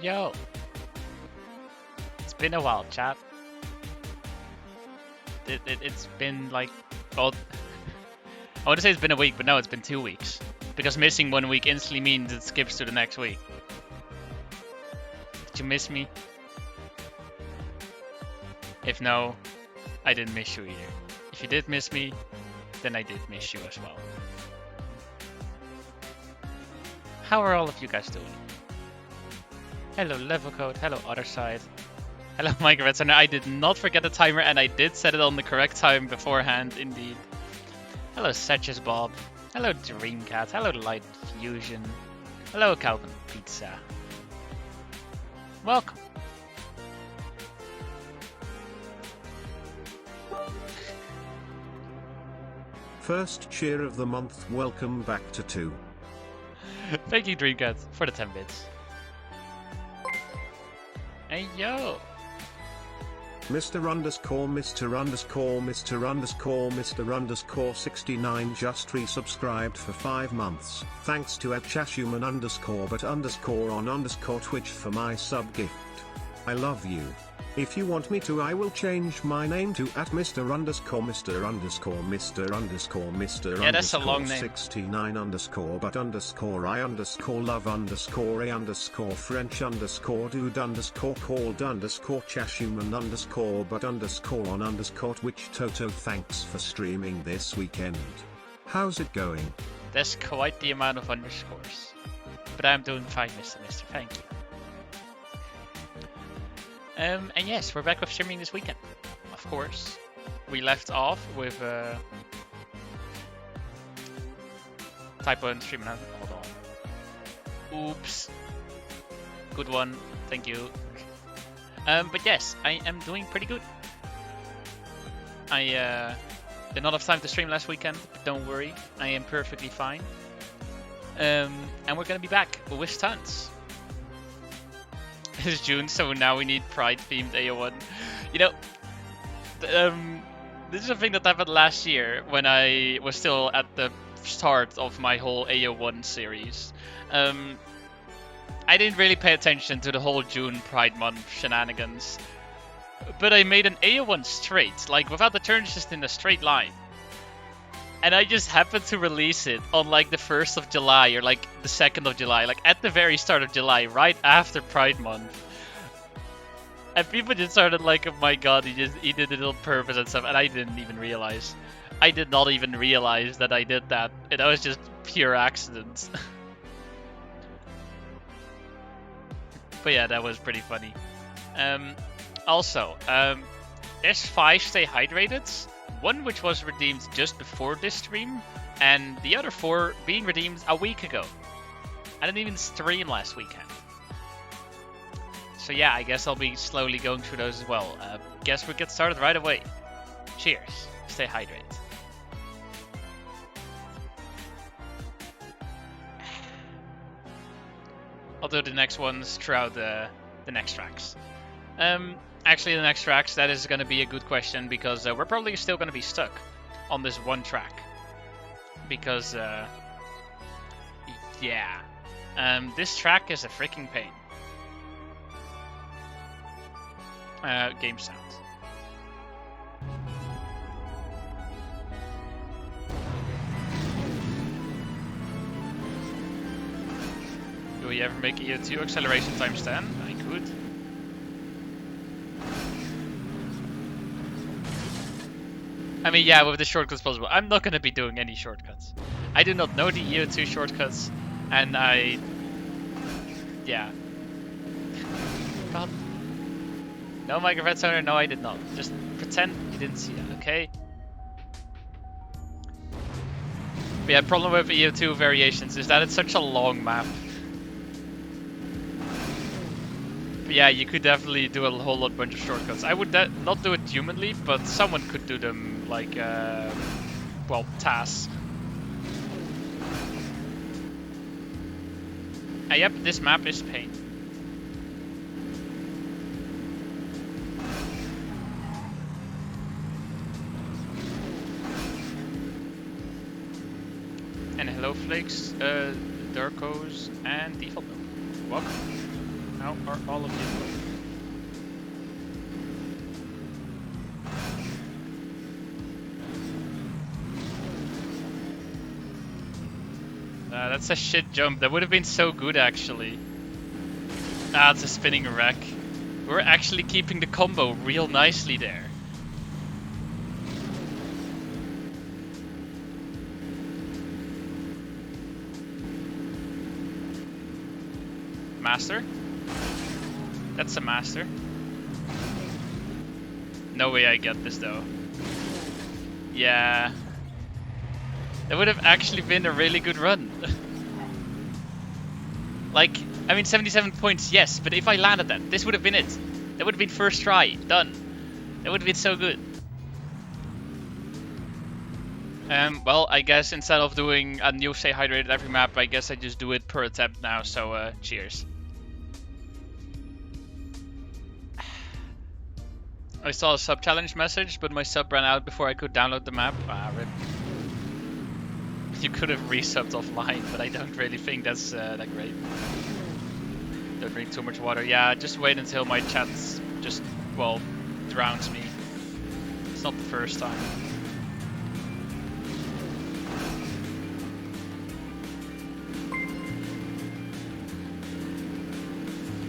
Yo. It's been a while, chat. It's been like, well, I want to say it's been a week, but no, it's been 2 weeks. Because missing 1 week instantly means it skips to the next week. Did you miss me? If no, I didn't miss you either. If you did miss me, then I did miss you as well. How are all of you guys doing? Hello Level Code, hello Other Side. Hello Mike Redson. I did not forget the timer and I did set it on the correct time beforehand indeed. Hello Setches Bob. Hello Dreamcat. Hello Light Fusion. Hello Calvin Pizza. Welcome. First cheer of the month, welcome back to 2. Thank you Dreamcat for the 10 bits. Hey yo! Mr. underscore Mr. underscore Mr. underscore Mr. underscore 69 just resubscribed for 5 months. Thanks to @chashuman underscore but underscore on underscore Twitch for my sub gift. I love you. If you want me to, I will change my name to @Mr. underscore Mr. underscore Mr. underscore Mr. Yeah, that's a long underscore name. 69 underscore but underscore I underscore love underscore a underscore French underscore dude underscore called underscore chashuman underscore but underscore on underscore Twitch. Toto, thanks for streaming this weekend. How's it going? That's quite the amount of underscores. But I'm doing fine, Mr. Thank you. And yes, we're back with streaming this weekend. Of course, we left off with typo in stream. Hold on. Oops. Good one. Thank you. But yes, I am doing pretty good. I did not have time to stream last weekend, but don't worry, I am perfectly fine. And we're gonna be back with tons. It's June, so now we need Pride-themed AO1. You know, this is a thing that happened last year when I was still at the start of my whole AO1 series. I didn't really pay attention to the whole June Pride Month shenanigans, but I made an AO1 straight, like without the turns, just in a straight line. And I just happened to release it on like the 1st of July or like the 2nd of July, like at the very start of July, right after Pride Month. And people just started like, oh my god, he did it on purpose and stuff, and I didn't even realize. I did not even realize that I did that. That was just pure accident. But yeah, that was pretty funny. Also, there's 5 Stay Hydrated. 1 which was redeemed just before this stream, and the other 4 being redeemed a week ago. I didn't even stream last weekend. So yeah, I guess I'll be slowly going through those as well. Guess we get started right away. Cheers. Stay hydrated. I'll do the next ones throughout the next tracks. Actually, the next tracks, that is going to be a good question, because we're probably still going to be stuck on this one track. Because, yeah. This track is a freaking pain. Game sound. Do we ever make EO2 acceleration times 10? I could. I mean, yeah, with the shortcuts possible. I'm not going to be doing any shortcuts. I do not know the EO2 shortcuts, and yeah. God. No, Mike Red Soner, no, I did not. Just pretend you didn't see that, okay? But yeah, problem with EO2 variations is that it's such a long map. But yeah, you could definitely do a whole bunch of shortcuts. I would not do it humanly, but someone could do them like, well, tasks. Yep, this map is pain. And hello Flakes, Darkos, and Default Milk. Welcome. How are all of you doing? That's a shit jump. That would have been so good, actually. Ah, it's a spinning wreck. We're actually keeping the combo real nicely there. Master? That's a master. No way I get this, though. Yeah. That would have actually been a really good run. Like, I mean, 77 points, yes, but if I landed that, this would have been it. That would have been first try, done. That would have been so good. Well, I guess instead of doing a new stay hydrated every map, I guess I just do it per attempt now, so cheers. I saw a sub challenge message, but my sub ran out before I could download the map. Ah, rip. You could have resubbed offline, but I don't really think that's that great. Don't drink too much water. Yeah, just wait until my chat just, well, drowns me. It's not the first time.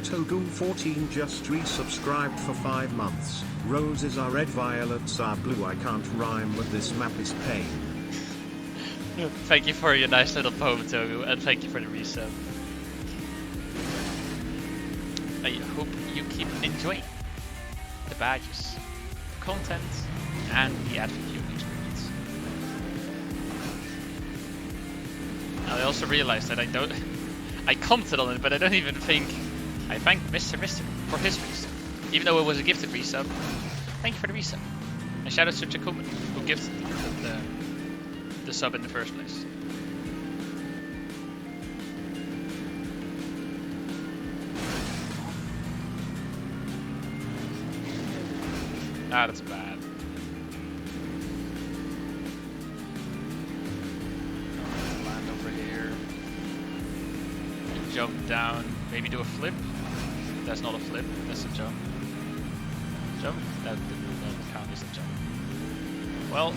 Togu14 just resubscribed for 5 months. Roses are red, violets are blue. I can't rhyme, but this map is pain. Thank you for your nice little poem, Togu, and thank you for the resub. I hope you keep enjoying the badges, content, and the advent viewing experience. I also realized that I commented on it, but I don't even think I thanked Mr. for his resub. Even though it was a gifted resub, thank you for the resub. And shout out to Jakuman, who gifted the sub in the first place. Ah, that's bad. Land over here. Jump down. Maybe do a flip. That's not a flip. That's a jump. Jump? That doesn't count as a jump. Well,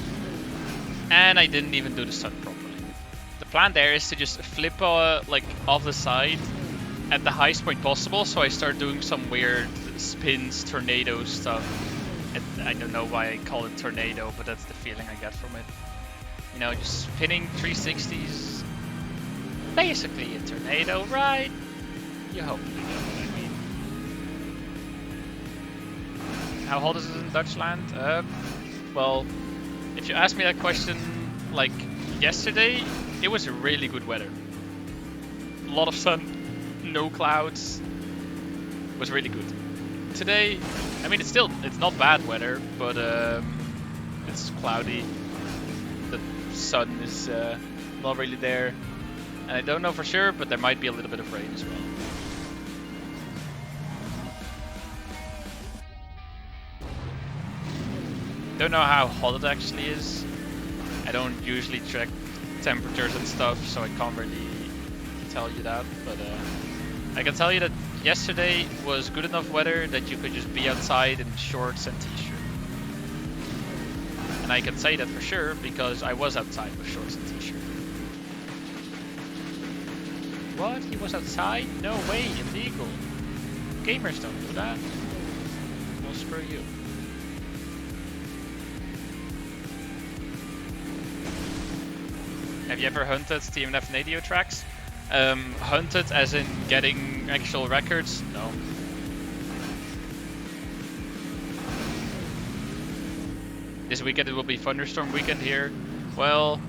and I didn't even do the stun properly. The plan there is to just flip like off the side at the highest point possible. So I start doing some weird spins, tornado stuff. I don't know why I call it tornado, but that's the feeling I get from it. You know, just spinning 360s. Basically a tornado, right? You hope you know what I mean. How hot is it in Dutchland? Well, if you asked me that question like yesterday, it was really good weather. A lot of sun, no clouds. It was really good. Today, I mean, it's not bad weather, but it's cloudy. The sun is not really there. And I don't know for sure, but there might be a little bit of rain as well. Don't know how hot it actually is. I don't usually check temperatures and stuff, so I can't really tell you that. But I can tell you that yesterday was good enough weather that you could just be outside in shorts and t-shirt. And I can say that for sure because I was outside with shorts and t-shirt. What? He was outside? No way, illegal. Gamers don't do that. Well, screw you. Have you ever hunted TMUF Nadio tracks? Hunted as in getting actual records? No. This weekend it will be thunderstorm weekend here. Well,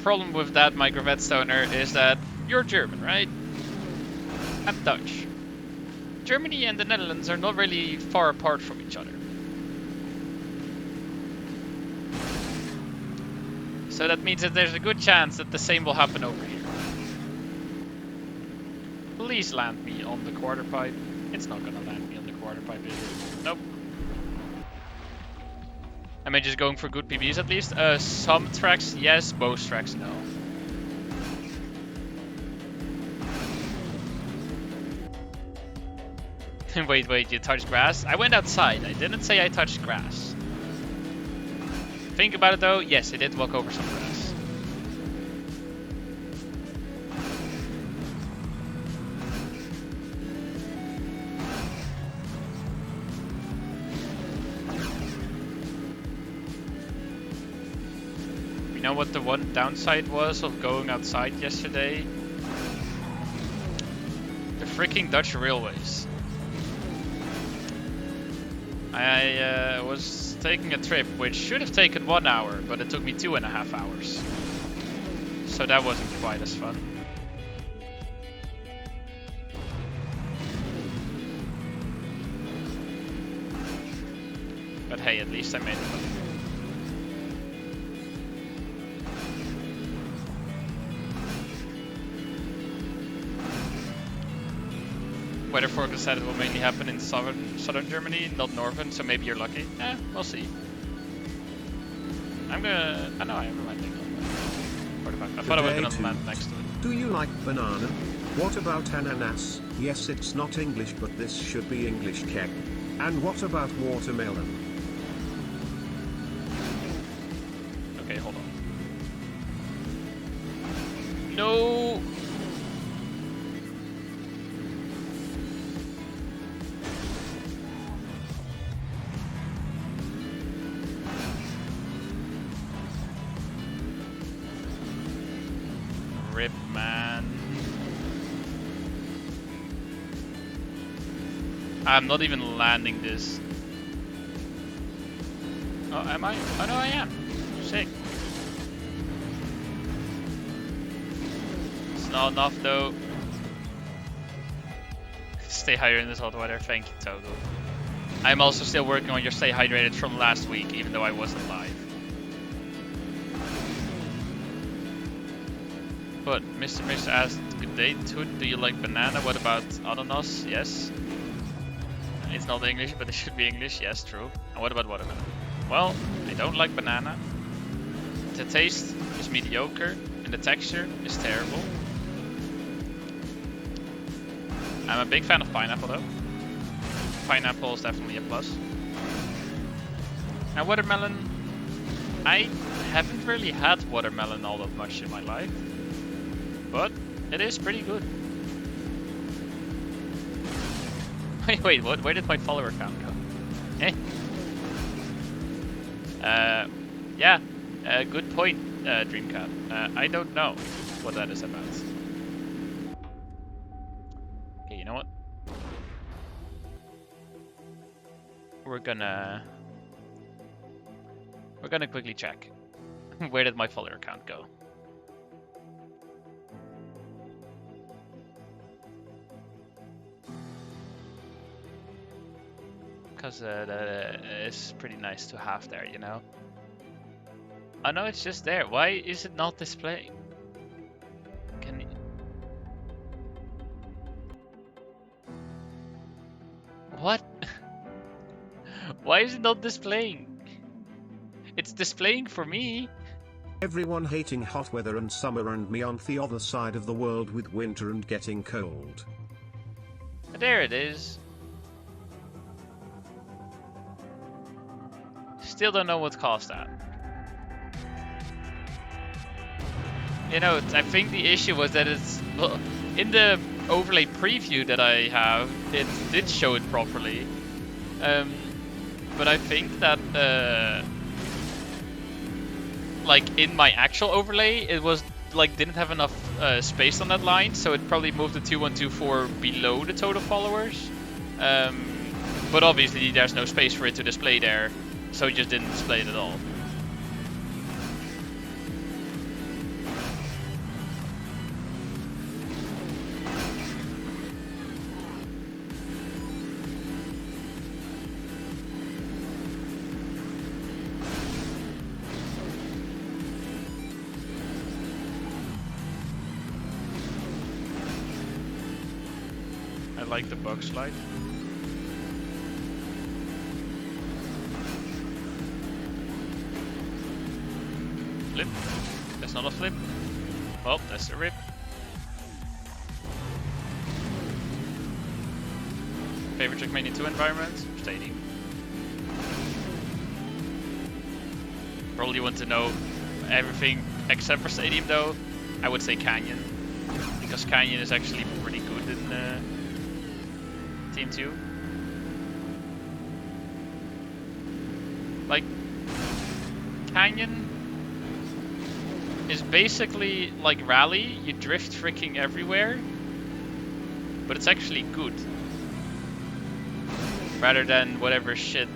problem with that, my Gravet Stoner, is that you're German, right? I'm Dutch. Germany and the Netherlands are not really far apart from each other. So that means that there's a good chance that the same will happen over here. Please land me on the quarter pipe. It's not gonna land me on the quarter pipe, is it? Nope. Am I just going for good PBs at least? Some tracks, yes. Most tracks, no. Wait, you touched grass? I went outside. I didn't say I touched grass. Think about it though, yes, I did walk over some grass. You know what the one downside was of going outside yesterday? The freaking Dutch railways. I was taking a trip which should have taken 1 hour, but it took me 2.5 hours. So that wasn't quite as fun. But hey, at least I made it. Weather forecast said it will mainly happen in southern Germany, not northern, so maybe you're lucky. We'll see. I know I have landing. I thought I was gonna land next to it. Do you like banana? What about ananas? Yes, it's not English, but this should be English, Kev. And what about watermelon? Okay, hold on. No! Rip, man. I'm not even landing this. Oh, am I? Oh no, I am. Sick. It's not enough though. Stay hydrated in this hot weather. Thank you, Togo. I'm also still working on your stay hydrated from last week, even though I wasn't live. But Mr. Mix asked, good day, Toot, do you like banana? What about ananas? Yes. It's not English, but it should be English. Yes, true. And what about watermelon? Well, I don't like banana. The taste is mediocre, and the texture is terrible. I'm a big fan of pineapple though. Pineapple is definitely a plus. And watermelon, I haven't really had watermelon all that much in my life. But it is pretty good. Wait, what? Where did my follower count go? Eh? Yeah. Good point, Dreamcat. I don't know what that is about. Okay, you know what? We're gonna quickly check. Where did my follower count go? Because it's pretty nice to have there, you know? Oh no, it's just there. Why is it not displaying? Can you... What? Why is it not displaying? It's displaying for me. Everyone hating hot weather and summer, and me on the other side of the world with winter and getting cold. There it is. Still don't know what caused that. You know, I think the issue was that it's... Well, in the overlay preview that I have, it did show it properly. But I think that... like, in my actual overlay, it was... like, didn't have enough space on that line, so it probably moved the 2124 below the total followers. But obviously there's no space for it to display there. So it just didn't display it at all. I like the bug slide. Flip. That's not a flip. Well, that's a rip. Favorite Trackmania 2 environment? Stadium. Probably want to know everything except for Stadium though. I would say Canyon. Because Canyon is actually pretty good in Team 2. Like, Canyon is basically like Rally. You drift freaking everywhere. But it's actually good. Rather than whatever shit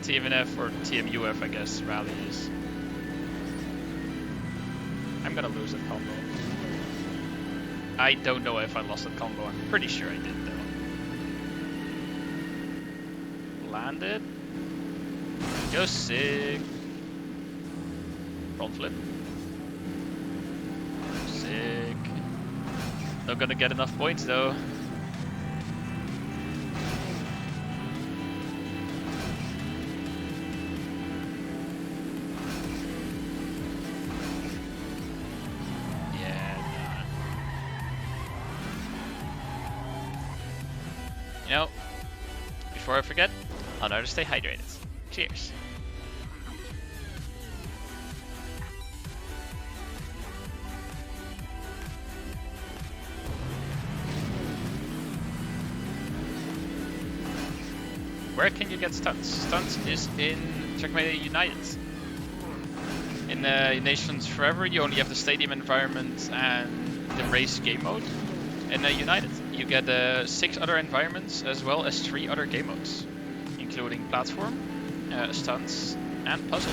TMUF or TMUF, I guess, Rally is. I'm gonna lose that combo. I don't know if I lost that combo. I'm pretty sure I did though. Landed. Go sick. Front flip. Sick. Not gonna get enough points though. You know, before I forget, I'll know to stay hydrated. Cheers. Where can you get stunts? Stunts is in Trackmania United. In Nations Forever, you only have the stadium environment and the race game mode. In United, you get 6 other environments as well as 3 other game modes, including platform, stunts, and puzzle.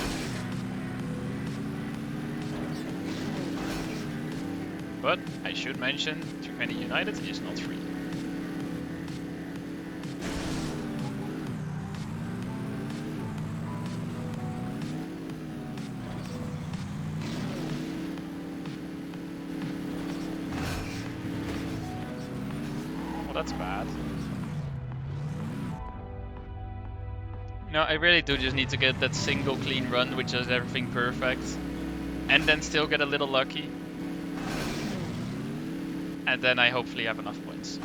But I should mention, Trackmania United is not free. That's bad. No, I really do just need to get that single clean run, which does everything perfect. And then still get a little lucky. And then I hopefully have enough points.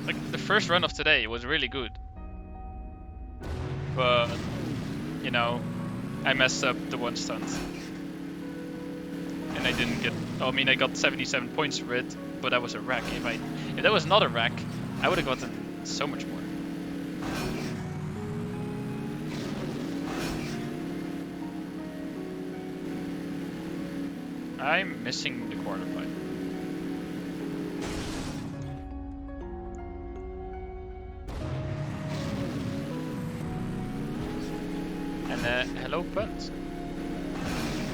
Like, the first run of today was really good. But, you know, I messed up the one stunt. And I didn't get... I mean, I got 77 points for it, but that was a wreck. If that was not a wreck, I would have gotten so much more. I'm missing the quarter pipe. And hello, Punt.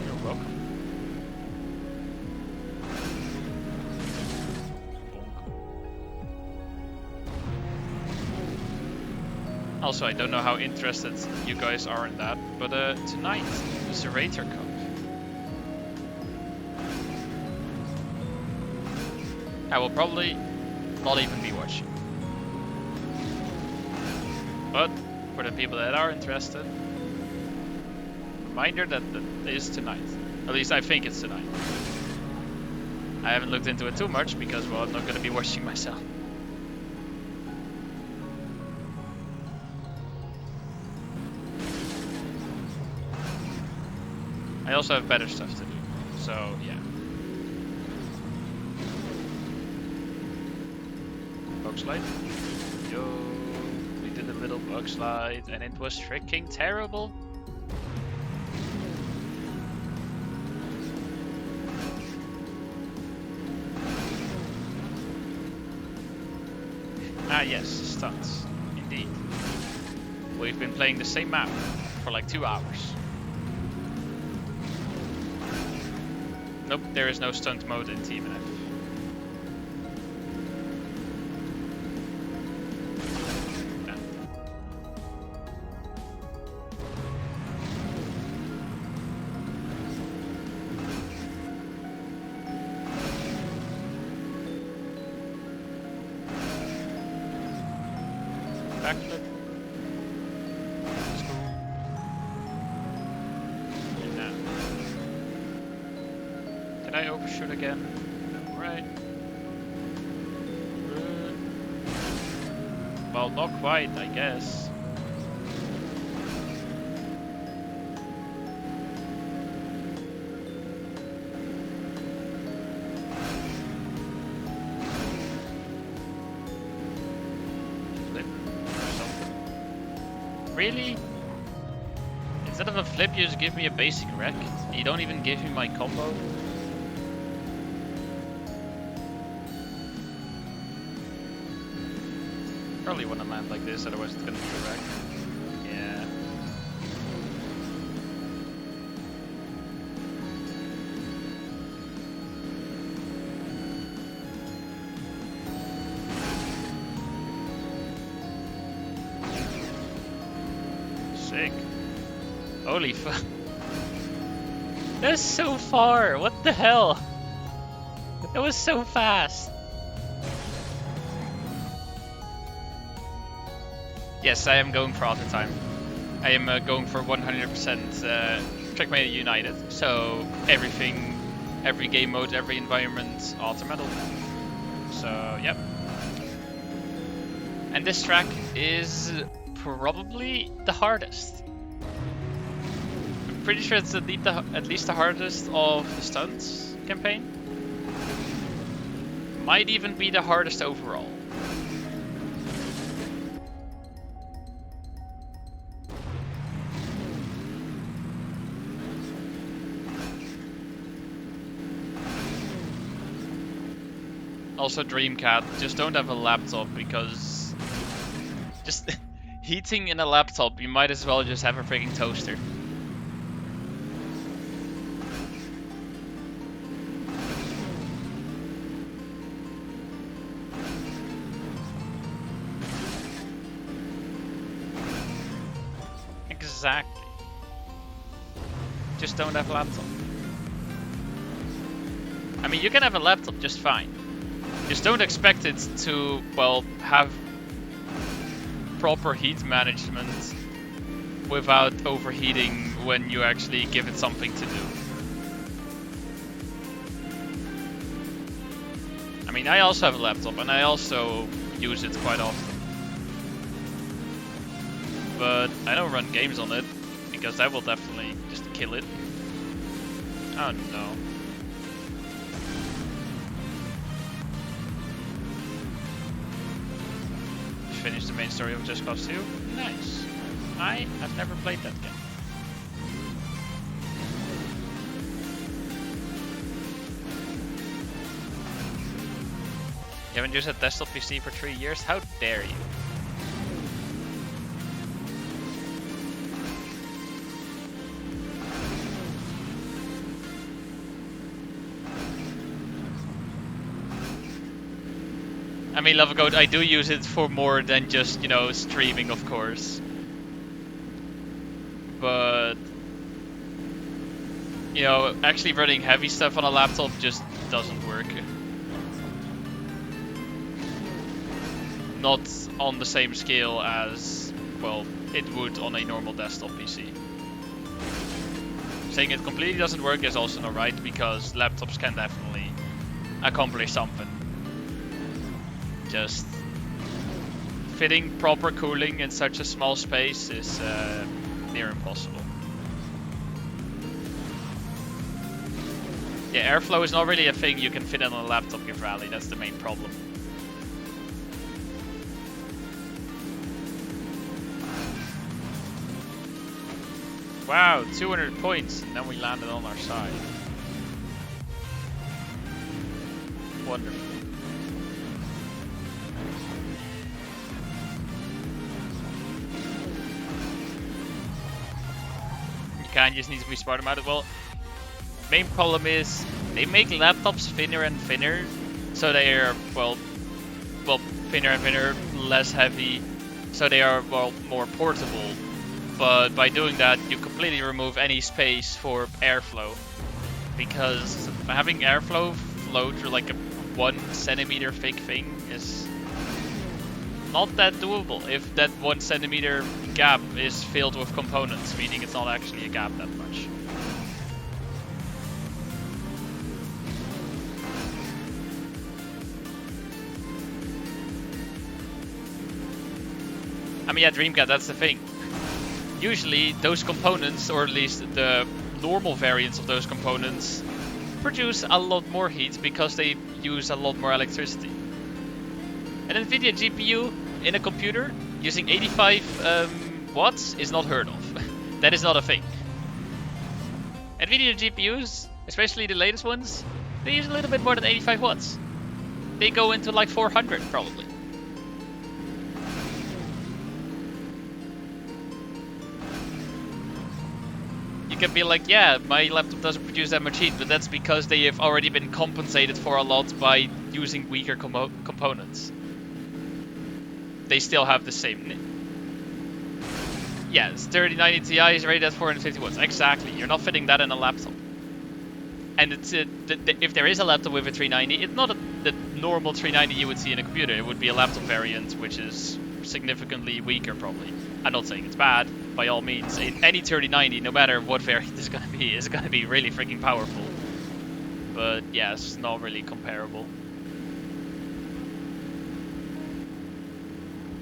You're welcome. Also, I don't know how interested you guys are in that, but tonight is the Rater Cup. I will probably not even be watching. But for the people that are interested, reminder that it is tonight. At least I think it's tonight. I haven't looked into it too much because, well, I'm not going to be watching myself. I also have better stuff to do, so yeah. Bug slide. Yo, we did a little bug slide and it was freaking terrible. Ah yes, stunts, indeed. We've been playing the same map for like 2 hours. Nope, there is no stunt mode in TMUF. Backflip. Let's go. And now. Did I overshoot again? No, right. Well, not quite, I guess. Flip or something. Really? Instead of a flip, you just give me a basic wreck? You don't even give me my combo? Probably want to land like this, otherwise it's gonna be a wreck. Yeah. Sick. Holy fuck. That's so far! What the hell? That was so fast! Yes, I am going for auto time. I am going for 100% Checkmate United. So everything, every game mode, every environment, auto medal. So yep. And this track is probably the hardest. I'm pretty sure it's at least the hardest of the stunts campaign. Might even be the hardest overall. Also Dreamcat, just don't have a laptop because just heating in a laptop, you might as well just have a freaking toaster. Exactly. Just don't have a laptop. I mean, you can have a laptop just fine. Just don't expect it to, well, have proper heat management without overheating when you actually give it something to do. I mean, I also have a laptop and I also use it quite often. But I don't run games on it because that will definitely just kill it. Oh no. Finish the main story of Just Cause 2. Nice. I have never played that game. You haven't used a desktop PC for 3 years? How dare you? I mean, Love Goat, I do use it for more than just, you know, streaming, of course. But, you know, actually running heavy stuff on a laptop just doesn't work. Not on the same scale as, well, it would on a normal desktop PC. Saying it completely doesn't work is also not right, because laptops can definitely accomplish something. Just fitting proper cooling in such a small space is near impossible. Yeah, airflow is not really a thing you can fit on a laptop, Give Rally, that's the main problem. Wow, 200 points, and then we landed on our side. Wonderful. You just need to be smart about it. Well, main problem is they make laptops thinner and thinner, so they are well thinner and thinner, less heavy, so they are more portable. But by doing that, you completely remove any space for airflow, because having airflow flow through like a 1 centimeter thick thing is not that doable if that 1 centimeter gap is filled with components, meaning it's not actually a gap that much. I mean, yeah, Dreamcat, that's the thing. Usually, those components, or at least the normal variants of those components, produce a lot more heat because they use a lot more electricity. An NVIDIA GPU in a computer using 85 watts is not heard of. That is not a thing. NVIDIA GPUs, especially the latest ones, they use a little bit more than 85 watts. They go into like 400 probably. You can be like, yeah, my laptop doesn't produce that much heat, but that's because they have already been compensated for a lot by using weaker components. They still have the same. Yes, 3090 Ti is rated at 450 watts. Exactly, you're not fitting that in a laptop. And it's if there is a laptop with a 390, it's not the normal 390 you would see in a computer. It would be a laptop variant, which is significantly weaker probably. I'm not saying it's bad, by all means. Any 3090, no matter what variant is gonna be really freaking powerful. But yeah, it's not really comparable.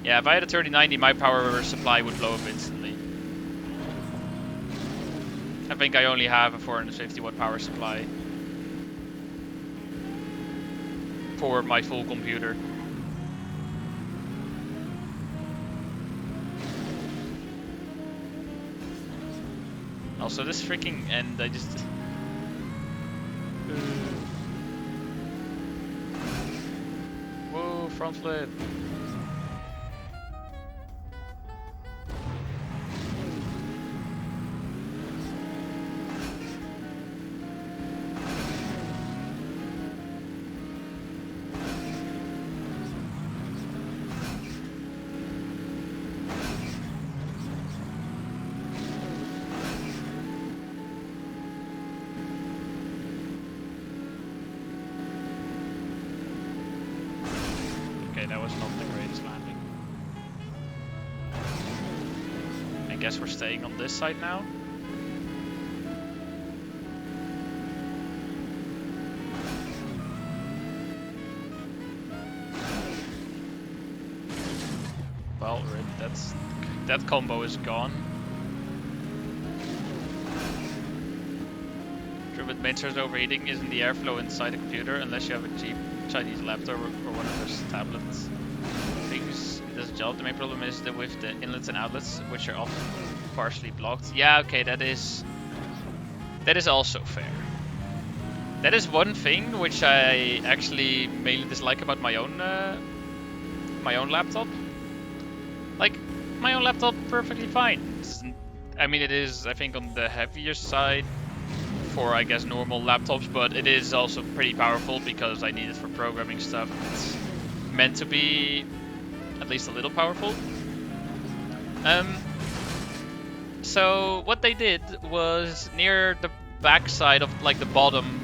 Yeah, if I had a 3090, my power supply would blow up instantly. I think I only have a 450 watt power supply for my full computer. Also, this freaking end, I just... Whoa, front flip. That was not the greatest landing. I guess we're staying on this side now. Well, that combo is gone. True, but main source overheating isn't the airflow inside the computer unless you have a cheap Chinese laptop or one of those tablets. Things it does a job. The main problem is that with the inlets and outlets, which are often partially blocked. Yeah, okay, that is also fair. That is one thing which I actually mainly dislike about my own laptop. Like, my own laptop, perfectly fine. I mean, it is, I think, on the heavier side for, I guess, normal laptops, but it is also pretty powerful because I need it for programming stuff. It's meant to be at least a little powerful. So what they did was near the back side of like the bottom,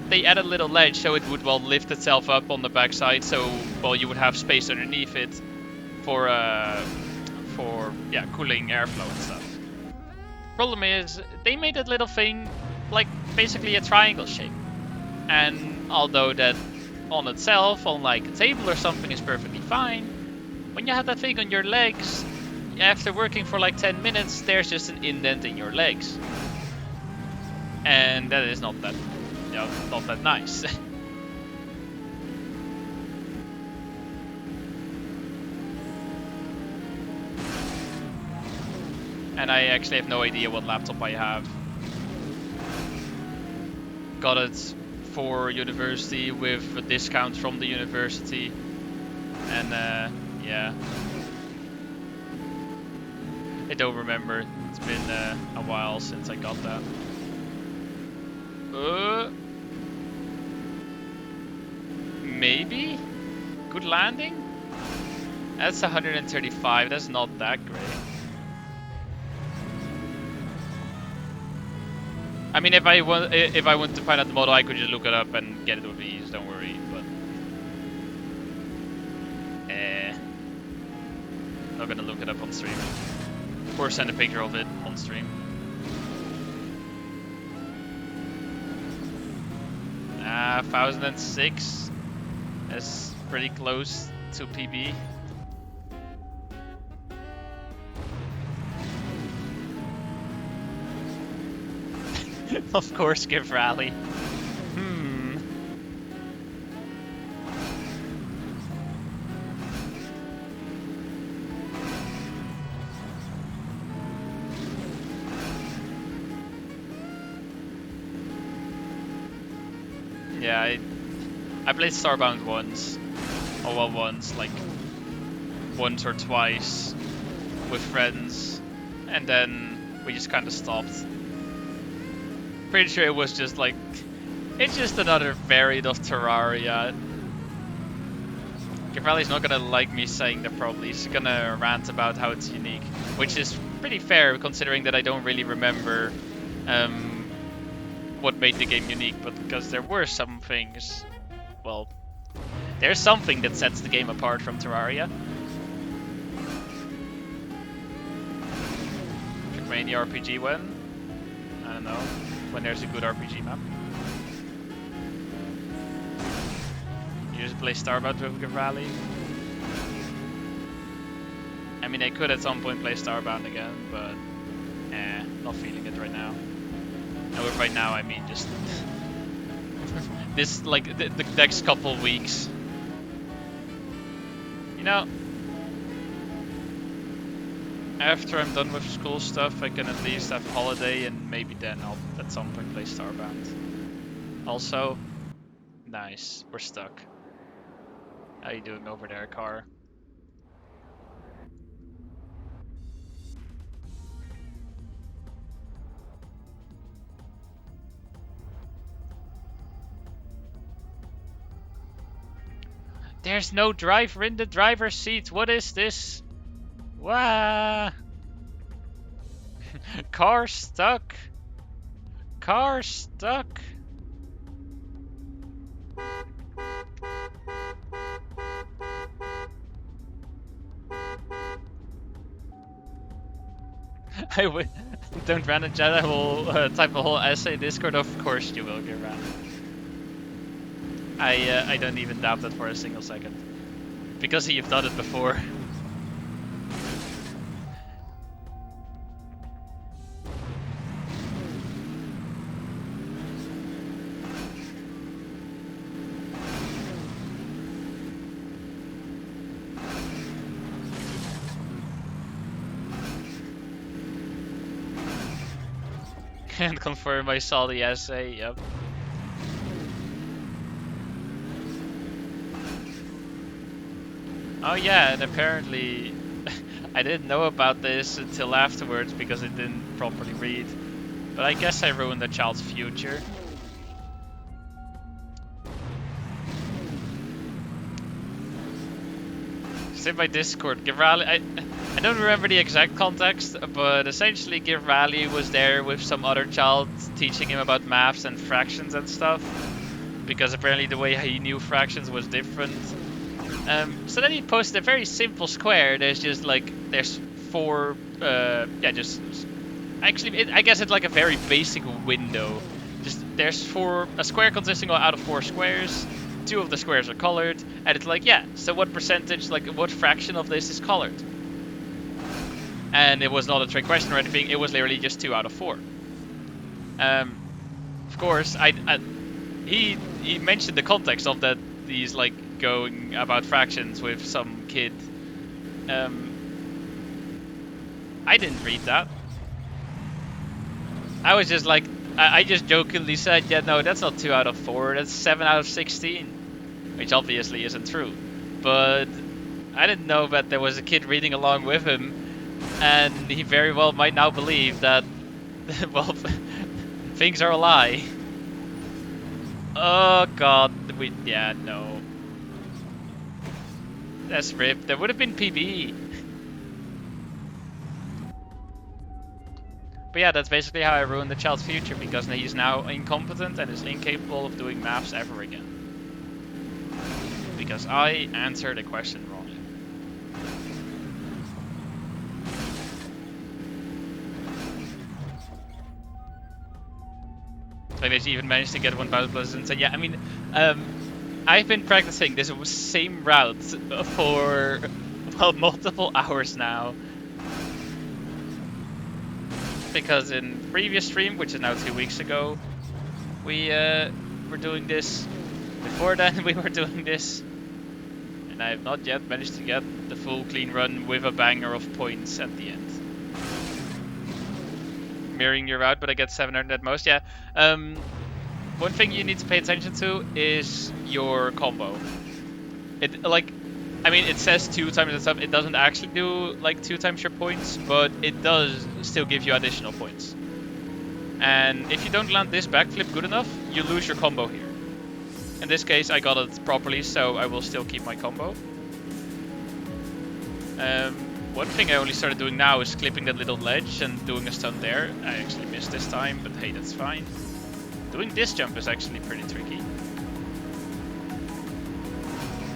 they added a little ledge so it would lift itself up on the back side, so you would have space underneath it for cooling airflow and stuff. Problem is, they made that little thing like basically a triangle shape. And although that on itself, on like a table or something, is perfectly fine, when you have that thing on your legs, after working for like 10 minutes, there's just an indent in your legs. And that is not that, not that nice. And I actually have no idea what laptop I have. Got it for university with a discount from the university. And yeah. I don't remember. It's been a while since I got that. Maybe? Good landing? That's 135. That's not that great. I mean, if I want to find out the model, I could just look it up and get it with ease. Don't worry. But not gonna look it up on stream. Or send a picture of it on stream. 1006. That's pretty close to PB. Of course, give rally. Hmm. Yeah, I played Starbound once. Oh well, once, like once or twice with friends, and then we just kind of stopped. Pretty sure it was just like, it's just another variant of Terraria. Cavalli's not gonna like me saying that probably. He's gonna rant about how it's unique, which is pretty fair considering that I don't really remember what made the game unique, but because there were some things, well, there's something that sets the game apart from Terraria. Trackmania RPG when? I don't know. When there's a good RPG map. You just play Starbound with Cavalli. I mean, I could at some point play Starbound again, but not feeling it right now. And with right now, I mean just this, like the next couple weeks. You know, after I'm done with school stuff, I can at least have a holiday, and maybe then I'll at some point play Starbound. Also, nice, we're stuck. How you doing over there, car? There's no driver in the driver's seat. What is this? Wah! Car stuck. Car stuck. I would. Don't run a chat. I will type a whole essay Discord. Of course you will get ran. I don't even doubt that for a single second, because you've done it before. Can't confirm I saw the essay. Yep. Oh yeah, and apparently I didn't know about this until afterwards because I didn't properly read. But I guess I ruined the child's future. It's in my Discord. Girali, I don't remember the exact context, but essentially Girali was there with some other child teaching him about maths and fractions and stuff. Because apparently the way he knew fractions was different. So then he posted a very simple square. There's just like, there's four, actually, I guess it's like a very basic window. Just, there's a square consisting out of 4 squares. 2 of the squares are colored. And it's like, yeah, so what percentage, like what fraction of this is colored? And it was not a trick question or anything. It was literally just 2 out of 4. Of course, he mentioned the context of that. He's like going about fractions with some kid. I didn't read that. I was just like, I just jokingly said, yeah, no, that's not 2 out of 4, that's 7 out of 16. Which obviously isn't true. But I didn't know that there was a kid reading along with him, and he very well might now believe that, well, things are a lie. Oh god, yeah, no. That's rip. There would have been PB. But yeah, that's basically how I ruined the child's future, because he's now incompetent and is incapable of doing maths ever again. Because I answered a question wrongly. Like they even managed to get 1,000 plus and say, yeah, I mean, I've been practicing this same route for, well, multiple hours now. because in the previous stream, which is now 2 weeks ago, we were doing this. Before then, we were doing this. And I have not yet managed to get the full clean run with a banger of points at the end. Mirroring your route, but I get 700 at most. Yeah. One thing you need to pay attention to is your combo. It says 2 times the stuff. It doesn't actually do like 2 times your points, but it does still give you additional points. And if you don't land this backflip good enough, you lose your combo here. In this case, I got it properly, so I will still keep my combo. One thing I only started doing now is clipping that little ledge and doing a stun there. I actually missed this time, but hey, that's fine. Doing this jump is actually pretty tricky.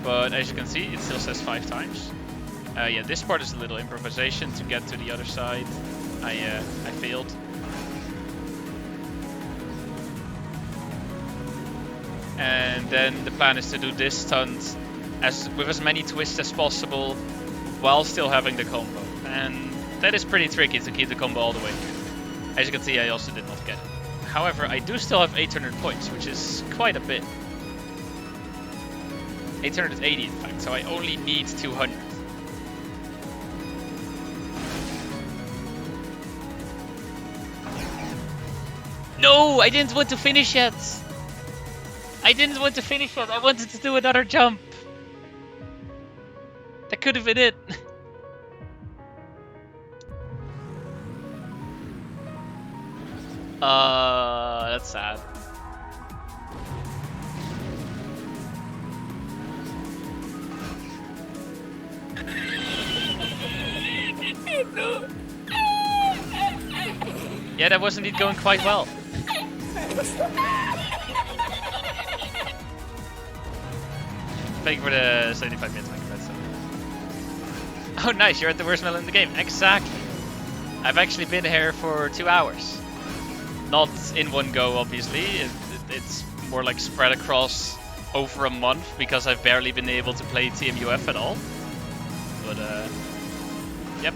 But as you can see, it still says 5 times. Yeah, this part is a little improvisation to get to the other side. I failed. And then the plan is to do this stunt with as many twists as possible while still having the combo. And that is pretty tricky to keep the combo all the way through. As you can see, I also did not get it. However, I do still have 800 points, which is quite a bit. 880 in fact, so I only need 200. No, I didn't want to finish yet. I didn't want to finish yet. I wanted to do another jump. That could have been it. That's sad. Yeah, that was indeed going quite well. Thank you for the 75 minutes, Mike. Oh, nice. You're at the worst melon in the game. Exactly. I've actually been here for 2 hours. Not in one go, obviously. It's more like spread across over a month because I've barely been able to play TMUF at all. But, yep.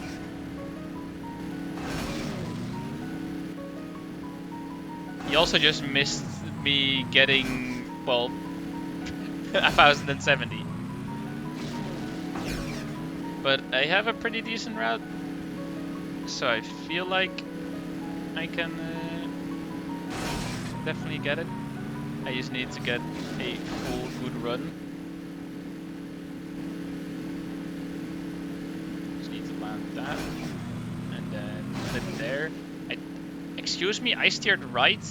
You also just missed me getting, well, 1070. But I have a pretty decent route, so I feel like I can definitely get it. I just need to get a full good run. Just need to land that, and then flip there. Excuse me, I steered right.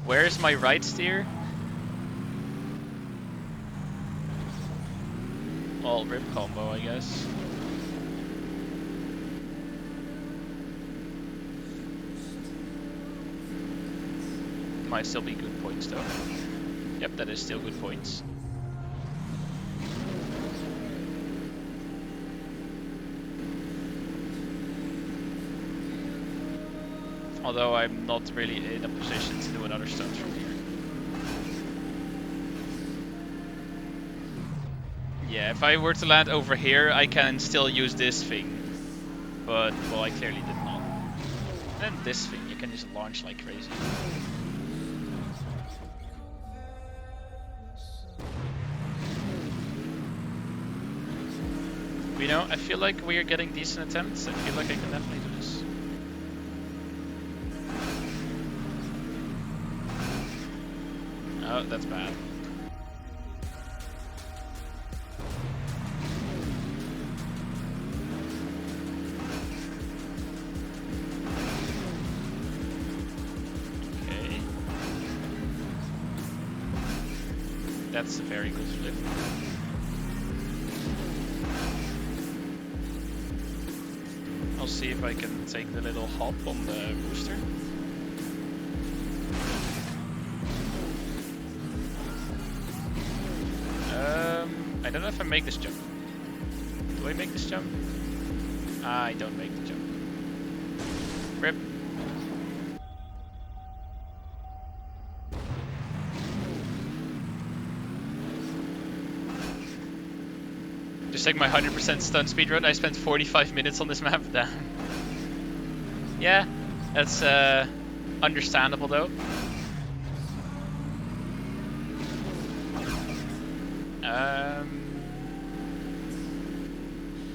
Where is my right steer? Well, rip combo, I guess. Might still be good points though. Yep, that is still good points. Although I'm not really in a position to do another stunt from here. Yeah, if I were to land over here, I can still use this thing. But, well, I clearly did not. And this thing, you can just launch like crazy. You know, I feel like we are getting decent attempts. I feel like I can definitely do this. Oh, that's bad. Okay. That's a very good flip. I'll see if I can take the little hop on the booster. I don't know if I make this jump. Do I make this jump? I don't make the jump. Rip. Just like my 100% stun speedrun, I spent 45 minutes on this map. Damn. Yeah, That's understandable though.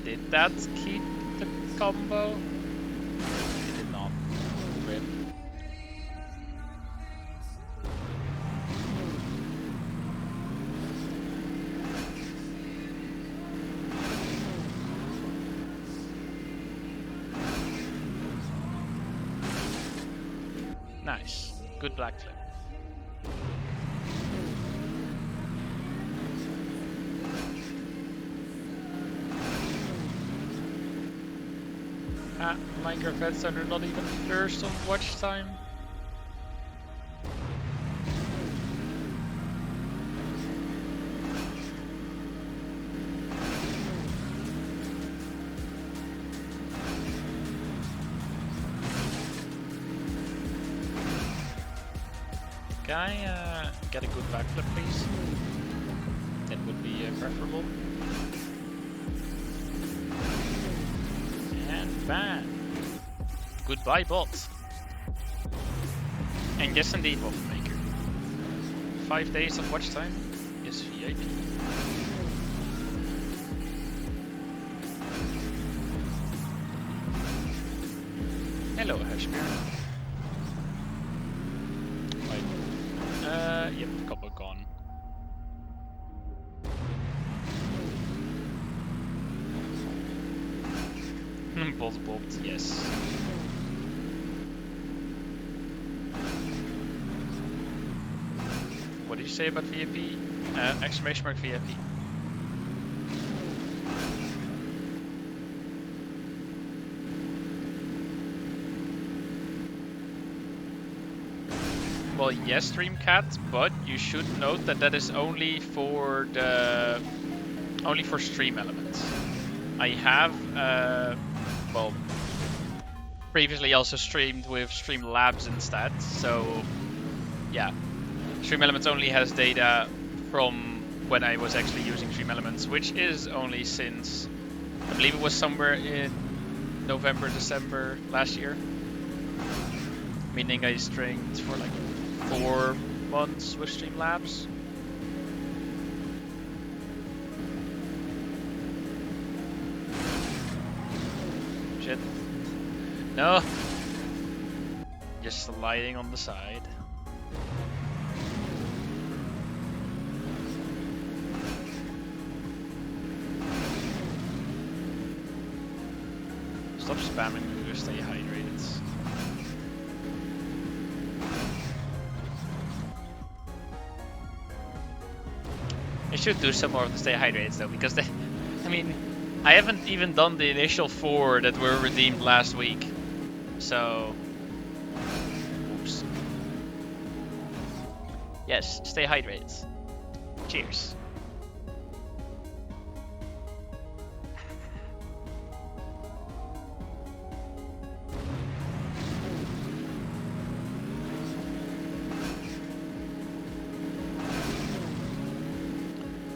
Did that keep the combo? It did not. Rip. Nice. Good black flip. Minecraft heads are not even first on watch time. Can I get a good backflip, please? That would be preferable. And bam! Goodbye, bots. And yes, indeed, Waffle Maker. 5 days of watch time is VIP. Hello, Hashmir. Yep, couple gone. Both bobbed, yes. What did you say about VIP? Exclamation mark VIP. Well, yes, Dreamcat, but you should note that that is only for stream elements. I have well, previously also streamed with Streamlabs instead, so yeah, Stream Elements only has data from when I was actually using Stream Elements, which is only since I believe it was somewhere in November, December last year. Meaning I streamed for like 4 months with Streamlabs. Shit. No! Just sliding on the side. Stop spamming to stay hydrated. I should do some more of the stay hydrated though, because they, I mean, I haven't even done the initial 4 that were redeemed last week. So, oops. Yes, stay hydrated. Cheers.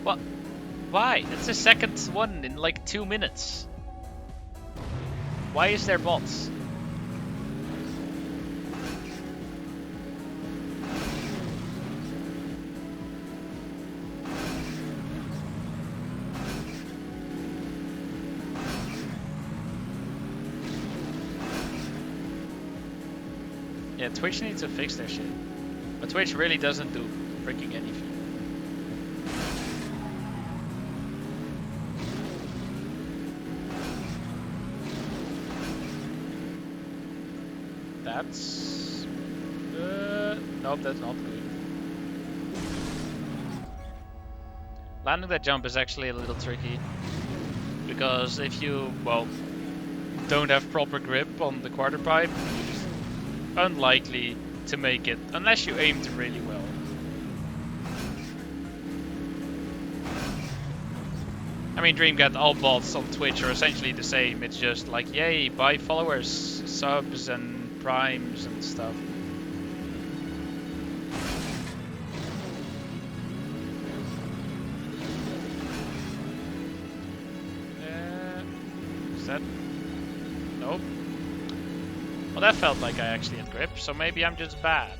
What? Why? That's the second one in like 2 minutes. Why is there bots? Yeah, Twitch needs to fix their shit. But Twitch really doesn't do freaking anything. That's... nope, that's not good. Landing that jump is actually a little tricky. Because if you, well, don't have proper grip on the quarter pipe, you're just unlikely to make it, unless you aimed really well. I mean, Dreamcat, all bots on Twitch are essentially the same. It's just like, yay, buy followers, subs, and primes and stuff. Is that? Nope. Well, that felt like I actually had grip, so maybe I'm just bad.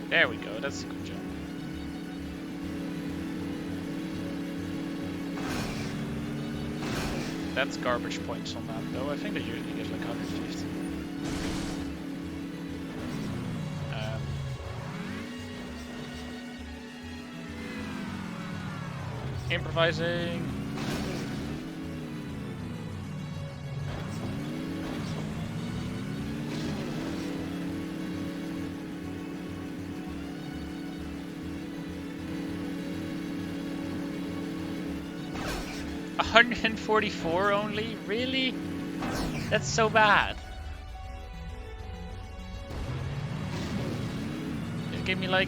There we go, that's a good job. That's garbage points on that though. I think they usually get like 150. Improvising. $144 only? Really? That's so bad. Just give me like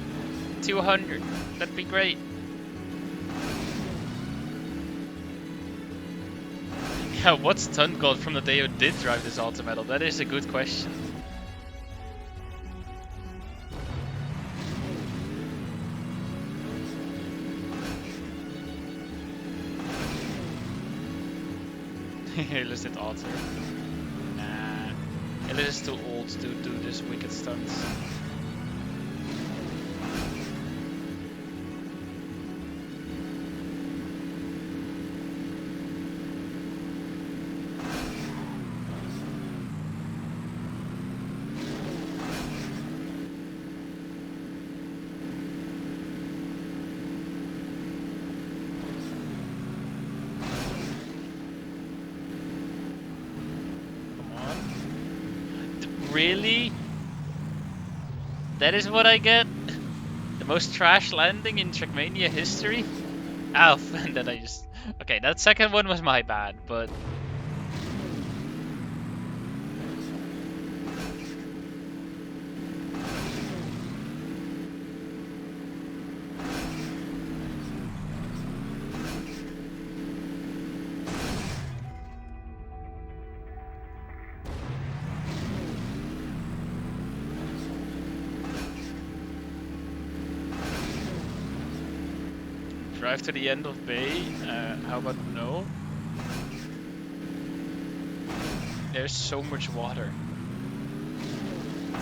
200. That'd be great. Yeah, what's Ton got from the day who did drive this Ultimetal? That is a good question. Illicit Otter. Nah. Illicit is too old to do this wicked stunts. Really? That is what I get? The most trash landing in Trackmania history? Ow, and then I just... Okay, that second one was my bad, but... Drive to the end of Bay? How about no? There's so much water. I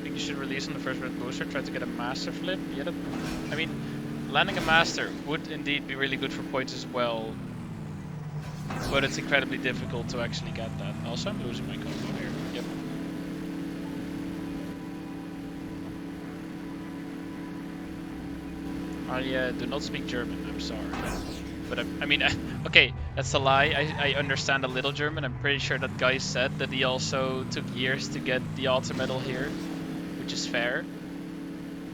think you should release on the first red booster, try to get a master flip. Yeah, that, I mean, landing a master would indeed be really good for points as well, but it's incredibly difficult to actually get that. Also, I'm losing my combo here. Yep. I do not speak German, I'm sorry. But I mean, okay, that's a lie. I understand a little German. I'm pretty sure that guy said that he also took years to get the Ultimetal here, which is fair,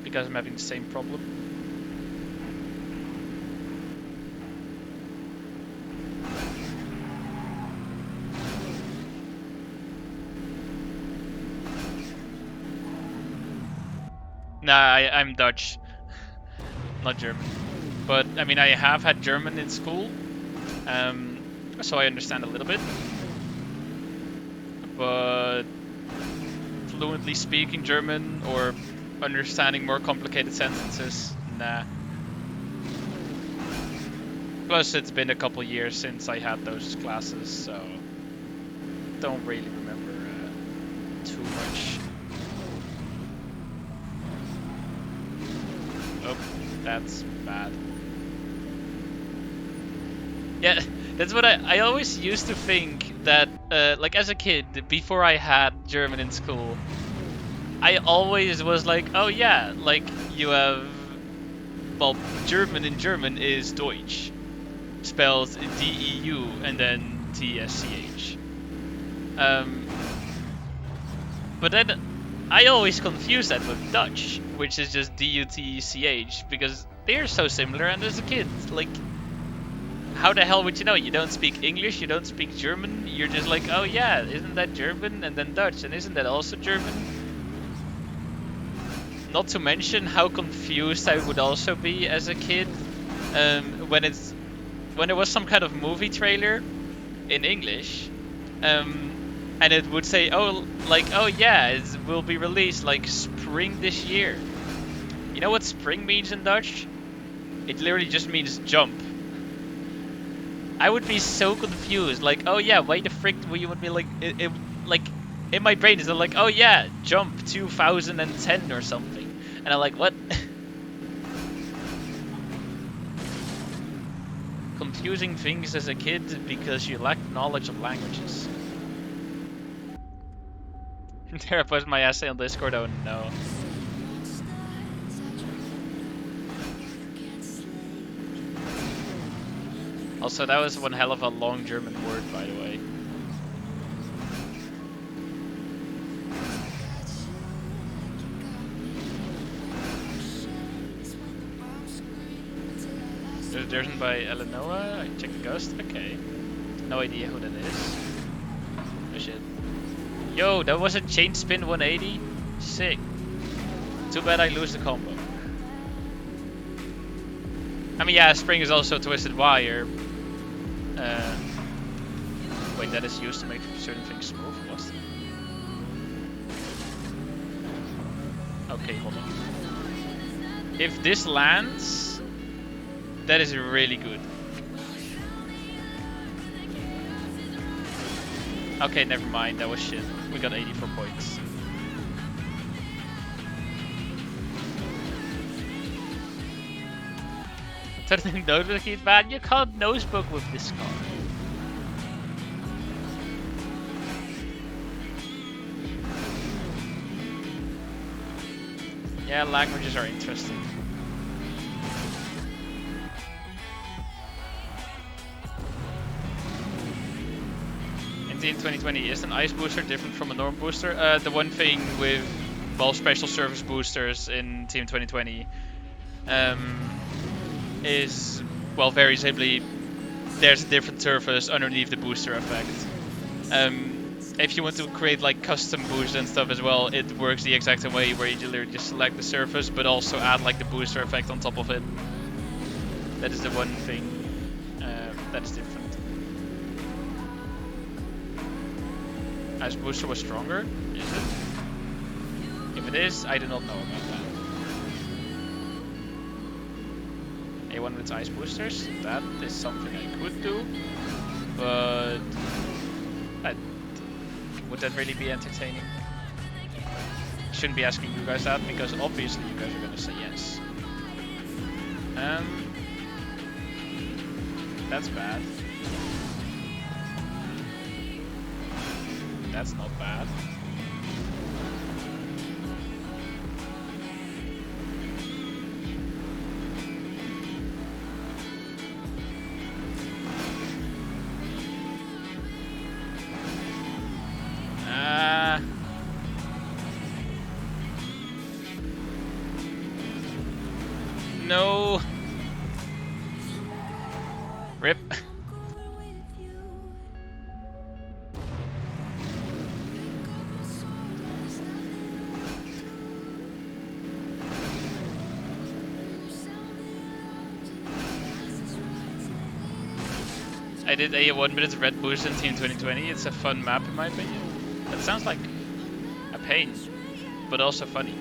because I'm having the same problem. Nah, I'm Dutch, not German. But, I mean, I have had German in school, so I understand a little bit. But fluently speaking German or understanding more complicated sentences, nah. Plus, it's been a couple years since I had those classes, so don't really remember too much. Oh, that's bad. Yeah, that's what I always used to think that, like as a kid, before I had German in school, I always was like, oh yeah, like you have, well, German in German is Deutsch, spelled D-E-U and then T-S-C-H. But then I always confuse that with Dutch, which is just D-U-T-C-H, because they're so similar, and as a kid, like, how the hell would you know? You don't speak English, you don't speak German, you're just like, oh yeah, isn't that German? And then Dutch, and isn't that also German? Not to mention how confused I would also be as a kid when there was some kind of movie trailer in English, and it would say, oh, like, oh yeah, it will be released like spring this year. You know what spring means in Dutch? It literally just means jump. I would be so confused, like, oh yeah, why the frick you would be like, like, in my brain is like, oh yeah, jump 2010 or something. And I'm like, what? Confusing things as a kid because you lack knowledge of languages. There I post my essay on Discord, oh no. Also, that was one hell of a long German word, by the way. There's by Eleanor. I checked the ghost. Okay. No idea who that is. Oh shit. Yo, that was a chain spin 180? Sick. Too bad I lose the combo. I mean, yeah, spring is also twisted wire. Wait, that is used to make certain things smooth? What? Okay, hold on. If this lands, that is really good. Okay, never mind, that was shit. We got 84 points. Turning nosebook is bad. You can't nosebook with this card. Yeah, languages are interesting. In 2020, is an ice booster different from a normal booster? The one thing with, well, special service boosters in Team 2020 is, well, very simply, there's a different surface underneath the booster effect. If you want to create like custom boosts and stuff as well, it works the exact same way, where you literally just select the surface, but also add like the booster effect on top of it. That is the one thing that is different. Ice booster was stronger, is it? If it is, I do not know about that. A1 with ice boosters, that is something I could do, but would that really be entertaining? Shouldn't be asking you guys that, because obviously you guys are gonna say yes. That's bad. That's not bad. No. Rip. I did a 1 minute red boost in Team 2020. It's a fun map in my opinion. That sounds like a pain, but also funny.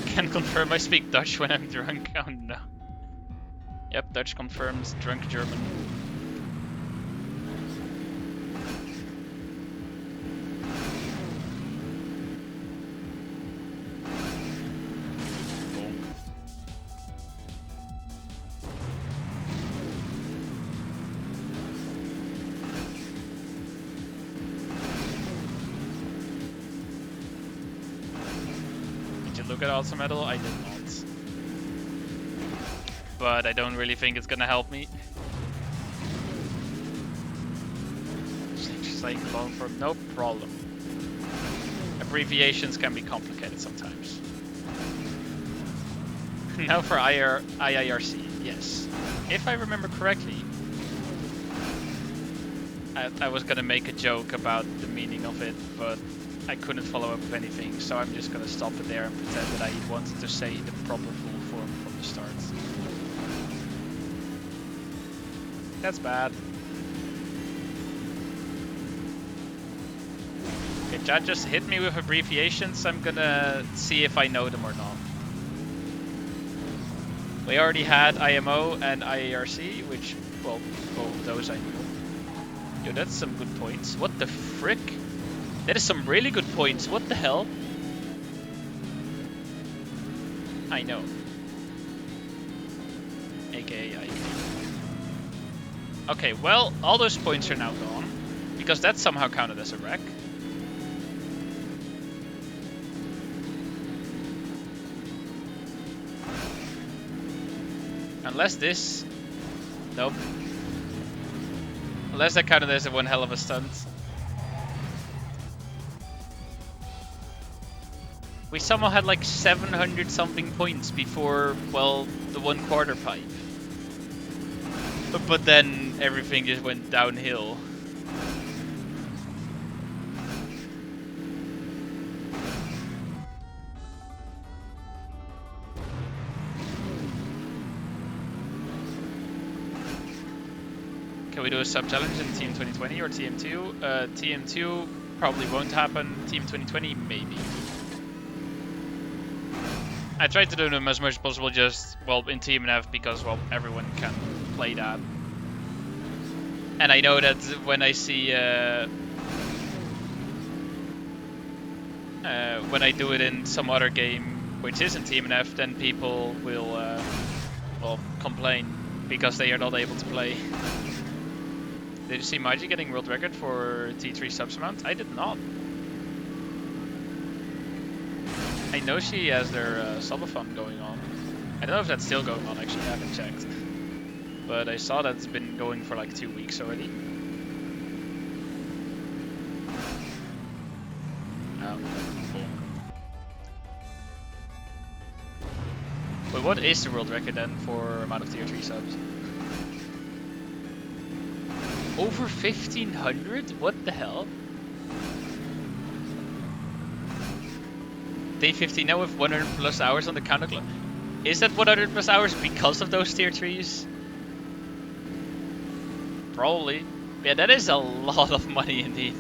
Can confirm I speak Dutch when I'm drunk. Oh no. Yep, Dutch confirms drunk German. Look at Ultra Metal? I did not. but I don't really think it's gonna help me. Just like long form, no problem. Abbreviations can be complicated sometimes. Now for IIRC, yes. If I remember correctly, I was gonna make a joke about the meaning of it, but I couldn't follow up with anything, so I'm just gonna stop it there and pretend that I wanted to say the proper full form from the start. That's bad. Okay, chat just hit me with abbreviations. I'm gonna see if I know them or not. We already had IMO and IARC, which, well, both of those I knew. Yo, that's some good points. What the frick? That is some really good points. What the hell? I know. AKA IK. Okay, well, all those points are now gone, because that somehow counted as a wreck. Unless this... Nope. Unless that counted as a one hell of a stunt. We somehow had like 700 something points before, well, the 1/4 pipe. But then everything just went downhill. Can we do a sub-challenge in Team 2020 or TM2? TM2 probably won't happen. Team 2020, maybe. I tried to do them as much as possible just, well, in TMUF because, well, everyone can play that. And I know that when I see, when I do it in some other game, which isn't TMUF, then people will, well, complain because they are not able to play. Did you see Maji getting world record for T3 subs amount? I did not. I know she has their subathon going on. I don't know if that's still going on, actually, I haven't checked. But I saw that it's been going for like 2 weeks already. Oh, cool. But what is the world record then for amount of tier 3 subs? Over 1500? What the hell? Day 15 now with 100 plus hours on the counter clock. Is that 100 plus hours because of those tier 3s? Probably. Yeah, that is a lot of money indeed.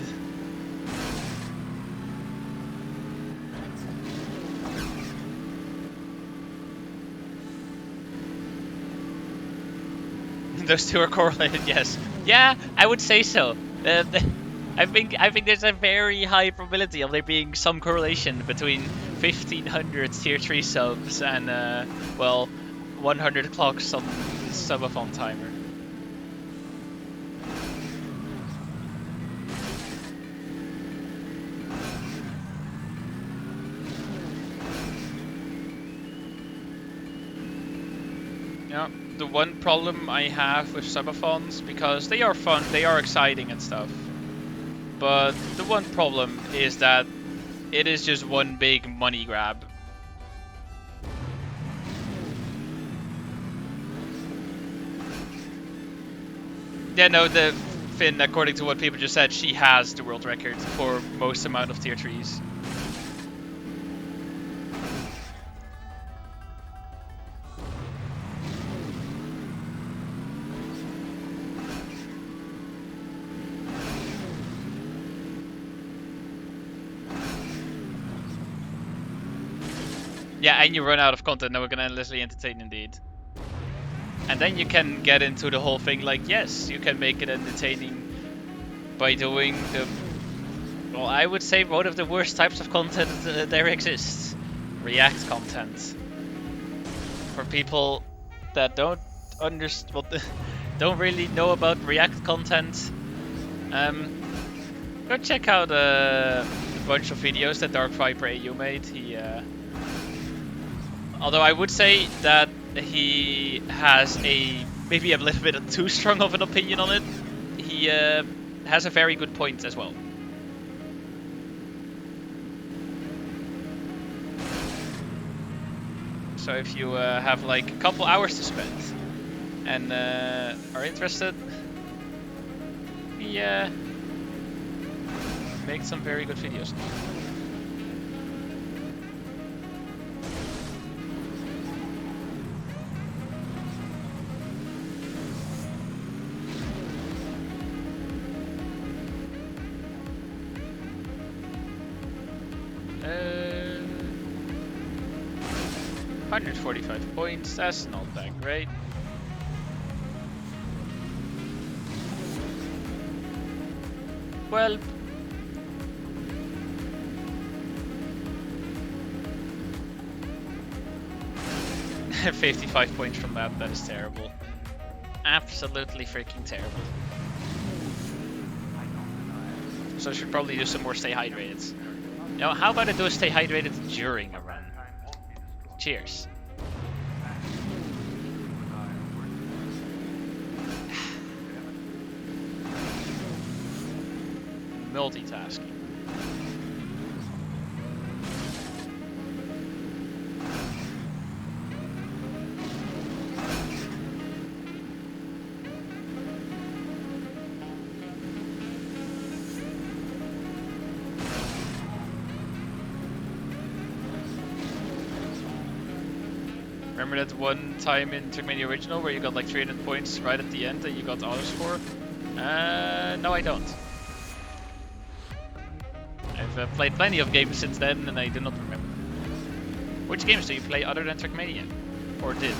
Those two are correlated, yes. Yeah, I would say so. I think there's a very high probability of there being some correlation between 1500 tier 3 subs and well, 100 clocks on subathon timer. Yeah, the one problem I have with subathons, because they are fun, they are exciting and stuff, but the one problem is that it is just one big money grab. Yeah, no, the Finn, according to what people just said, she has the world record for most amount of tier 3s. Yeah, and you run out of content, now we're gonna endlessly entertain indeed. And then you can get into the whole thing like, yes, you can make it entertaining by doing the, well, I would say one of the worst types of content there exists. React content. For people that don't understand, well, don't really know about React content, go check out a bunch of videos that Dark Viper AU made. He, although I would say that he has maybe a little bit too strong of an opinion on it. He has a very good point as well. So if you have like a couple hours to spend and are interested, he makes some very good videos. Uh, 145 points, that's not that great. Well, $55 points from that is terrible. Absolutely freaking terrible. So I should probably do some more stay hydrated. Now, how about I do a stay hydrated during a run? Cheers. Multitasking. Remember that one time in Trackmania Original where you got like 300 points right at the end and you got auto score? No, I don't. I've played plenty of games since then and I do not remember. Which games do you play other than Trackmania? Or did?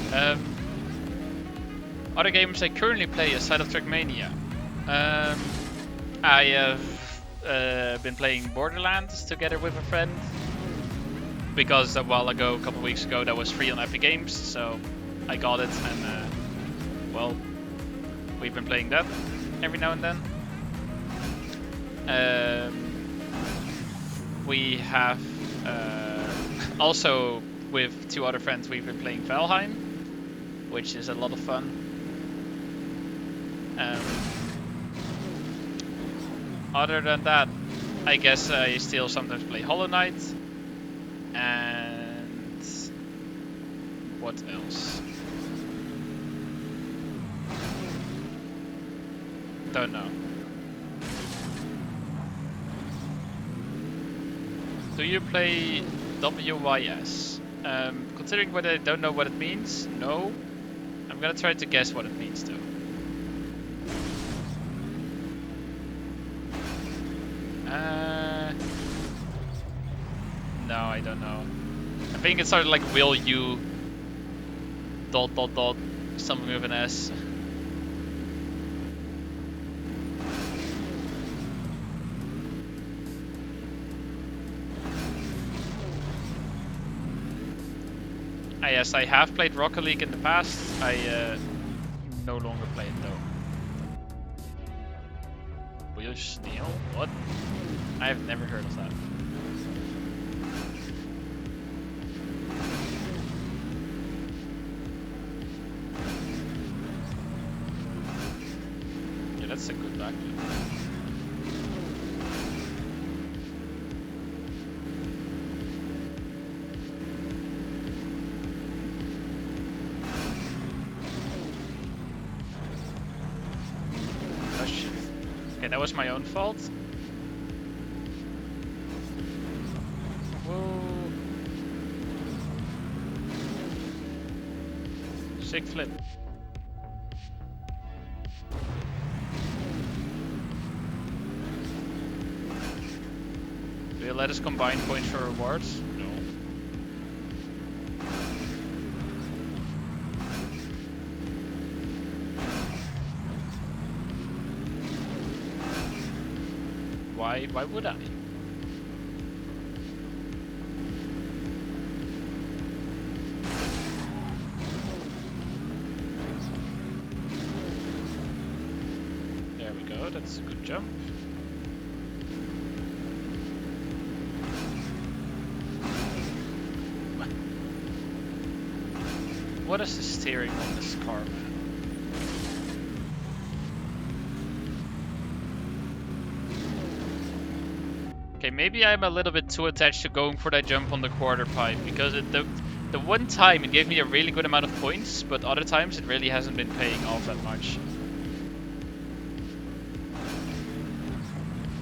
Other games I currently play aside of Trackmania. I have been playing Borderlands together with a friend. Because a while ago, a couple weeks ago, that was free on Epic Games, so I got it, and well, we've been playing that every now and then. We have also with two other friends, we've been playing Valheim, which is a lot of fun. Other than that, I guess I still sometimes play Hollow Knight. And what else? Don't know. Do you play WYS? Considering what I don't know what it means, no. I'm gonna try to guess what it means though. No, I don't know. I think it started like will you ... something with an S. Yes, I have played Rocket League in the past. I no longer play it though. Will Snail? What? I have never heard of that. Yeah, that's a good backflip. Okay, that was my own fault. Whoa. Sick flip. Do you let us combine points for rewards? No. Why would I? There we go, that's a good jump. What is the steering on this car, man? Okay, maybe I'm a little bit too attached to going for that jump on the quarter pipe, because the one time it gave me a really good amount of points, but other times it really hasn't been paying off that much.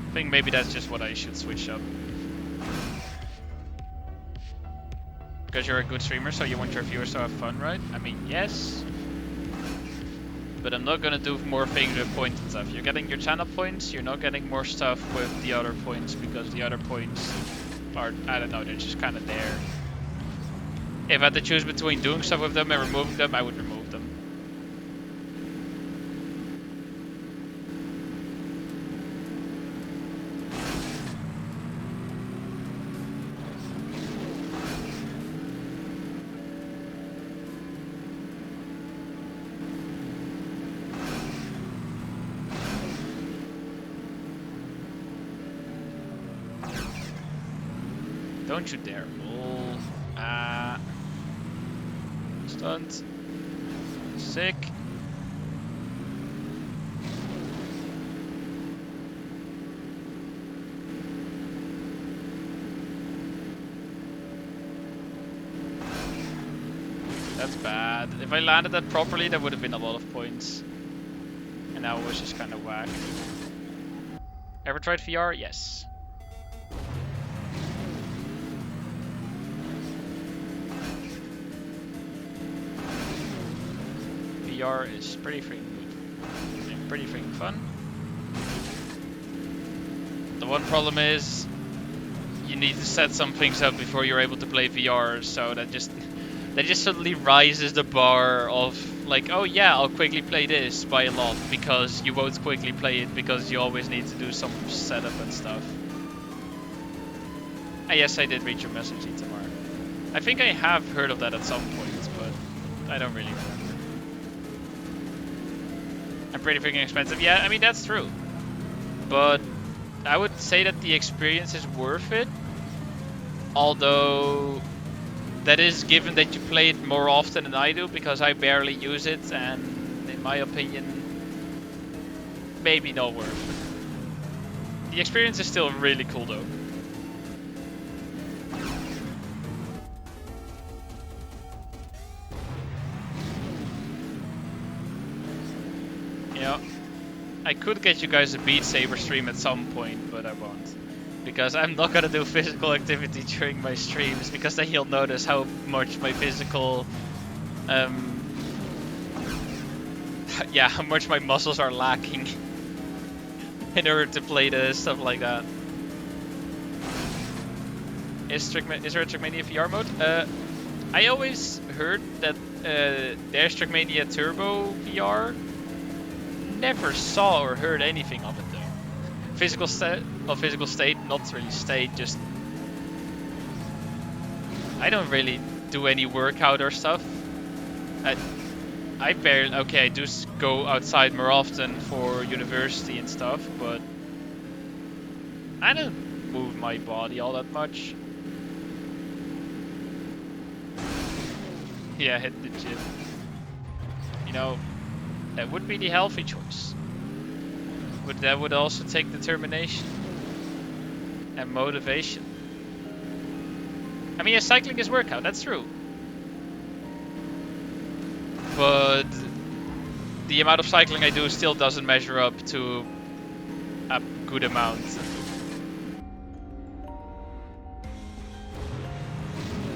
I think maybe that's just what I should switch up. Because you're a good streamer, so you want your viewers to have fun, right? I mean, yes. But I'm not gonna do more things with points and stuff. You're getting your channel points, you're not getting more stuff with the other points, because the other points are, I don't know, they're just kind of there. If I had to choose between doing stuff with them and removing them, I would remove them. Don't you dare. Oh. Stunt. Sick. That's bad. If I landed that properly, that would have been a lot of points. And now it was just kind of whack. Ever tried VR? Yes. VR is pretty freaking good and pretty freaking fun. The one problem is you need to set some things up before you're able to play VR, so that just suddenly rises the bar of like, oh yeah, I'll quickly play this by a lot, because you won't quickly play it because you always need to do some setup and stuff. Ah, yes, I did read your message, Itamar. I think I have heard of that at some point, but I don't really remember. I'm pretty freaking expensive. Yeah, I mean, that's true. But I would say that the experience is worth it. Although, that is given that you play it more often than I do, because I barely use it, and in my opinion, maybe not worth it. The experience is still really cool though. I could get you guys a Beat Saber stream at some point, but I won't. Because I'm not gonna do physical activity during my streams, because then you'll notice how much my physical... yeah, how much my muscles are lacking in order to play this, stuff like that. Is there a Trackmania VR mode? I always heard that there's Trackmania Turbo VR. Never saw or heard anything of it though. Physical state, not really state, just I don't really do any workout or stuff. I barely, okay, I do go outside more often for university and stuff, but I don't move my body all that much. Yeah, hit the gym. You know, that would be the healthy choice. But that would also take determination and motivation. I mean, yeah, cycling is workout, that's true. But the amount of cycling I do still doesn't measure up to a good amount.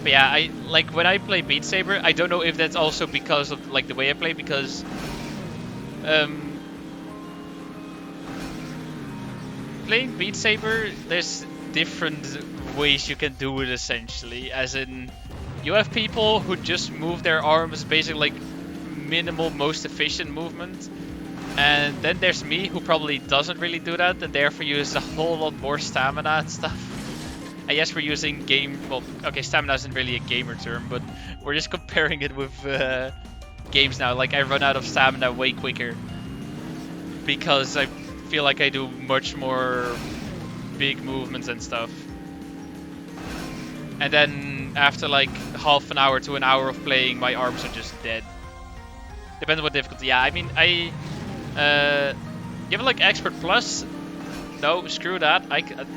But yeah, I like when I play Beat Saber, I don't know if that's also because of like the way I play, because playing Beat Saber, there's different ways you can do it essentially. As in, you have people who just move their arms, basically like minimal, most efficient movement. And then there's me, who probably doesn't really do that, and therefore uses a whole lot more stamina and stuff. I guess we're using well, okay, stamina isn't really a gamer term, but we're just comparing it with games now. Like, I run out of stamina way quicker, because I feel like I do much more big movements and stuff. And then then after like half an hour to an hour of playing, my arms are just dead. Depends on what difficulty. Yeah, I mean, you have like Expert Plus? No, screw that.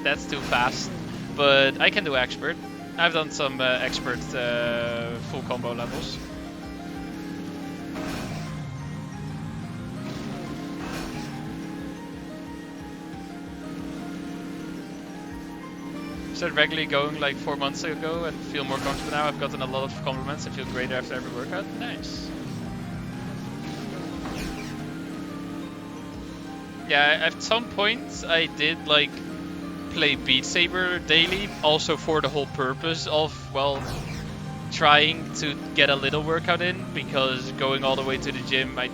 That's too fast. But I can do Expert. I've done some Expert full combo levels. Started regularly going like 4 months ago and feel more comfortable now. I've gotten a lot of compliments. I feel greater after every workout. Nice. Yeah, at some point I did like play Beat Saber daily, also for the whole purpose of, well, trying to get a little workout in, because going all the way to the gym, I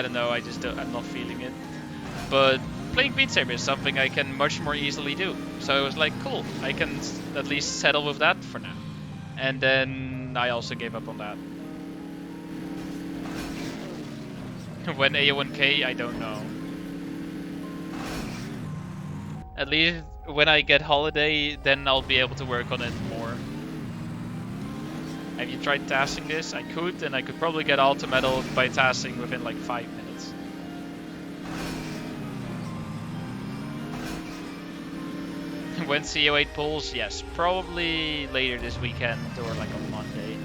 don't know, I'm not feeling it. But playing Beat Saber is something I can much more easily do. So I was like, cool, I can at least settle with that for now. And then I also gave up on that. When AO1K, I don't know. At least when I get holiday, then I'll be able to work on it more. Have you tried tasking this? I could, and I could probably get Ultra Medal by tasking within like 5 minutes. When CO8 pulls? Yes, probably later this weekend or like on Monday.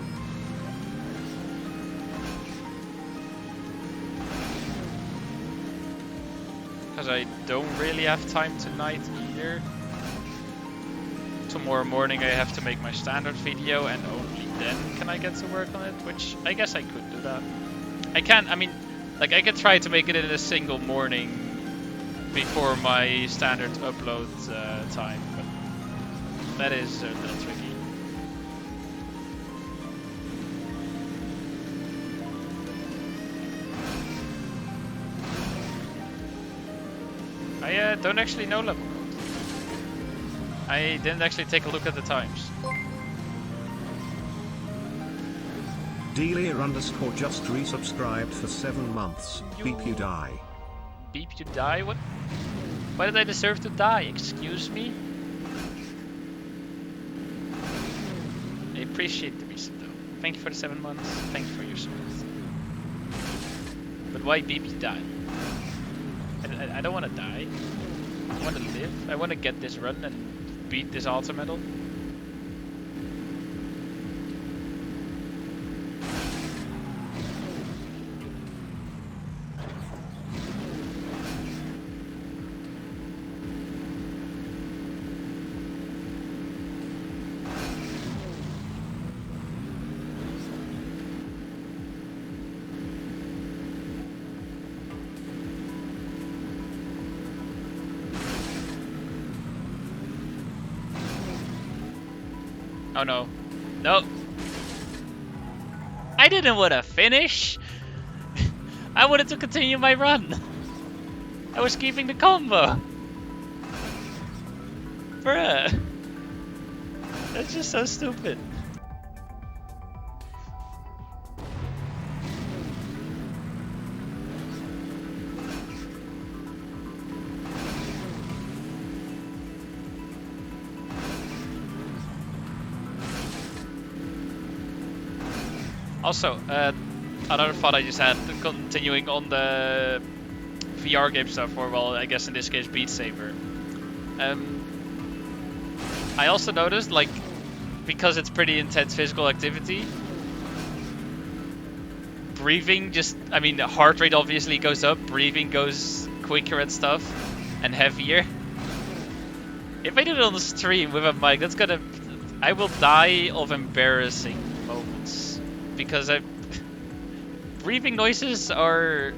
Because I don't really have time tonight either. Tomorrow morning I have to make my standard video, and only then can I get to work on it, which I guess I could do that. I could try to make it in a single morning before my standard upload time, but that is a little tricky. I don't actually know level code. I didn't actually take a look at the times. Delia underscore just resubscribed for 7 months. Beep you die. Beep you die? What? Why did I deserve to die? Excuse me? I appreciate the reason though. Thank you for the 7 months. Thank you for your support. But why beep you die? I don't want to die. I want to live. I want to get this run and beat this Ultra Medal. Oh no. No. I didn't want to finish. I wanted to continue my run. I was keeping the combo. Bruh. That's just so stupid. Also, another thought I just had, continuing on the VR game stuff, or well, I guess in this case Beat Saber. I also noticed, like, because it's pretty intense physical activity, breathing just, I mean, the heart rate obviously goes up, breathing goes quicker and stuff, and heavier. If I do it on the stream with a mic, I will die of embarrassing moments. Because breathing noises are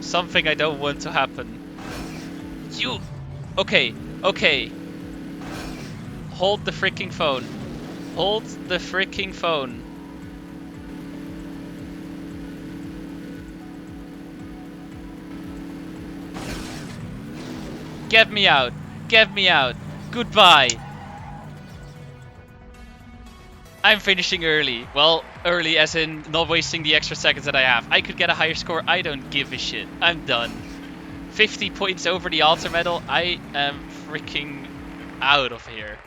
something I don't want to happen. Okay. Hold the freaking phone. Hold the freaking phone. Get me out. Get me out. Goodbye. I'm finishing early. Well, early as in not wasting the extra seconds that I have. I could get a higher score. I don't give a shit. I'm done. 50 points over the Ultra Medal. I am freaking out of here.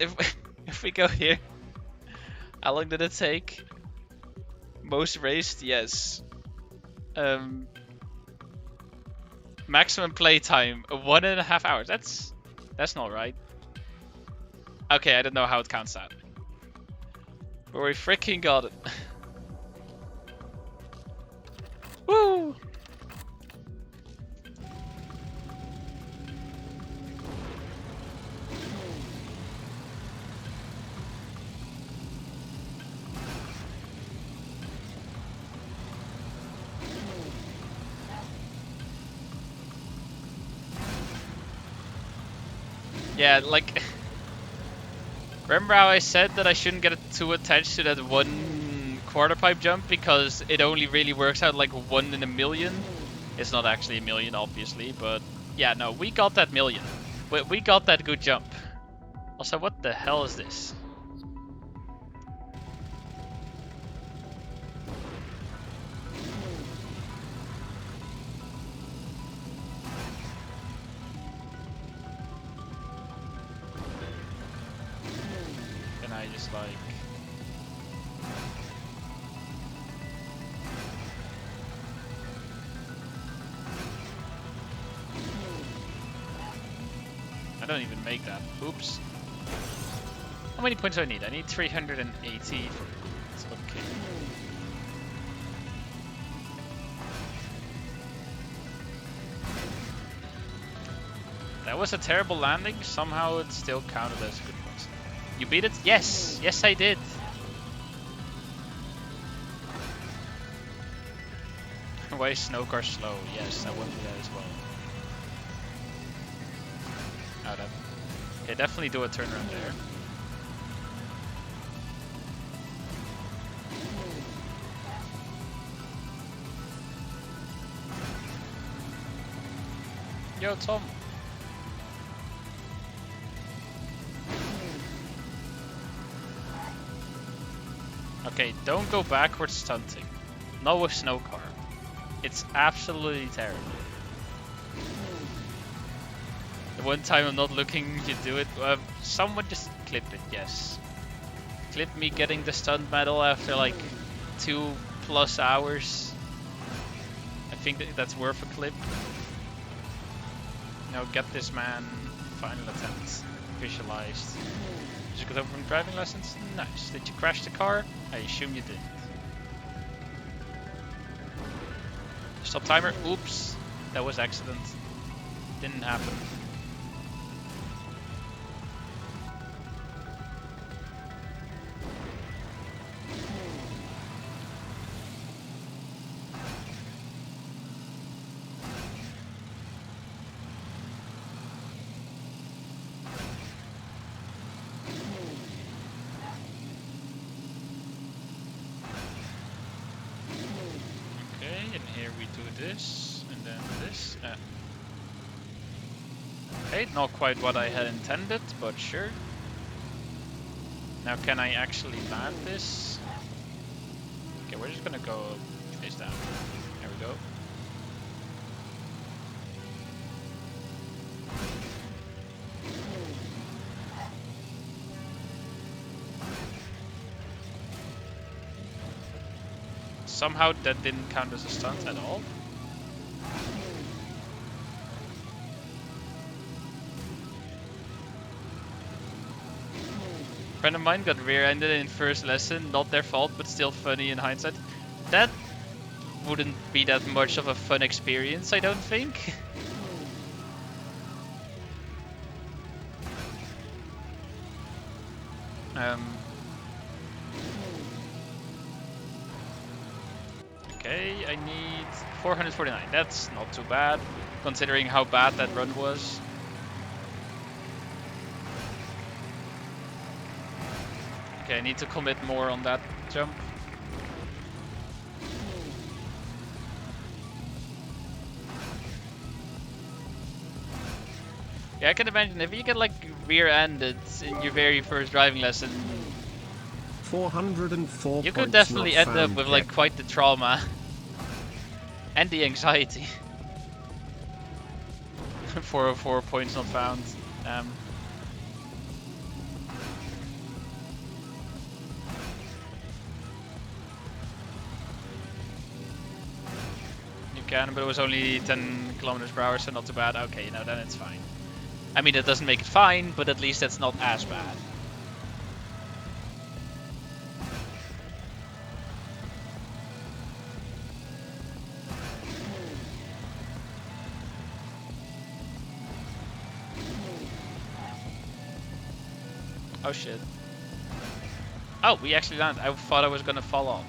if if we go here, how long did it take? Most raced, yes. Maximum playtime 1.5 hours. That's not right. Okay, I don't know how it counts that. But we freaking got it. Woo! Yeah, like, remember how I said that I shouldn't get too attached to that one quarter pipe jump because it only really works out like 1 in a million? It's not actually a million, obviously, but yeah, no, we got that million. We got that good jump. Also, what the hell is this? Can I just like... I don't even make that. Oops. How many points do I need? I need 380 for it's okay. That was a terrible landing. Somehow it still counted as good points. You beat it? Yes! Yes, I did! Why is snow car slow? Yes, I want to do that as well. Oh, that... Okay, definitely do a turnaround there. Yo, Tom. Okay, don't go backwards stunting. Not with snow car. It's absolutely terrible. The one time I'm not looking, you do it. Someone just clip it, yes. Clip me getting the stunt medal after like 2+ hours. I think that's worth a clip. Now get this man. Final attempt. Visualized. Did you get over from driving lessons? Nice. Did you crash the car? I assume you did. Stop timer. Oops. That was accident. Didn't happen. This and then this. Okay, not quite what I had intended, but sure. Now can I actually land this? Okay, we're just gonna go face down. There we go. Somehow that didn't count as a stunt at all. A friend of mine got rear-ended in first lesson, not their fault, but still funny in hindsight. That wouldn't be that much of a fun experience, I don't think. Okay, I need 449. That's not too bad, considering how bad that run was. Okay, I need to commit more on that jump. Yeah, I can imagine if you get like rear-ended in your very first driving lesson, 404 you could definitely end up with like quite the trauma and the anxiety. 404 points not found. can, but it was only 10 kilometers per hour, so not too bad. Okay, no, then it's fine. I mean, it doesn't make it fine, but at least it's not as bad. Oh shit. Oh, we actually landed. I thought I was gonna fall off.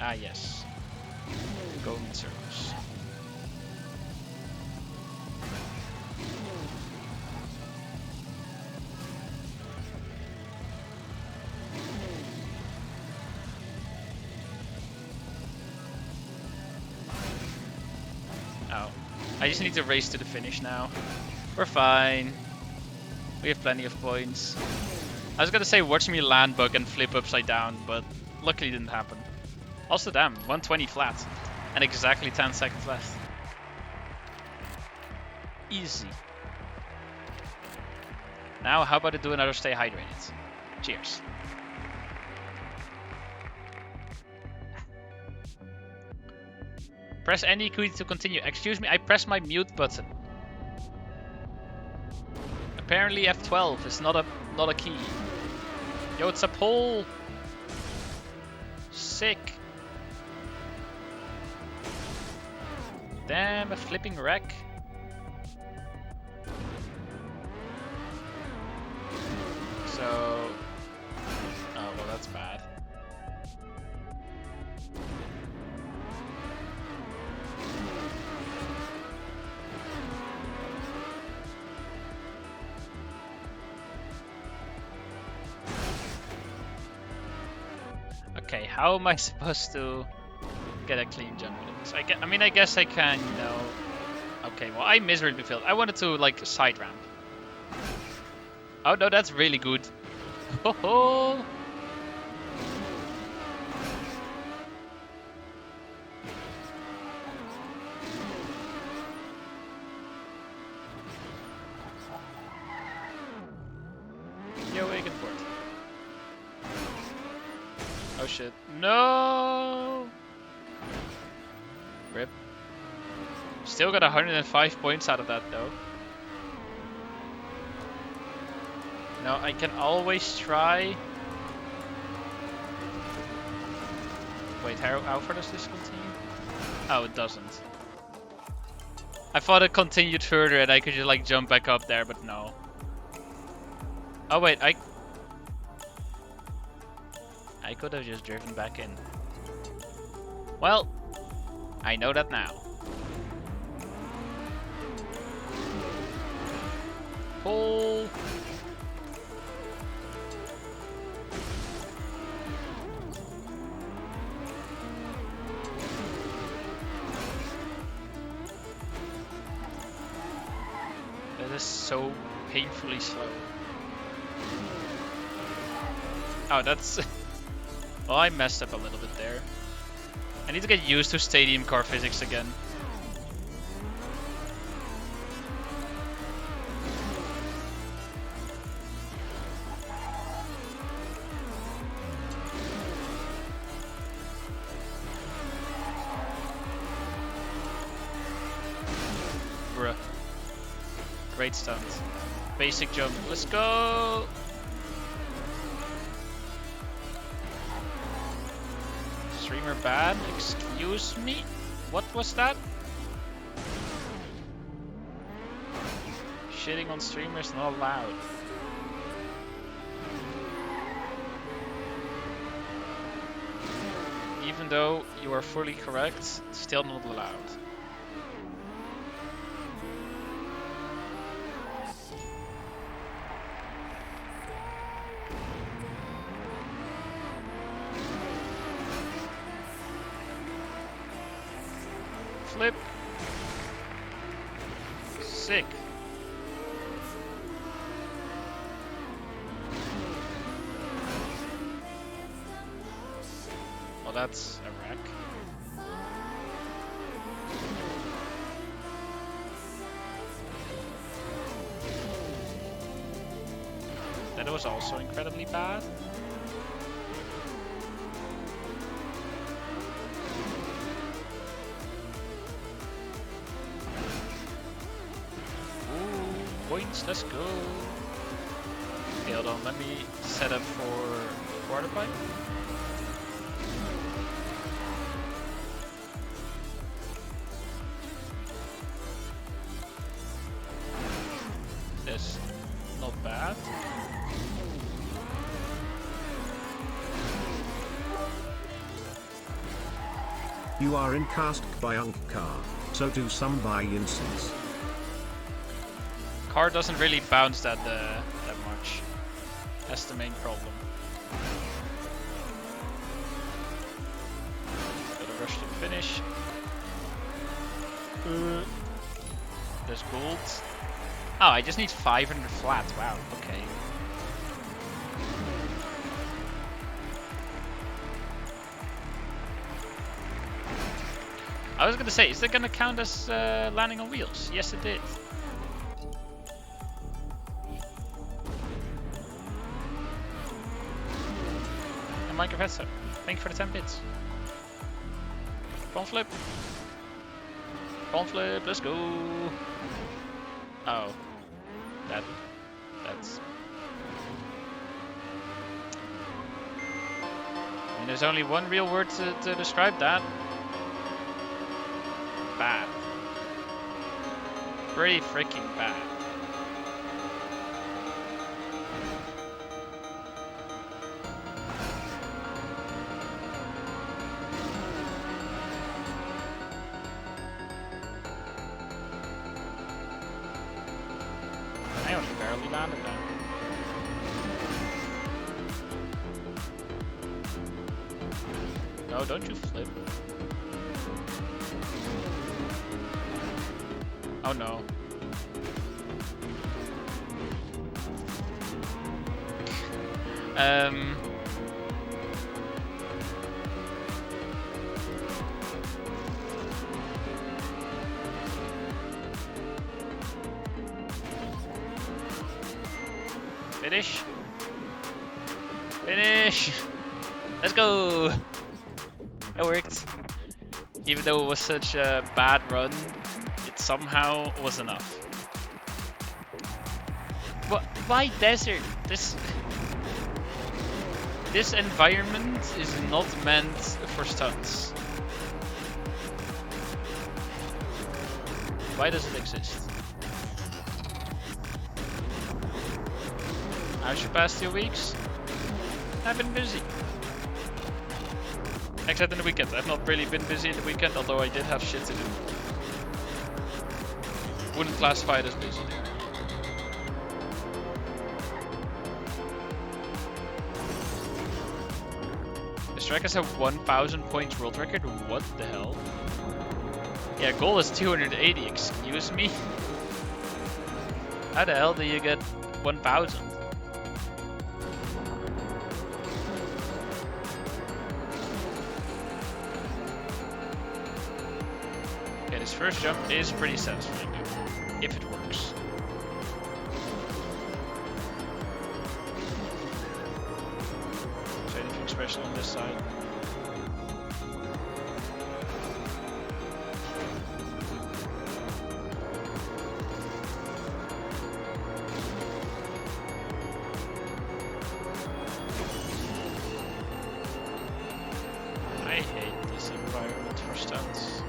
Ah, yes. Going in circles. Oh. I just need to race to the finish now. We're fine. We have plenty of points. I was gonna say watch me land bug and flip upside down, but luckily it didn't happen. Also, damn, 120 flat. And exactly 10 seconds left. Easy. Now, how about I do another stay hydrated? Cheers. Press any key to continue. Excuse me, I pressed my mute button. Apparently F12 is not a key. Yo, it's a pole. Sick. Damn, a flipping wreck. So... Oh, well, that's bad. Okay, how am I supposed to get a clean jump with this? I mean, I guess I can, you know... Okay, well, I miserably failed. I wanted to, like, side ramp. Oh, no, that's really good. Ho ho! Yo, Wagenport. Oh shit. No! Rip. Still got 105 points out of that though. No, I can always try. Wait, how far does this continue? Oh, it doesn't. I thought it continued further and I could just like jump back up there, but no. Oh wait, I could have just driven back in. Well, I know that now. Pull. That is so painfully slow. Oh, that's... Well, I messed up a little bit there. I need to get used to stadium car physics again. Bruh. Great stunt. Basic jump. Let's go! Streamer bad? Excuse me? What was that? Shitting on streamers not allowed. Even though you are fully correct, still not allowed. Flip. Sick. Well, that's a wreck. was also incredibly bad. Ooh, points, let's go. Okay, hold on, let me set up for quarter pipe. That's not bad. You are in cask by Car, so do some by instance. Car doesn't really bounce that much. That's the main problem. Gotta rush to finish. There's gold. Oh, I just need 500 flat. Wow, okay. I was gonna say, is that gonna count as landing on wheels? Yes, it did. And Minecraft headset. Thank you for the 10 bits. Front flip. Front flip, let's go. Oh. That's... I mean, there's only one real word to describe that. Bad. Pretty freaking bad. I only barely landed that. No, don't you flip. Oh no. Finish. Finish. Let's go. It worked. Even though it was such a bad run, it somehow was enough. What? Why desert? This environment is not meant for stunts. Why does it exist? How's your past 2 weeks? I've been busy. Except in the weekend. I've not really been busy in the weekend, although I did have shit to do. Wouldn't classify it as busy. The Strikers have 1,000 points world record? What the hell? Yeah, goal is 280, excuse me? How the hell do you get 1,000? Okay, this first jump is pretty satisfying, if it works. Is there anything special on this side? I hate this environment for stunts.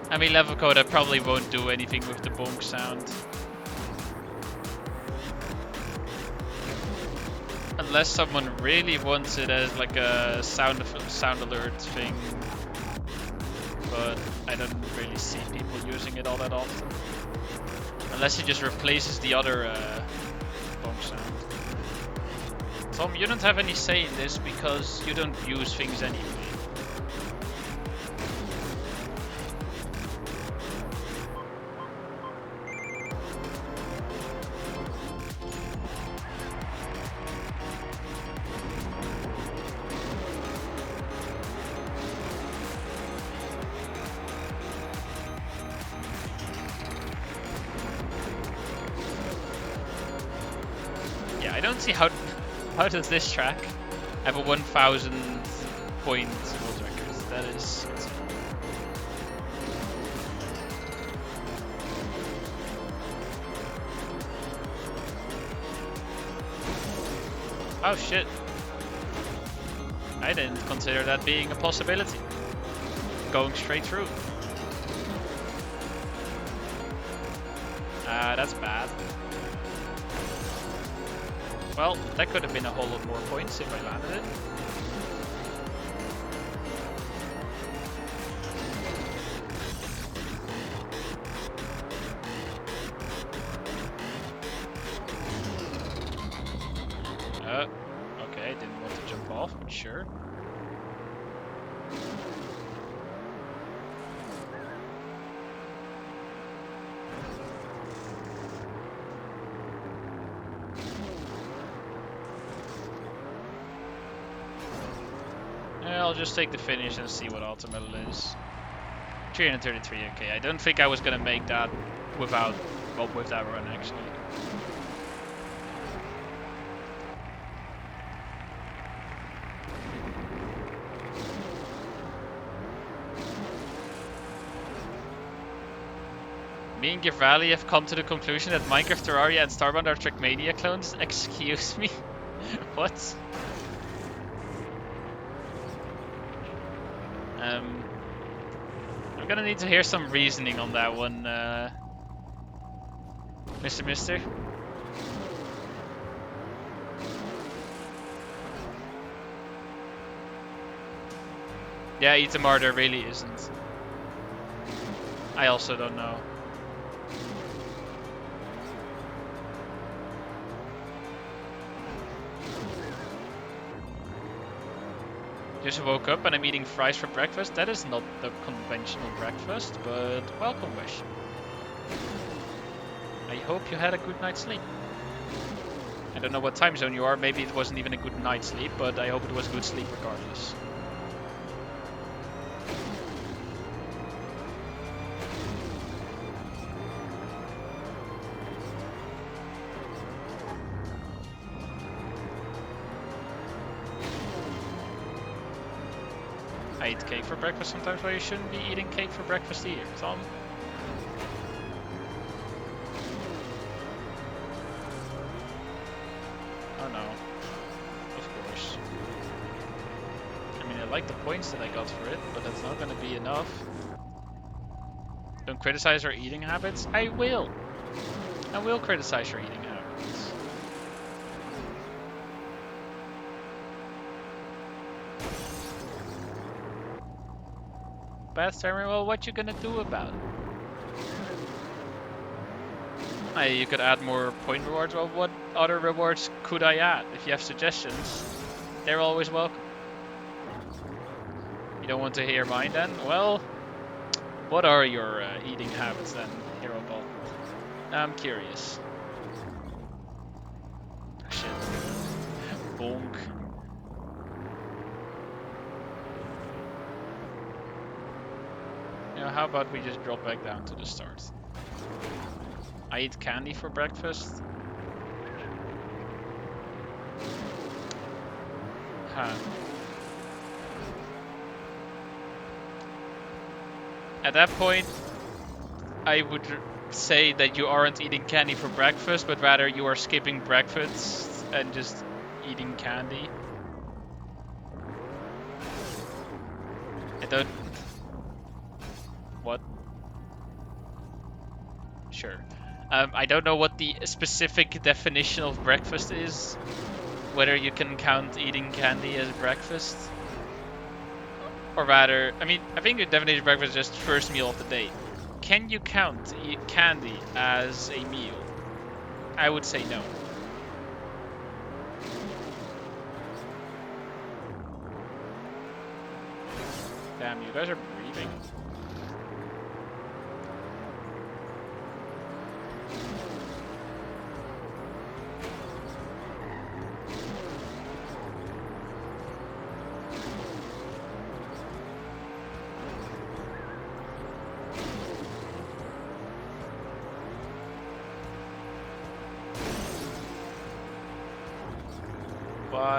I mean, level code, I probably won't do anything with the bonk sound. Unless someone really wants it as like a sound alert thing. But I don't really see people using it all that often. Unless it just replaces the other bonk sound. Tom, you don't have any say in this because you don't use things anyway. don't see how does this track have a 1,000 point world record? That is insane. Oh shit. I didn't consider that being a possibility. Going straight through. That's bad. Well, that could have been a whole lot more points if I landed it. Okay, didn't want to jump off, but sure. I'll just take the finish and see what ultimate is. 333, okay. I don't think I was gonna make that without, well, with that run actually. Me and Givali have come to the conclusion that Minecraft, Terraria, and Starbound are Trackmania clones. Excuse me? What? I'm gonna need to hear some reasoning on that one, Mister. Yeah, Eat the Martyr really isn't. I also don't know. Just woke up and I'm eating fries for breakfast. That is not the conventional breakfast, but welcome wish. I hope you had a good night's sleep. I don't know what time zone you are, maybe it wasn't even a good night's sleep, but I hope it was good sleep regardless. I eat cake for breakfast sometimes, but you shouldn't be eating cake for breakfast either, Tom. Oh no. Of course. I mean, I like the points that I got for it, but that's not gonna be enough. Don't criticize our eating habits? I will! I will criticize your eating habits. Bad Terry, well, what you gonna do about it? Hey, you could add more point rewards. Well, what other rewards could I add? If you have suggestions, they're always welcome. You don't want to hear mine then? Well, what are your eating habits then, Hero Ball? I'm curious. Shit. Bonk. How about we just drop back down to the start? I eat candy for breakfast. Huh. At that point, I would say that you aren't eating candy for breakfast, but rather you are skipping breakfast and just eating candy. I don't... What? Sure. I don't know what the specific definition of breakfast is. Whether you can count eating candy as breakfast. Or rather, I mean, I think the definition of breakfast is just first meal of the day. Can you count candy as a meal? I would say no. Damn, you guys are breathing.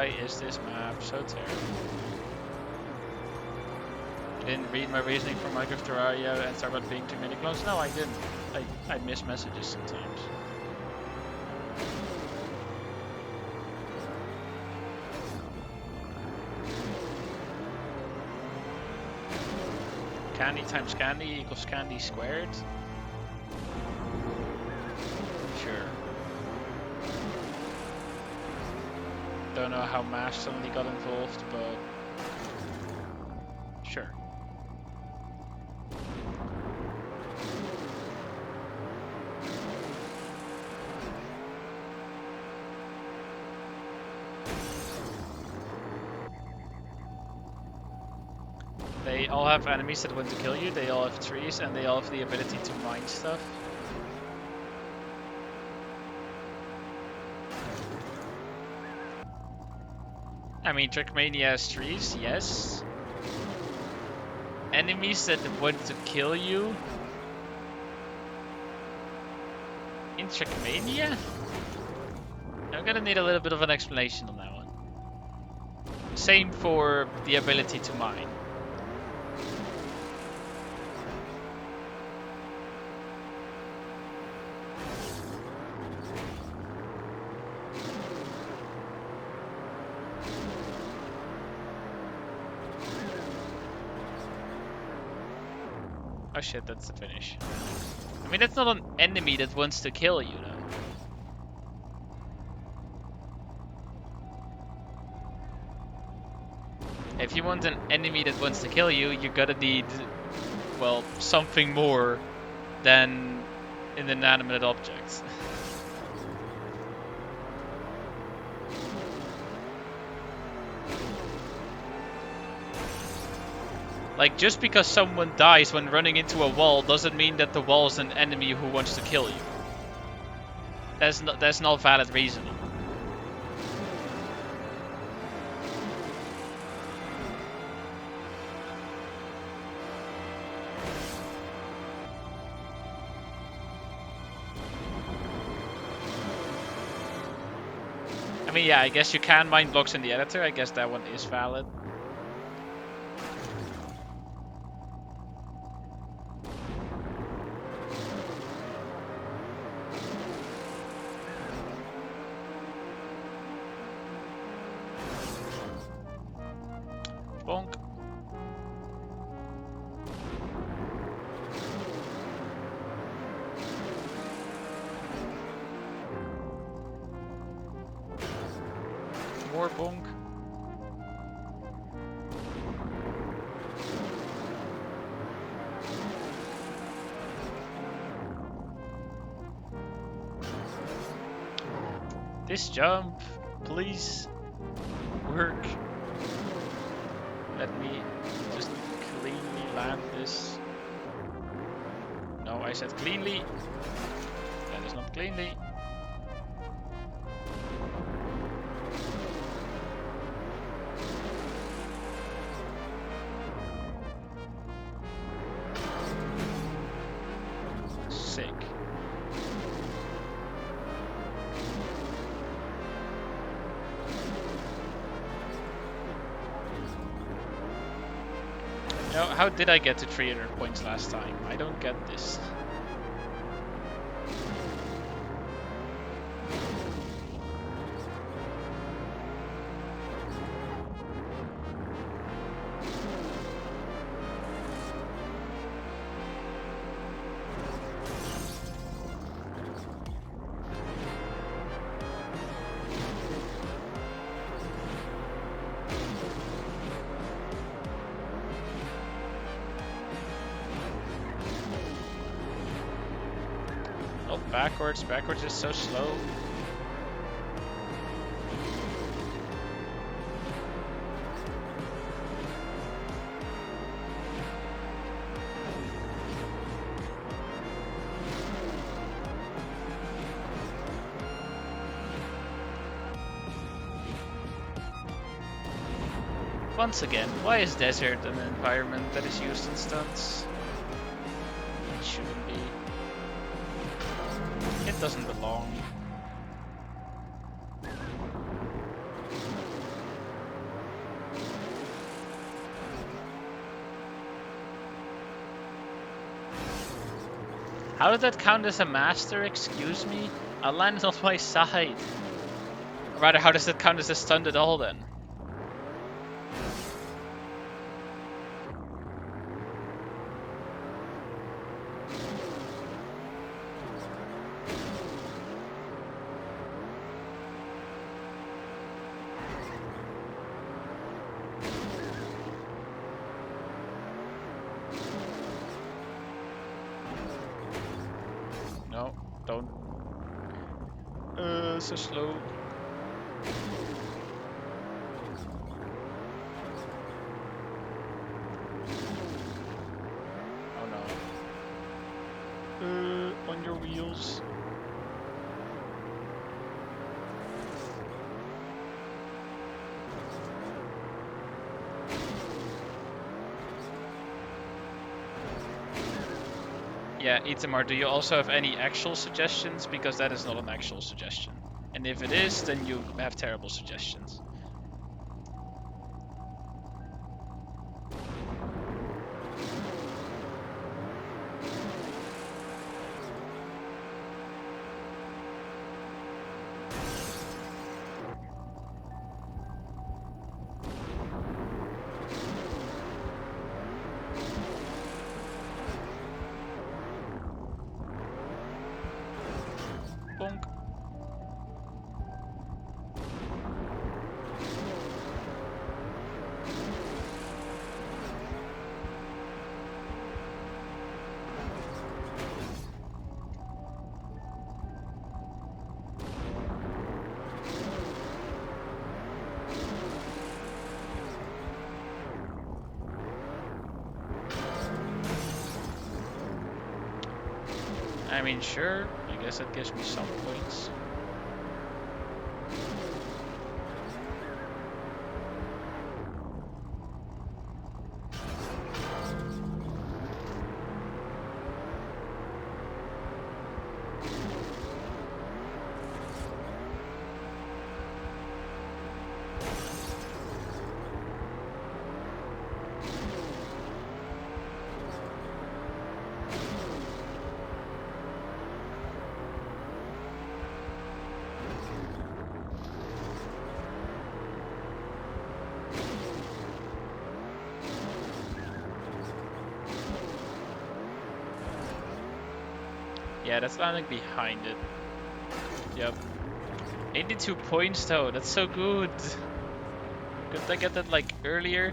Why is this map so terrible? You didn't read my reasoning for Minecraft Terraria and start about being too many clones? No, I didn't. I miss messages sometimes. Candy times candy equals candy squared? Sure. Don't know how math suddenly got involved, but sure. They all have enemies that want to kill you, they all have trees, and they all have the ability to mine stuff. I mean, Trickmania has trees, yes. Enemies that want to kill you in Trickmania? I'm gonna need a little bit of an explanation on that one. Same for the ability to mine. Oh shit, that's the finish. I mean, that's not an enemy that wants to kill you, though. If you want an enemy that wants to kill you, you gotta need, well, something more than an inanimate object. Like, just because someone dies when running into a wall doesn't mean that the wall is an enemy who wants to kill you. That's not valid reasoning. I mean, yeah, I guess you can mine blocks in the editor. I guess that one is valid. Bonk. More bonk. This jump, please work. Let me just cleanly land this. No, I said cleanly. That is not cleanly. Sick. Now, how did I get to 300 points last time? I don't get this. Oh, backwards. Backwards is so slow. Once again, why is desert an environment that is used in stunts? It shouldn't be. It doesn't belong. How did that count as a master? Excuse me? I landed on my side. Or rather, how does that count as a stunned at all then? No, don't. So slow. Oh no. On your wheels. Yeah, Itamar, do you also have any actual suggestions? Because that is not an actual suggestion. And if it is, then you have terrible suggestions. Bonk. I mean, sure. I guess that gives me some points. Yeah, that's landing behind it. Yep. 82 points though, that's so good. Couldn't I get that like earlier?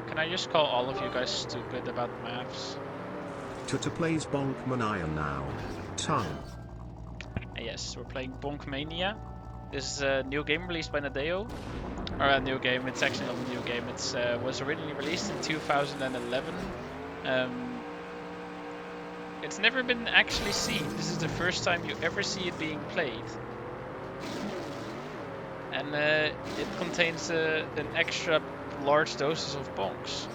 Can I just call all of you guys stupid about maps? To plays Bonk Mania now. Tongue. Yes, we're playing Bonk Mania. This is a new game released by Nadeo. Or a new game, it's actually not a new game. It was originally released in 2011. It's never been actually seen. This is the first time you ever see it being played. And it contains an extra large doses of bonks.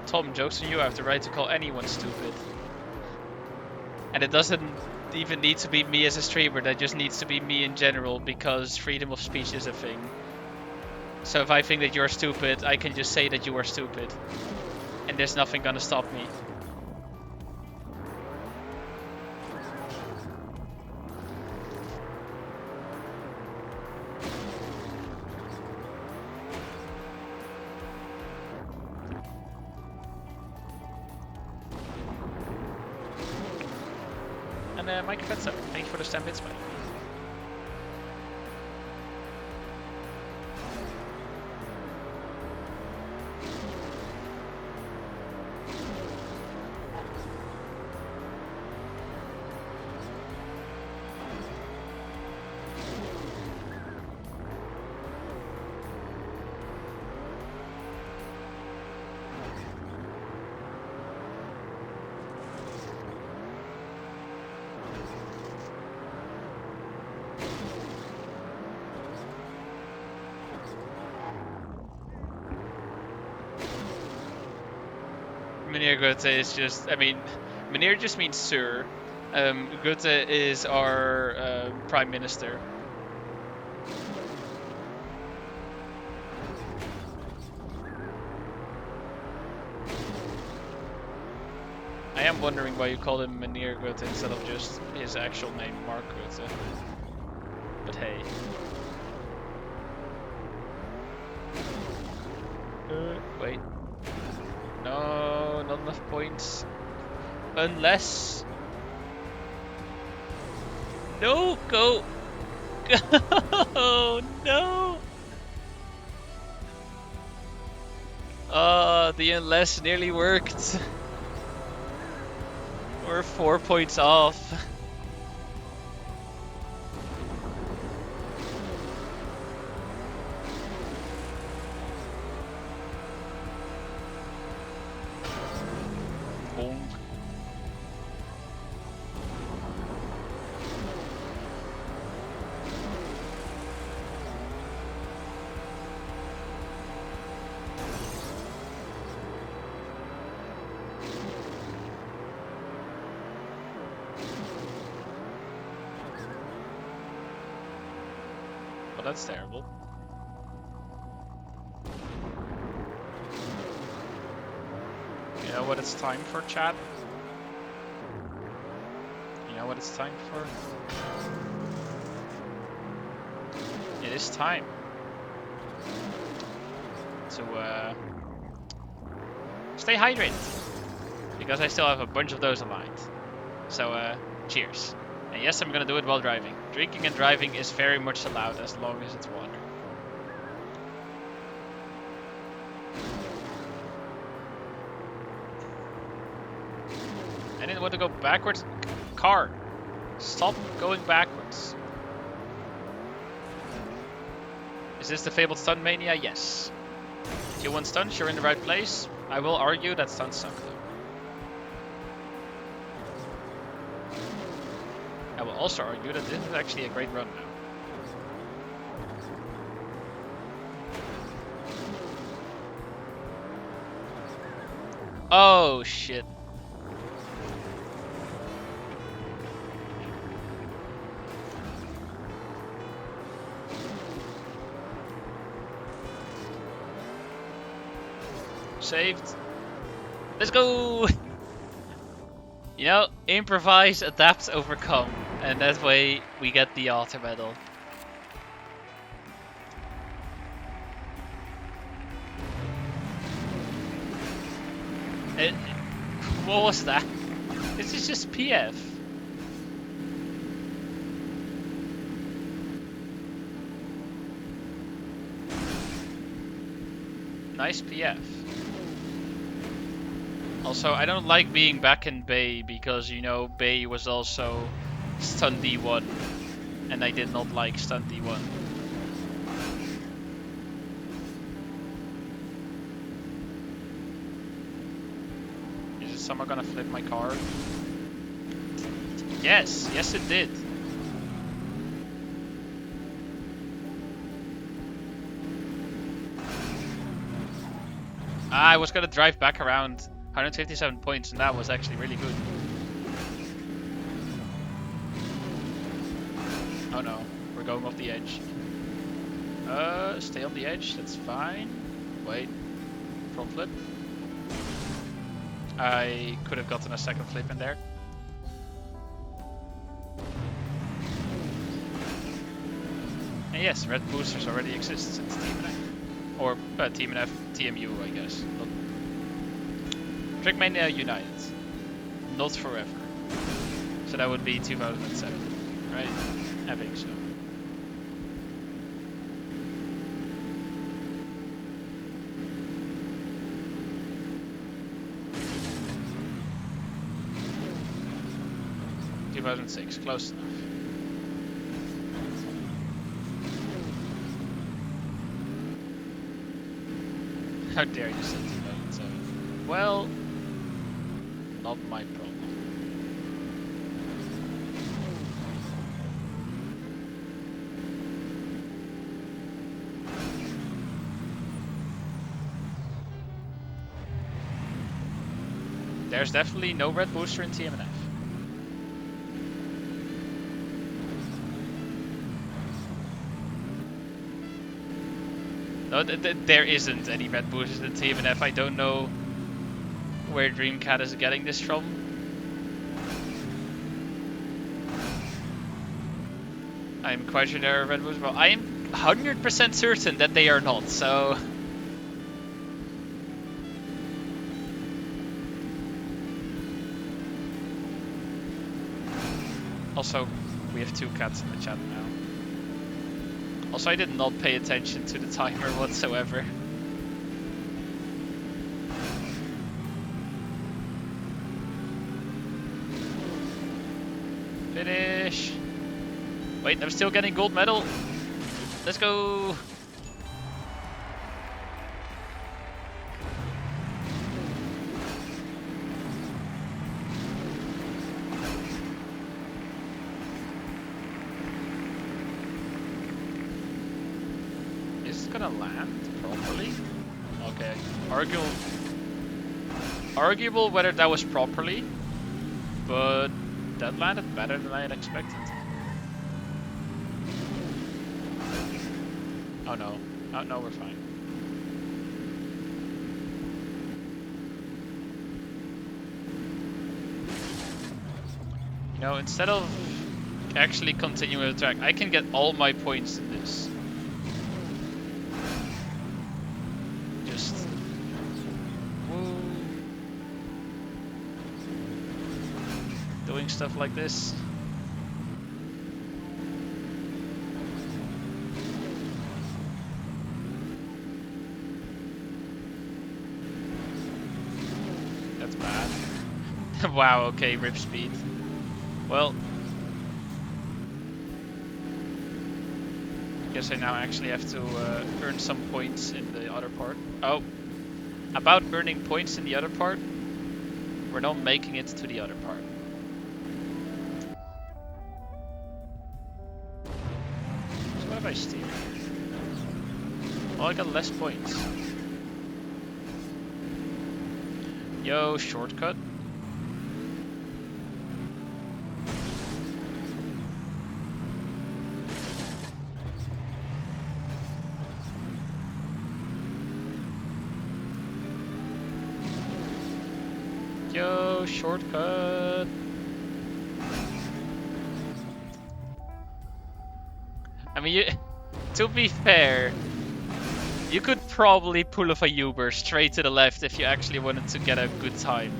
Tom, jokes on you, I have the right to call anyone stupid. And it doesn't even need to be me as a streamer, that just needs to be me in general, because freedom of speech is a thing. So if I think that you're stupid, I can just say that you are stupid. And there's nothing gonna stop me. And Mike Fetzer, thank you for the 10 bits, buddy. Meneer Goethe is just, I mean, Meneer just means sir. Goethe is our prime minister. I am wondering why you called him Meneer Goethe instead of just his actual name, Mark Goethe. But hey. Wait. No, not enough points. Unless... No, go! Go! No! The unless nearly worked. We're 4 points off. Bonk. Well, that's terrible. You know what it's time for, chat? You know what it's time for? It is time to stay hydrated, because I still have a bunch of those aligned. So cheers. And yes, I'm gonna do it while driving. Drinking and driving is very much allowed as long as it's water. I didn't want to go backwards. Car, stop going backwards. Is this the fabled stun mania? Yes. If you want stunts, you're in the right place. I will argue that stunts suck though. I will also argue that this is actually a great run now. Oh shit. Saved. Let's go! You know, improvise, adapt, overcome. And that way we get the auto medal. What was that? This is just PF. Nice PF. Also, I don't like being back in Bay because, you know, Bay was also stun D1. And I did not like stun D1. Is someone gonna flip my car? Yes, yes it did. I was gonna drive back around 157 points and that was actually really good. Oh no, we're going off the edge. Stay on the edge, that's fine. Wait, front flip. I could have gotten a second flip in there. And yes, red boosters already exist since TMUF. Or TMUF, TMU, I guess. Trickmania United. Not forever. So that would be 2007, right? I think so. ...2006, close enough. How dare you say 2007? Well, not my problem. There's definitely no red booster in TMUF. No, there isn't any red boosters in TMUF. I don't know where Dreamcat is getting this from. I'm quite sure there are red boosters, but I am 100% certain that they are not, so... Also, we have 2 cats in the chat now. Also, I did not pay attention to the timer whatsoever. Finish! Wait, I'm still getting gold medal. Let's go! Gonna land properly? Okay. Arguable whether that was properly, but that landed better than I had expected. Oh no. Oh no, we're fine. You know, instead of actually continuing the track, I can get all my points in this. Doing stuff like this. That's bad. Wow, okay, rip speed. Well, I guess I now actually have to earn some points in the other part. Oh, about earning points in the other part, we're not making it to the other part. So what if I steer? Well, I got less points. Yo, shortcut. Yo, shortcut. I mean, to be fair, you could probably pull off a Uber straight to the left if you actually wanted to get a good time.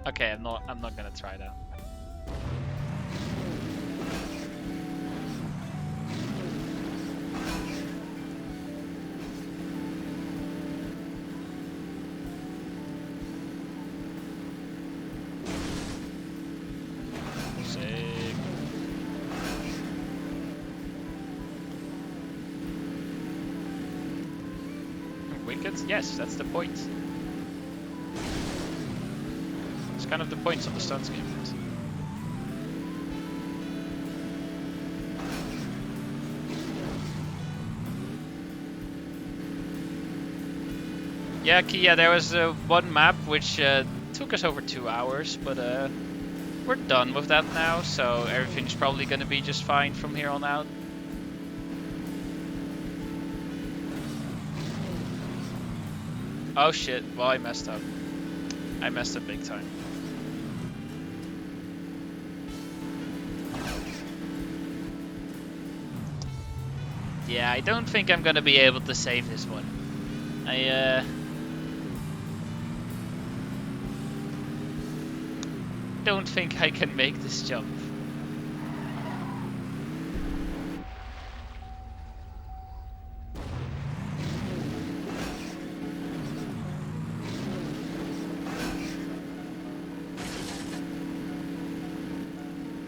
Okay, I'm not gonna try that. Yes, that's the point. It's kind of the points of the stunts game. Yeah, there was one map which took us over 2 hours, but we're done with that now, so everything's probably gonna be just fine from here on out. Oh shit, well I messed up. I messed up big time. Yeah, I don't think I'm gonna be able to save this one. I don't think I can make this jump.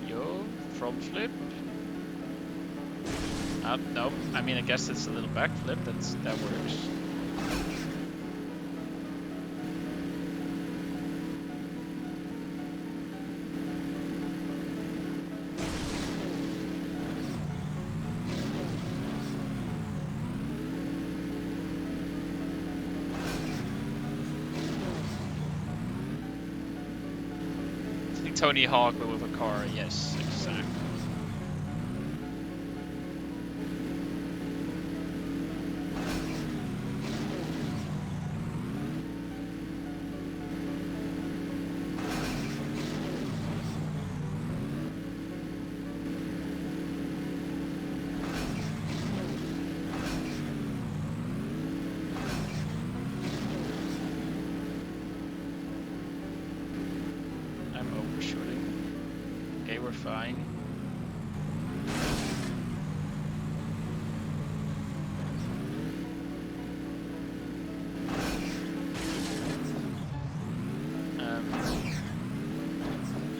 Yo, front flip. No, I mean I guess it's a little backflip. That works. Tony Hawk but with a car, yes, exactly. We're fine.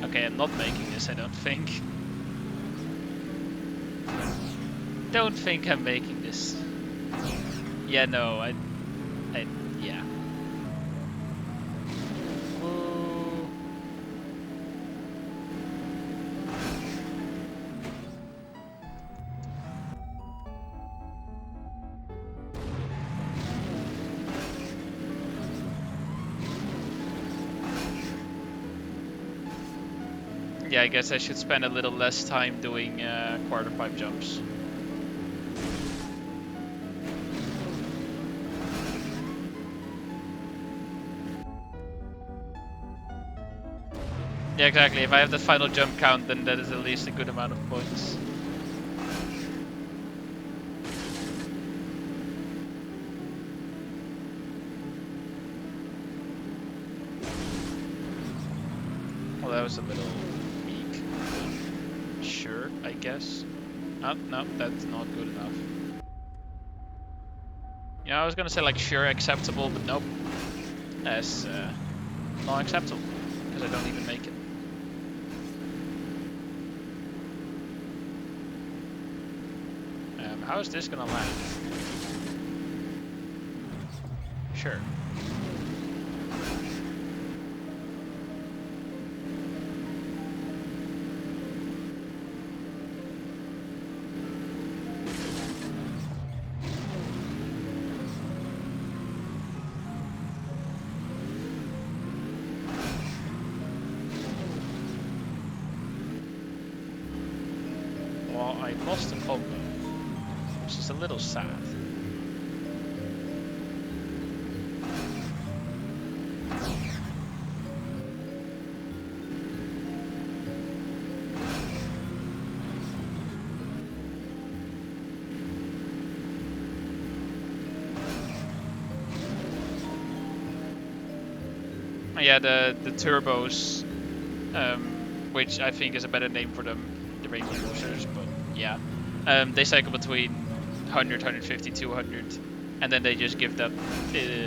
Okay, I'm not making this, I don't think. Don't think I'm making this. Yeah, no, yeah. Yeah, I guess I should spend a little less time doing quarter pipe jumps. Yeah, exactly. If I have the final jump count, then that is at least a good amount of points. Well, that was a little weak. Sure, I guess. Oh, no, that's not good enough. Yeah, I was gonna say like sure, acceptable, but nope. That's not acceptable, because I don't even make it. How is this gonna land? Sure. Well, I lost the combo, which is a little sad. Yeah, the turbos, which I think is a better name for them, the rainbow boosters, but yeah. They cycle between 100, 150, 200, and then they just give that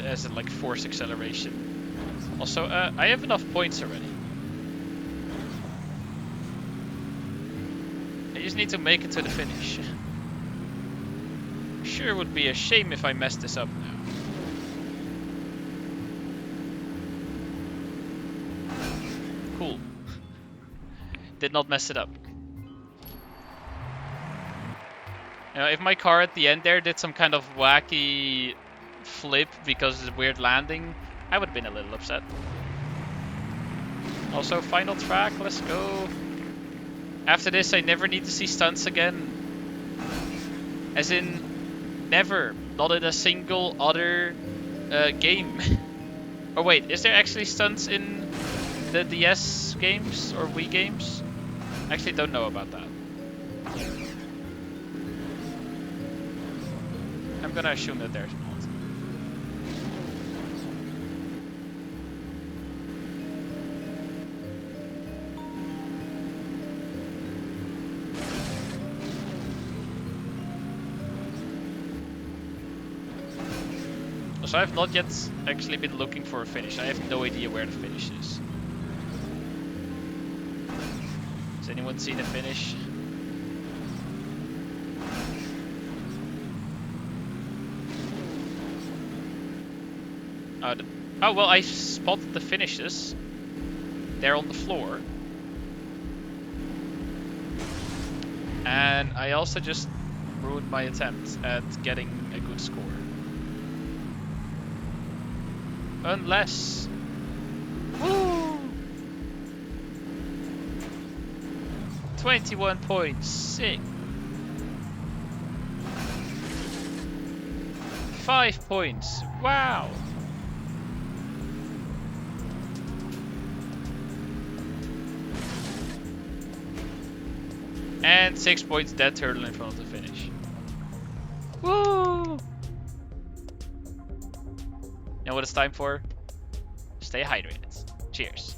as a, like force acceleration. Also, I have enough points already. I just need to make it to the finish. Sure would be a shame if I messed this up now. Cool. Did not mess it up. You know, if my car at the end there did some kind of wacky flip because it's a weird landing, I would have been a little upset. Also, final track, let's go. After this, I never need to see stunts again. As in, never. Not in a single other game. Oh wait, is there actually stunts in the DS games or Wii games? I actually don't know about that. I'm gonna assume that there's not. So I have not yet actually been looking for a finish. I have no idea where the finish is. Has anyone seen a finish? Oh, well, I spotted the finishes. They're on the floor. And I also just ruined my attempt at getting a good score. Unless... Woo! 21.6. 5 points. Wow! And 6 points, dead turtle in front of the finish. Woo! Know what it's time for? Stay hydrated. Cheers.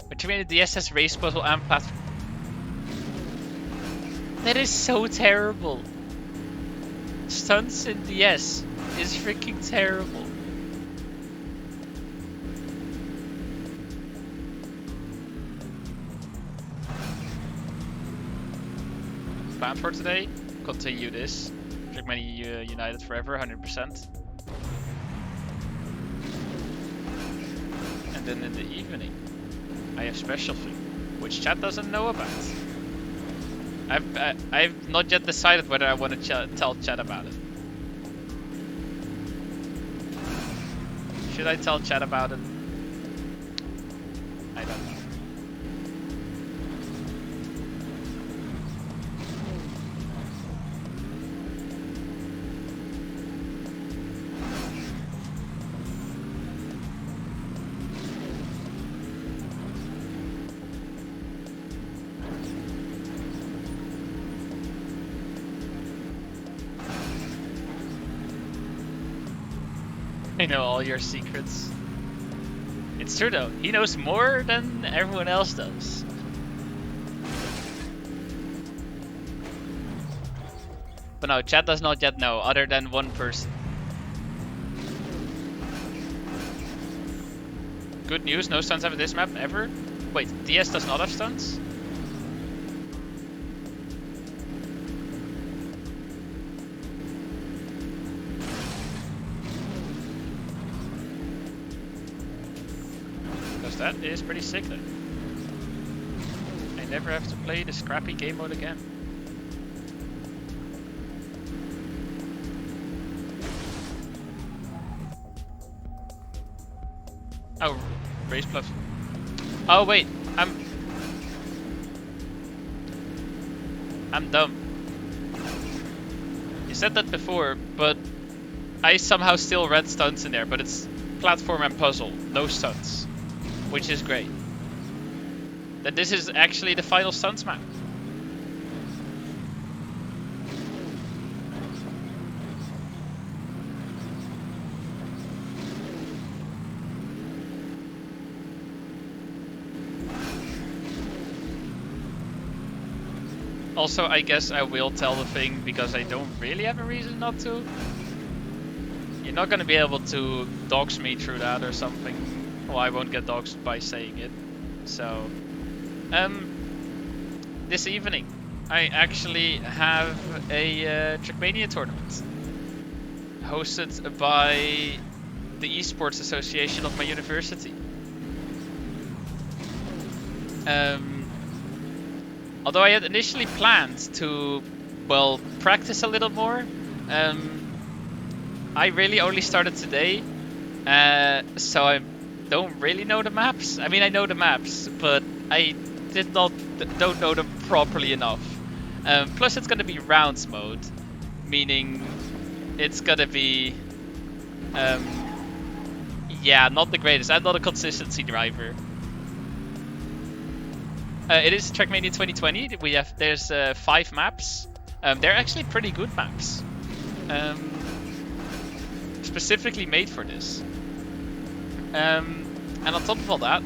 Between the DSS race puzzle and platform. That is so terrible. Stunts in DS is freaking terrible. Plan for today, continue this. Trackmania United forever, 100%. And then in the evening, I have special food, which chat doesn't know about. I've not yet decided whether I want to tell chat about it. Should I tell chat about it? I don't know. I know all your secrets. It's true though, he knows more than everyone else does. But no, chat does not yet know, other than one person. Good news, no stunts have this map ever? Wait, DS does not have stunts? That is pretty sick then. I never have to play the scrappy game mode again. Oh, race plus. Oh wait, I'm dumb. You said that before, but I somehow still read stunts in there, but it's platform and puzzle, no stunts. Which is great. That this is actually the final stunts map. Also, I guess I will tell the thing because I don't really have a reason not to. You're not gonna be able to dox me through that or something. Well, I won't get doxed by saying it. So, this evening, I actually have a Trackmania tournament hosted by the Esports Association of my university. Although I had initially planned to, well, practice a little more, I really only started today, so I don't really know the maps. I mean, I know the maps, but I don't know them properly enough. Plus, it's gonna be rounds mode, meaning it's gonna be, yeah, not the greatest. I'm not a consistency driver. It is Trackmania 2020. There's 5 maps. They're actually pretty good maps. Specifically made for this. And on top of all that,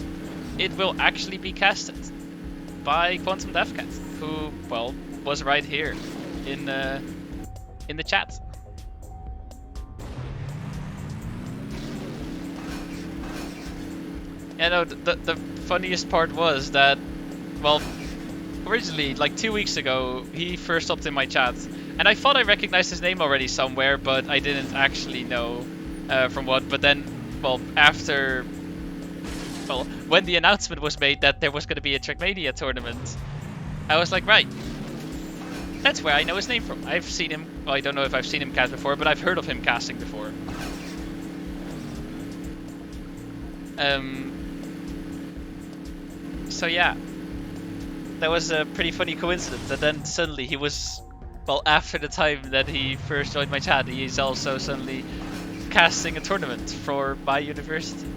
it will actually be casted by Quantum Deathcat, who, well, was right here in the chat. You know, the funniest part was that, well, originally, like 2 weeks ago, he first stopped in my chat, and I thought I recognized his name already somewhere, but I didn't actually know from what. But then, well, after, well, when the announcement was made that there was going to be a Trackmania tournament, I was like, right, that's where I know his name from. I've seen him, well, I don't know if I've seen him cast before, but I've heard of him casting before. So yeah, that was a pretty funny coincidence. And then suddenly he was, well, after the time that he first joined my chat, he's also suddenly casting a tournament for my university.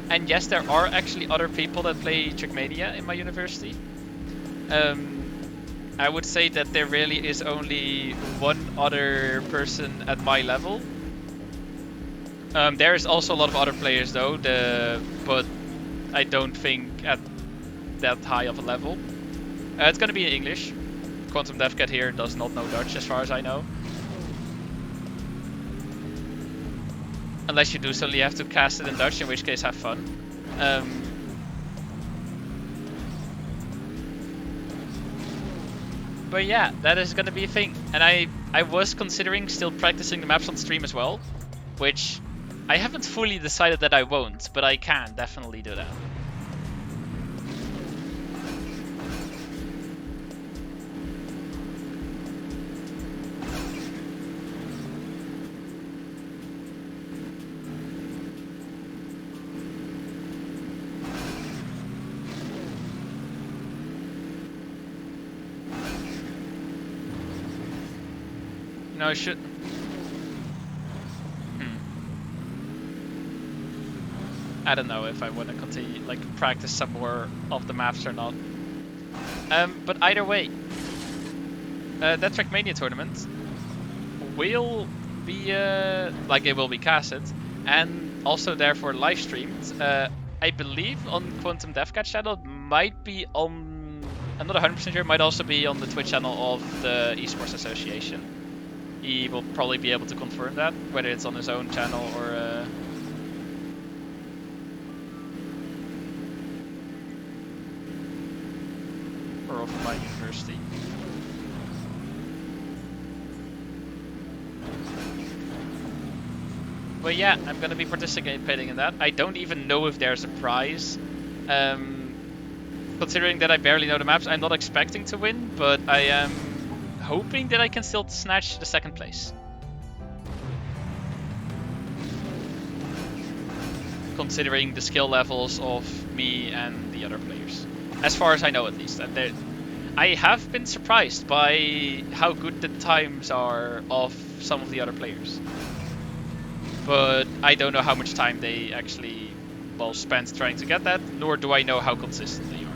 And yes, there are actually other people that play Trackmania in my university. I would say that there really is only one other person at my level. There is also a lot of other players though, but I don't think at that high of a level. It's gonna be in English. Quantum Deathcat here does not know Dutch as far as I know. Unless you do suddenly have to cast it in Dutch, in which case have fun. But yeah, that is gonna be a thing. And I was considering still practicing the maps on stream as well, which I haven't fully decided that I won't, but I can definitely do that. No, I should. I don't know if I want to continue, like, practice some more of the maps or not. But either way, that Trackmania tournament will be, like, it will be casted, and also therefore live streamed. I believe on Quantum Deathcat channel, might be on, I'm not 100% sure, might also be on the Twitch channel of the Esports Association. He will probably be able to confirm that, whether it's on his own channel or of my university. But yeah, I'm gonna be participating in that. I don't even know if there's a prize. Considering that I barely know the maps, I'm not expecting to win, but I am hoping that I can still snatch the 2nd place. Considering the skill levels of me and the other players. As far as I know, at least. And I have been surprised by how good the times are of some of the other players. But I don't know how much time they actually, well, spent trying to get that, nor do I know how consistent they are.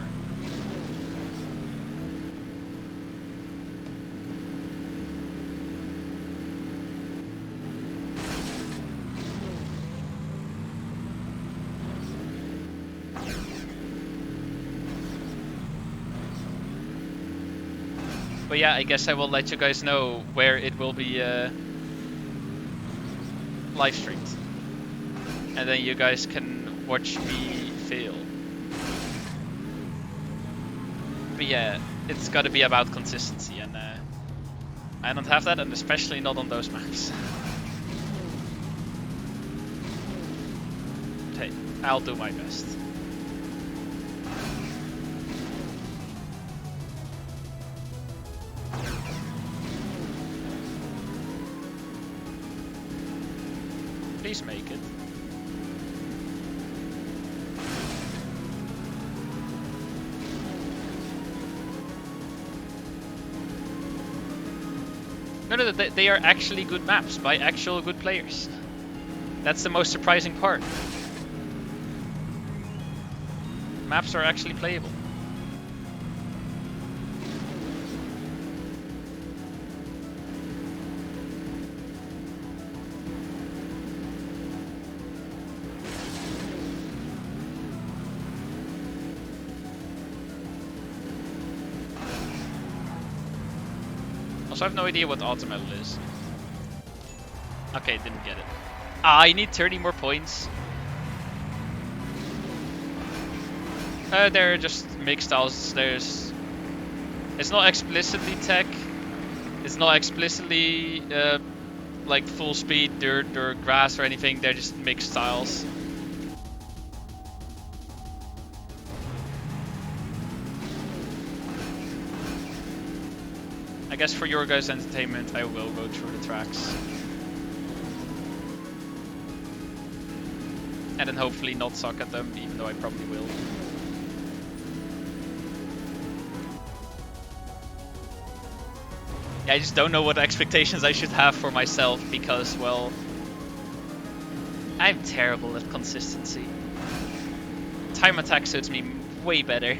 But yeah, I guess I will let you guys know where it will be live streamed. And then you guys can watch me fail. But yeah, it's gotta be about consistency, and I don't have that, and especially not on those maps. Hey, I'll do my best. Please make it. No, they are actually good maps by actual good players. That's the most surprising part. Maps are actually playable. Also, I have no idea what auto metal is. Okay, didn't get it. I need 30 more points. They're just mixed styles. It's not explicitly tech. It's not explicitly like full speed, dirt, or grass or anything. They're just mixed styles. I guess for your guys' entertainment, I will go through the tracks. And then hopefully not suck at them, even though I probably will. Yeah, I just don't know what expectations I should have for myself because, well, I'm terrible at consistency. Time attack suits me way better.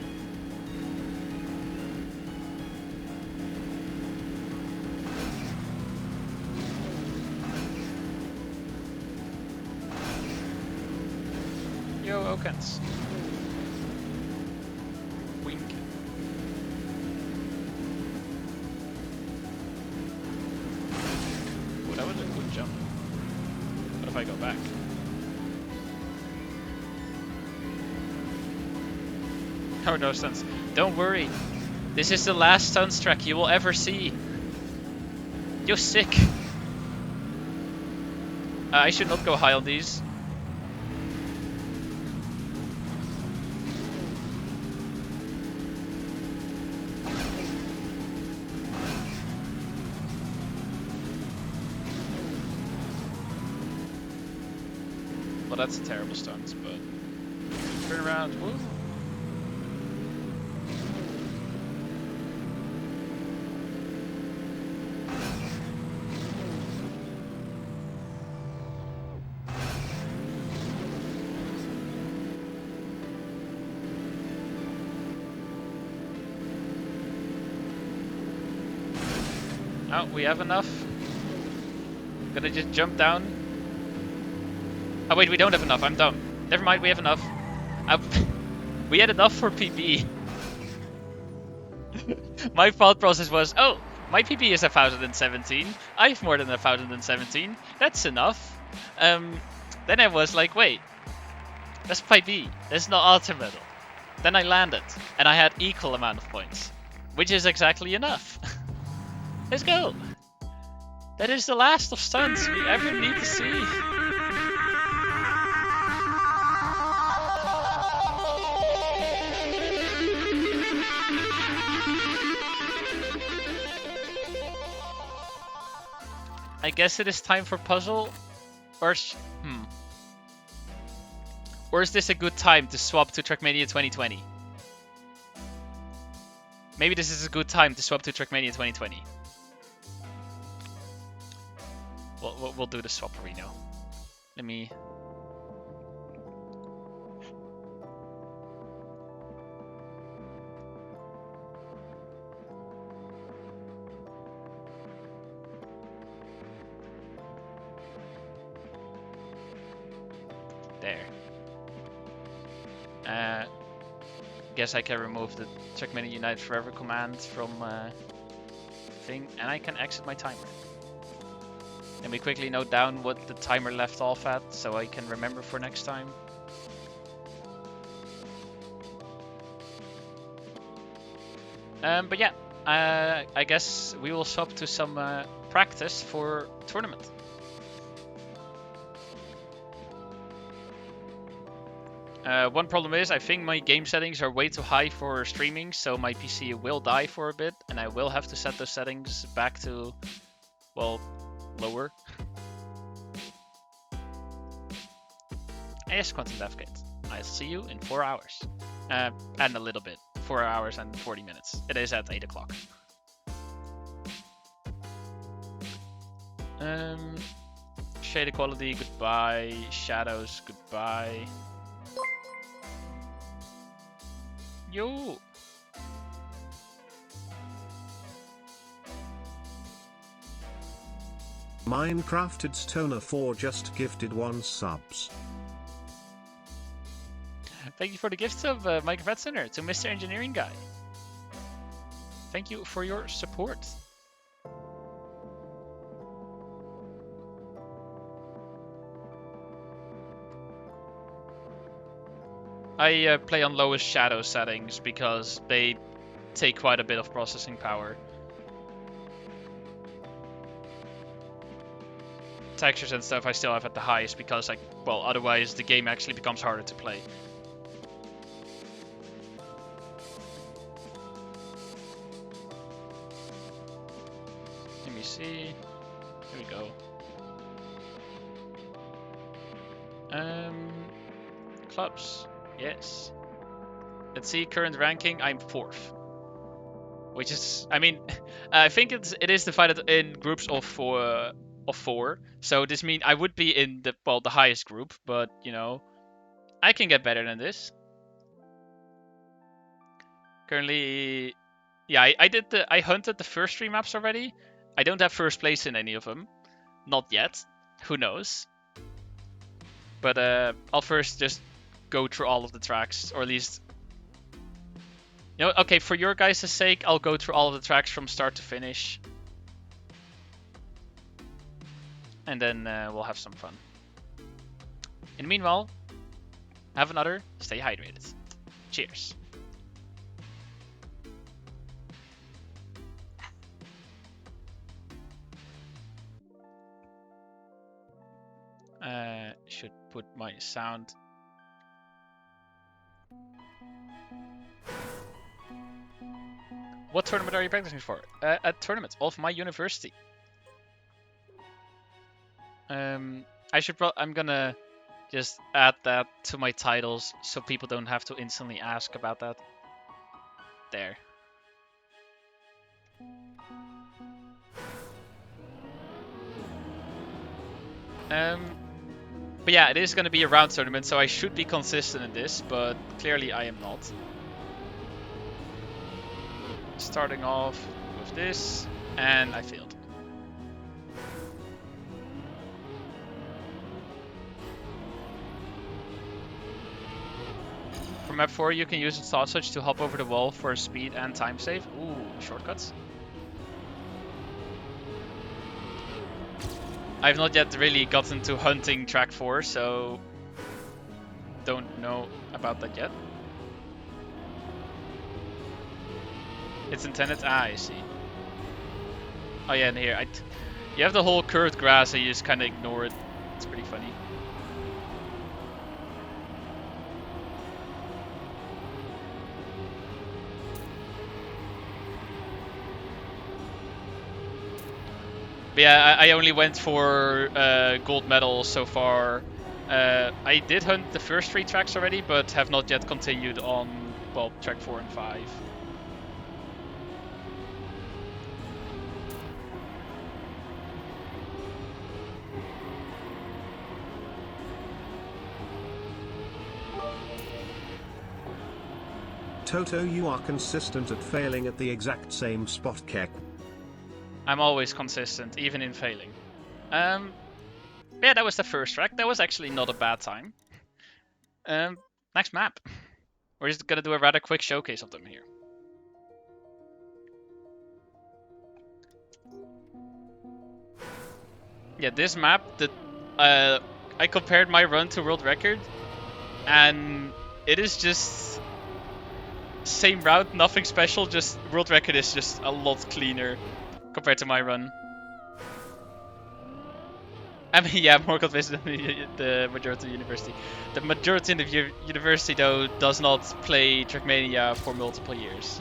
Yo, Okens. Wink. Oh, that was a good jump. What if I go back? Oh, no stunts. Don't worry. This is the last stunts track you will ever see. You're sick. I should not go high on these. Well, that's a terrible stunt, but turn around. Woo. Oh, we have enough. Gonna just jump down. Oh wait, we don't have enough. I'm dumb. Never mind, we have enough. We had enough for PB. My thought process was, oh, my PB is 1017. I have more than 1017. That's enough. Then I was like, wait, that's PB. That's not ultimate. Then I landed, and I had equal amount of points, which is exactly enough. Let's go. That is the last of stunts we ever need to see. I guess it is time for puzzle, or or is this a good time to swap to Trackmania 2020? Maybe this is a good time to swap to Trackmania 2020. We'll do the swap, Reno. Let me. There. Guess I can remove the Trackmania Unite Forever command from thing, and I can exit my timer. Let me quickly note down what the timer left off at, so I can remember for next time. But yeah, I guess we will swap to some practice for tournament. One problem is I think my game settings are way too high for streaming, so my PC will die for a bit, and I will have to set those settings back to, well, lower. Yes, Quantum Deathgate. I'll see you in 4 hours. And a little bit. 4 hours and 40 minutes. It is at 8 o'clock. Shade quality, goodbye. Shadows, goodbye. Yo! Minecrafted Stoner 4 just gifted 1 subs. Thank you for the gifts of Minecraft Center to Mr. Engineering Guy. Thank you for your support. I play on lowest shadow settings because they take quite a bit of processing power. Textures and stuff I still have at the highest because, like, well, otherwise the game actually becomes harder to play. Let me see. Here we go. Clubs. Yes. Let's see, current ranking, I'm 4th. Which is, I mean, I think it is divided in groups of four. So this means I would be in the highest group, but you know, I can get better than this. Currently, yeah, I hunted the first 3 maps already. I don't have first place in any of them, not yet. Who knows? But I'll first just go through all of the tracks, or at least. You know, okay, for your guys' sake, I'll go through all of the tracks from start to finish. And then we'll have some fun. And meanwhile, have another, stay hydrated. Cheers. Should put my sound. What tournament are you practicing for? A tournament of my university. I'm gonna just add that to my titles so people don't have to instantly ask about that. There. But yeah, it is gonna be a round tournament, so I should be consistent in this, but clearly I am not. Starting off with this, and I failed. For map 4, you can use the thought switch to hop over the wall for speed and time save. Ooh, shortcuts. I've not yet really gotten to hunting track 4, so don't know about that yet. It's intended. Ah, I see. Oh yeah, and here you have the whole curved grass, and you just kind of ignore it. It's pretty funny. But yeah, I only went for gold medal so far. I did hunt the first 3 tracks already, but have not yet continued on, well, track 4 and 5. Toto, you are consistent at failing at the exact same spot, Kek. I'm always consistent, even in failing. Yeah, that was the first track. That was actually not a bad time. Next map. We're just gonna do a rather quick showcase of them here. Yeah, this map, I compared my run to world record, and it is just same route, nothing special, just world record is just a lot cleaner compared to my run. I mean, yeah, more convinced than the majority of the university. The majority of the university, though, does not play Trackmania for multiple years.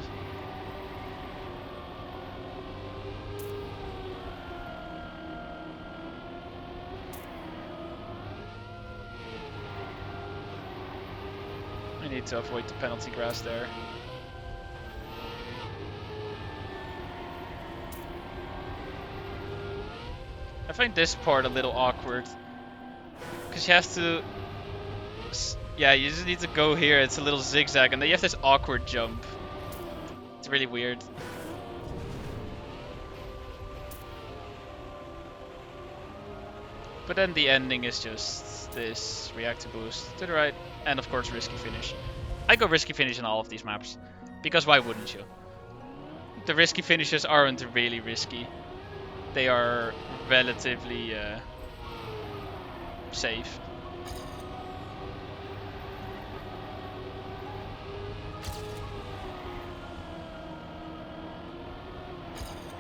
I need to avoid the penalty grass there. I find this part a little awkward. Because you have to... Yeah, you just need to go here. It's a little zigzag, and then you have this awkward jump. It's really weird. But then the ending is just this react to boost to the right, and of course risky finish. I go risky finish in all of these maps, because why wouldn't you? The risky finishes aren't really risky. They are relatively safe.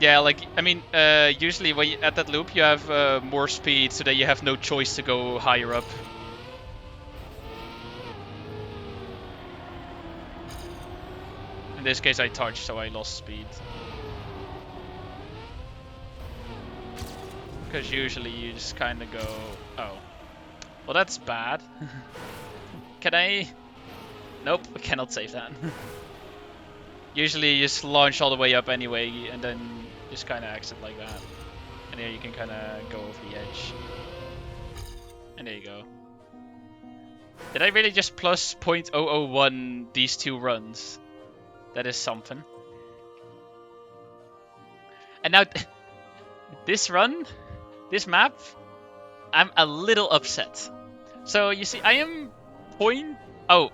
Yeah, like, I mean, usually when at that loop you have more speed, so that you have no choice to go higher up. In this case I touched, so I lost speed. Because usually you just kind of go, oh. Well, that's bad. Can I? Nope, I cannot save that. Usually you just launch all the way up anyway, and then just kind of exit like that. And there you can kind of go over the edge. And there you go. Did I really just plus 0.001 these two runs? That is something. And now, this run, this map, I'm a little upset. So you see, I am point... Oh,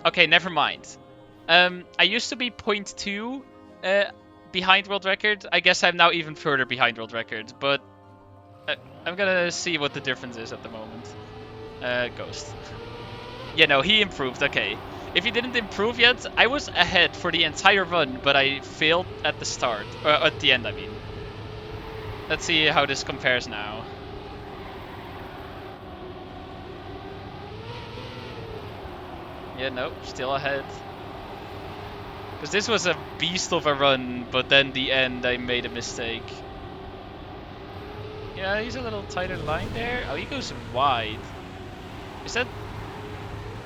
okay, never mind. I used to be 0.2 behind world record. I guess I'm now even further behind world record, but I'm gonna see what the difference is at the moment. Ghost. Yeah, no, he improved, okay. If he didn't improve yet, I was ahead for the entire run, but I failed at the start. At the end, I mean. Let's see how this compares now. Yeah, no, still ahead. Because this was a beast of a run, but then the end I made a mistake. Yeah, he's a little tighter line there. Oh, he goes wide. Is that...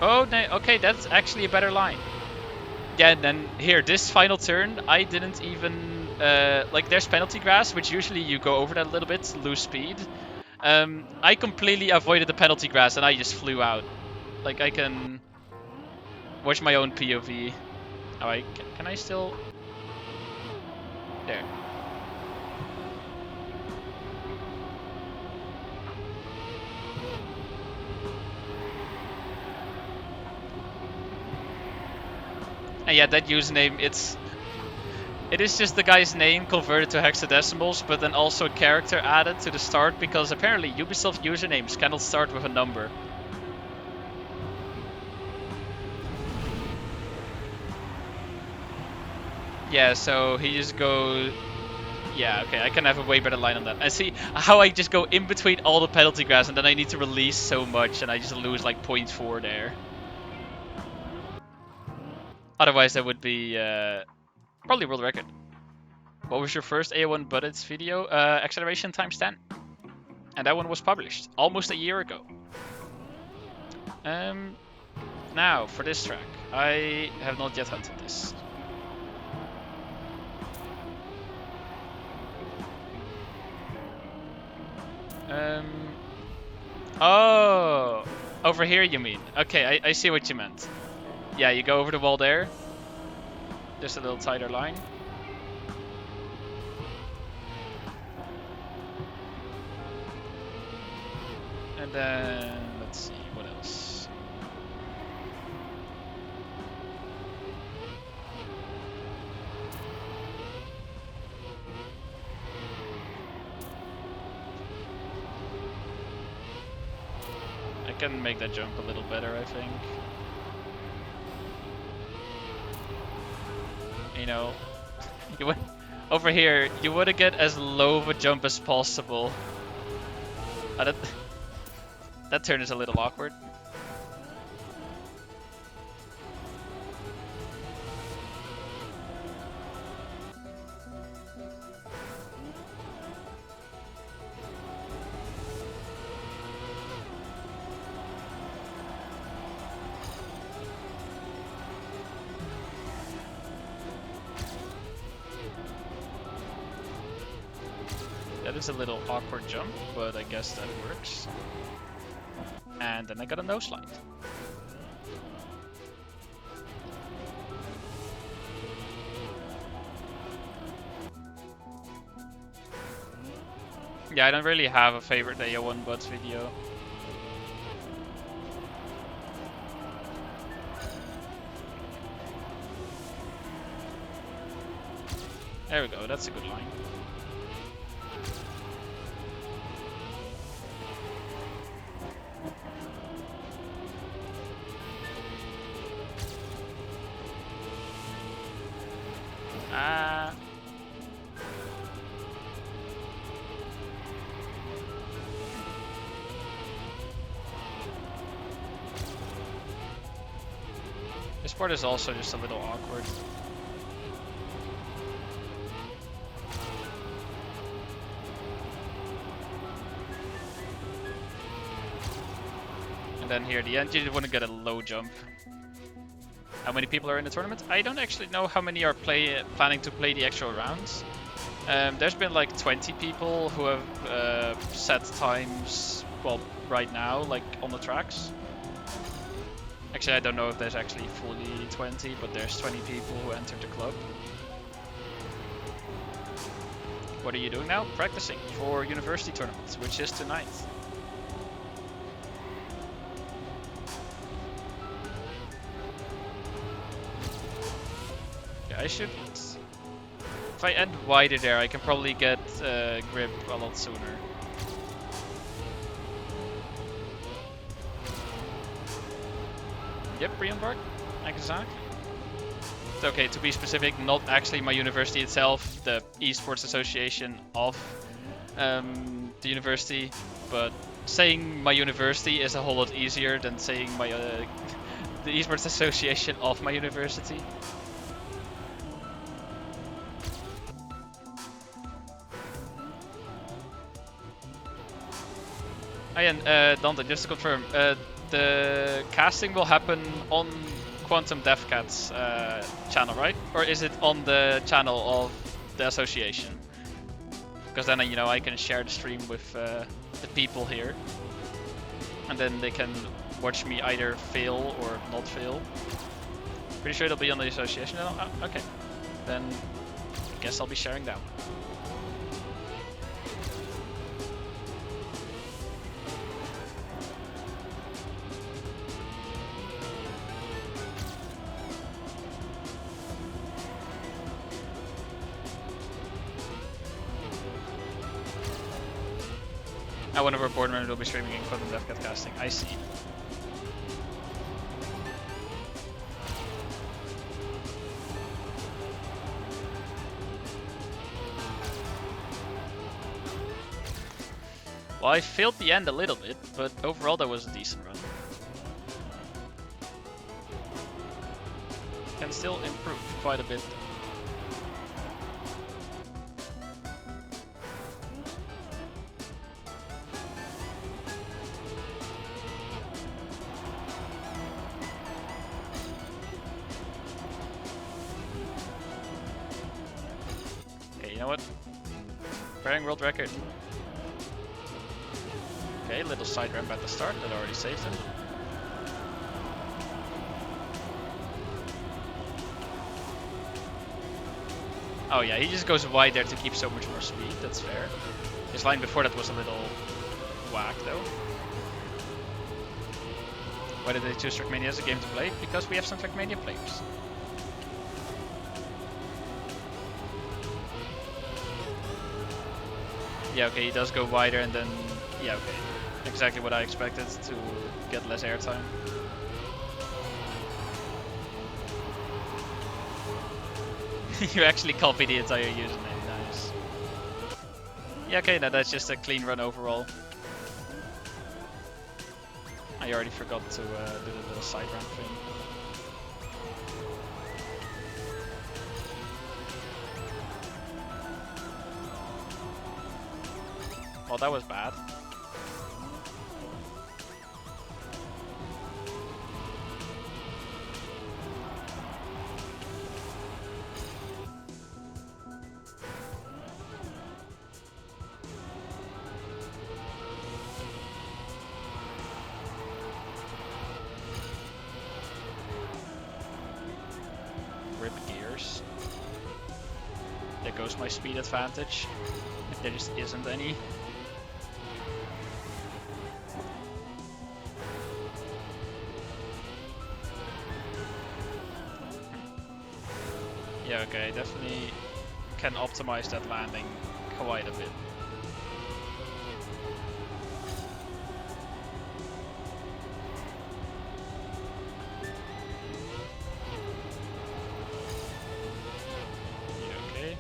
Oh, no, okay, that's actually a better line. Yeah, and then here, this final turn, I didn't even... like, there's penalty grass, which usually you go over that a little bit, lose speed. I completely avoided the penalty grass, and I just flew out. Like, I can... watch my own POV. Oh, can I still... There. And yeah, that username, it is just the guy's name converted to hexadecimals, but then also a character added to the start, because apparently Ubisoft usernames cannot start with a number. Yeah, so he just goes... Yeah, okay, I can have a way better line on that. I see how I just go in between all the penalty grass, and then I need to release so much, and I just lose like 0.4 there. Otherwise, that would be probably world record. What was your first AO1 bullets video? Acceleration times 10. And that one was published almost a year ago. Now, for this track. I have not yet hunted this. Oh, over here you mean? Okay, I see what you meant. Yeah, you go over the wall there. Just a little tighter line. And then, let's see, what else? I can make that jump a little better, I think. You know, you would, over here, you want to get as low of a jump as possible. That turn is a little awkward. That is a little awkward jump, but I guess that works. And then I got a no slide. Yeah, I don't really have a favorite AO1 buds video. There we go, that's a good line. This part is also just a little awkward. And then here at the end, you want to get a low jump. How many people are in the tournament? I don't actually know how many are planning to play the actual rounds. There's been like 20 people who have set times, well, right now, like on the tracks. Actually, I don't know if there's actually fully 20, but there's 20 people who entered the club. What are you doing now? Practicing for university tournaments, which is tonight. Yeah, I should... If I end wider there, I can probably get grip a lot sooner. Yep, pre-embark. Exactly. Okay, to be specific, not actually my university itself, the esports association of the university, but saying my university is a whole lot easier than saying my the esports association of my university. And Dante, just to confirm, the casting will happen on Quantum DevCat's channel, right? Or is it on the channel of the association? Because then, you know, I can share the stream with the people here. And then they can watch me either fail or not fail. Pretty sure it'll be on the association channel? Oh, okay. Then I guess I'll be sharing that one. One of our board members will be streaming in Quantum DevCat casting. I see. Well, I failed the end a little bit, but overall that was a decent run. Can still improve quite a bit. World record. Okay, little side ramp at the start, that already saved him. Oh yeah, he just goes wide there to keep so much more speed, that's fair. His line before that was a little whack though. Why did they choose Trackmania as a game to play? Because we have some Trackmania players. Yeah, okay, he does go wider and then... Yeah, okay. Exactly what I expected to get less airtime. You actually copied the entire username, nice. Yeah, okay, now that's just a clean run overall. I already forgot to do the little side ramp thing. Well, that was bad. Rip gears. There goes my speed advantage. There just isn't any. Yeah, okay, definitely can optimize that landing quite a bit. Yeah, okay.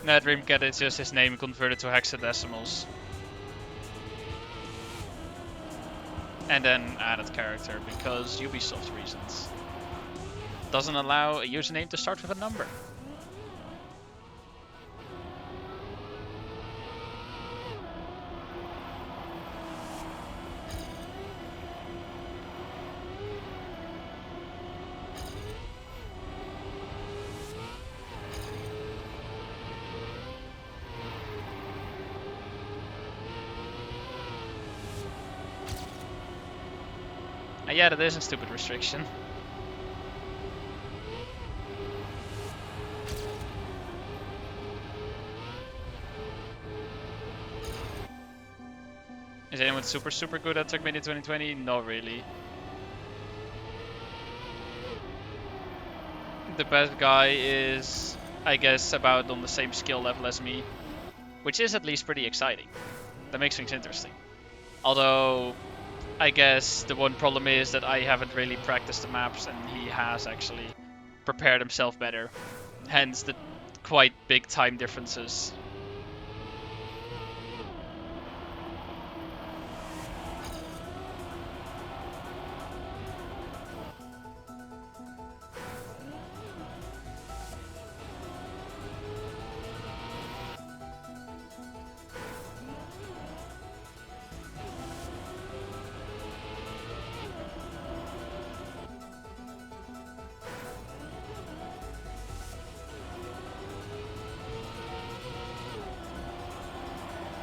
No, Dreamcat is just his name converted to hexadecimals. And then added character, because Ubisoft reasons. Doesn't allow a username to start with a number. Yeah, that is a stupid restriction. Is anyone super good at Trackmania 2020? Not really. The best guy is, I guess, about on the same skill level as me, which is at least pretty exciting. That makes things interesting. Although, I guess the one problem is that I haven't really practiced the maps and he has actually prepared himself better. Hence the quite big time differences.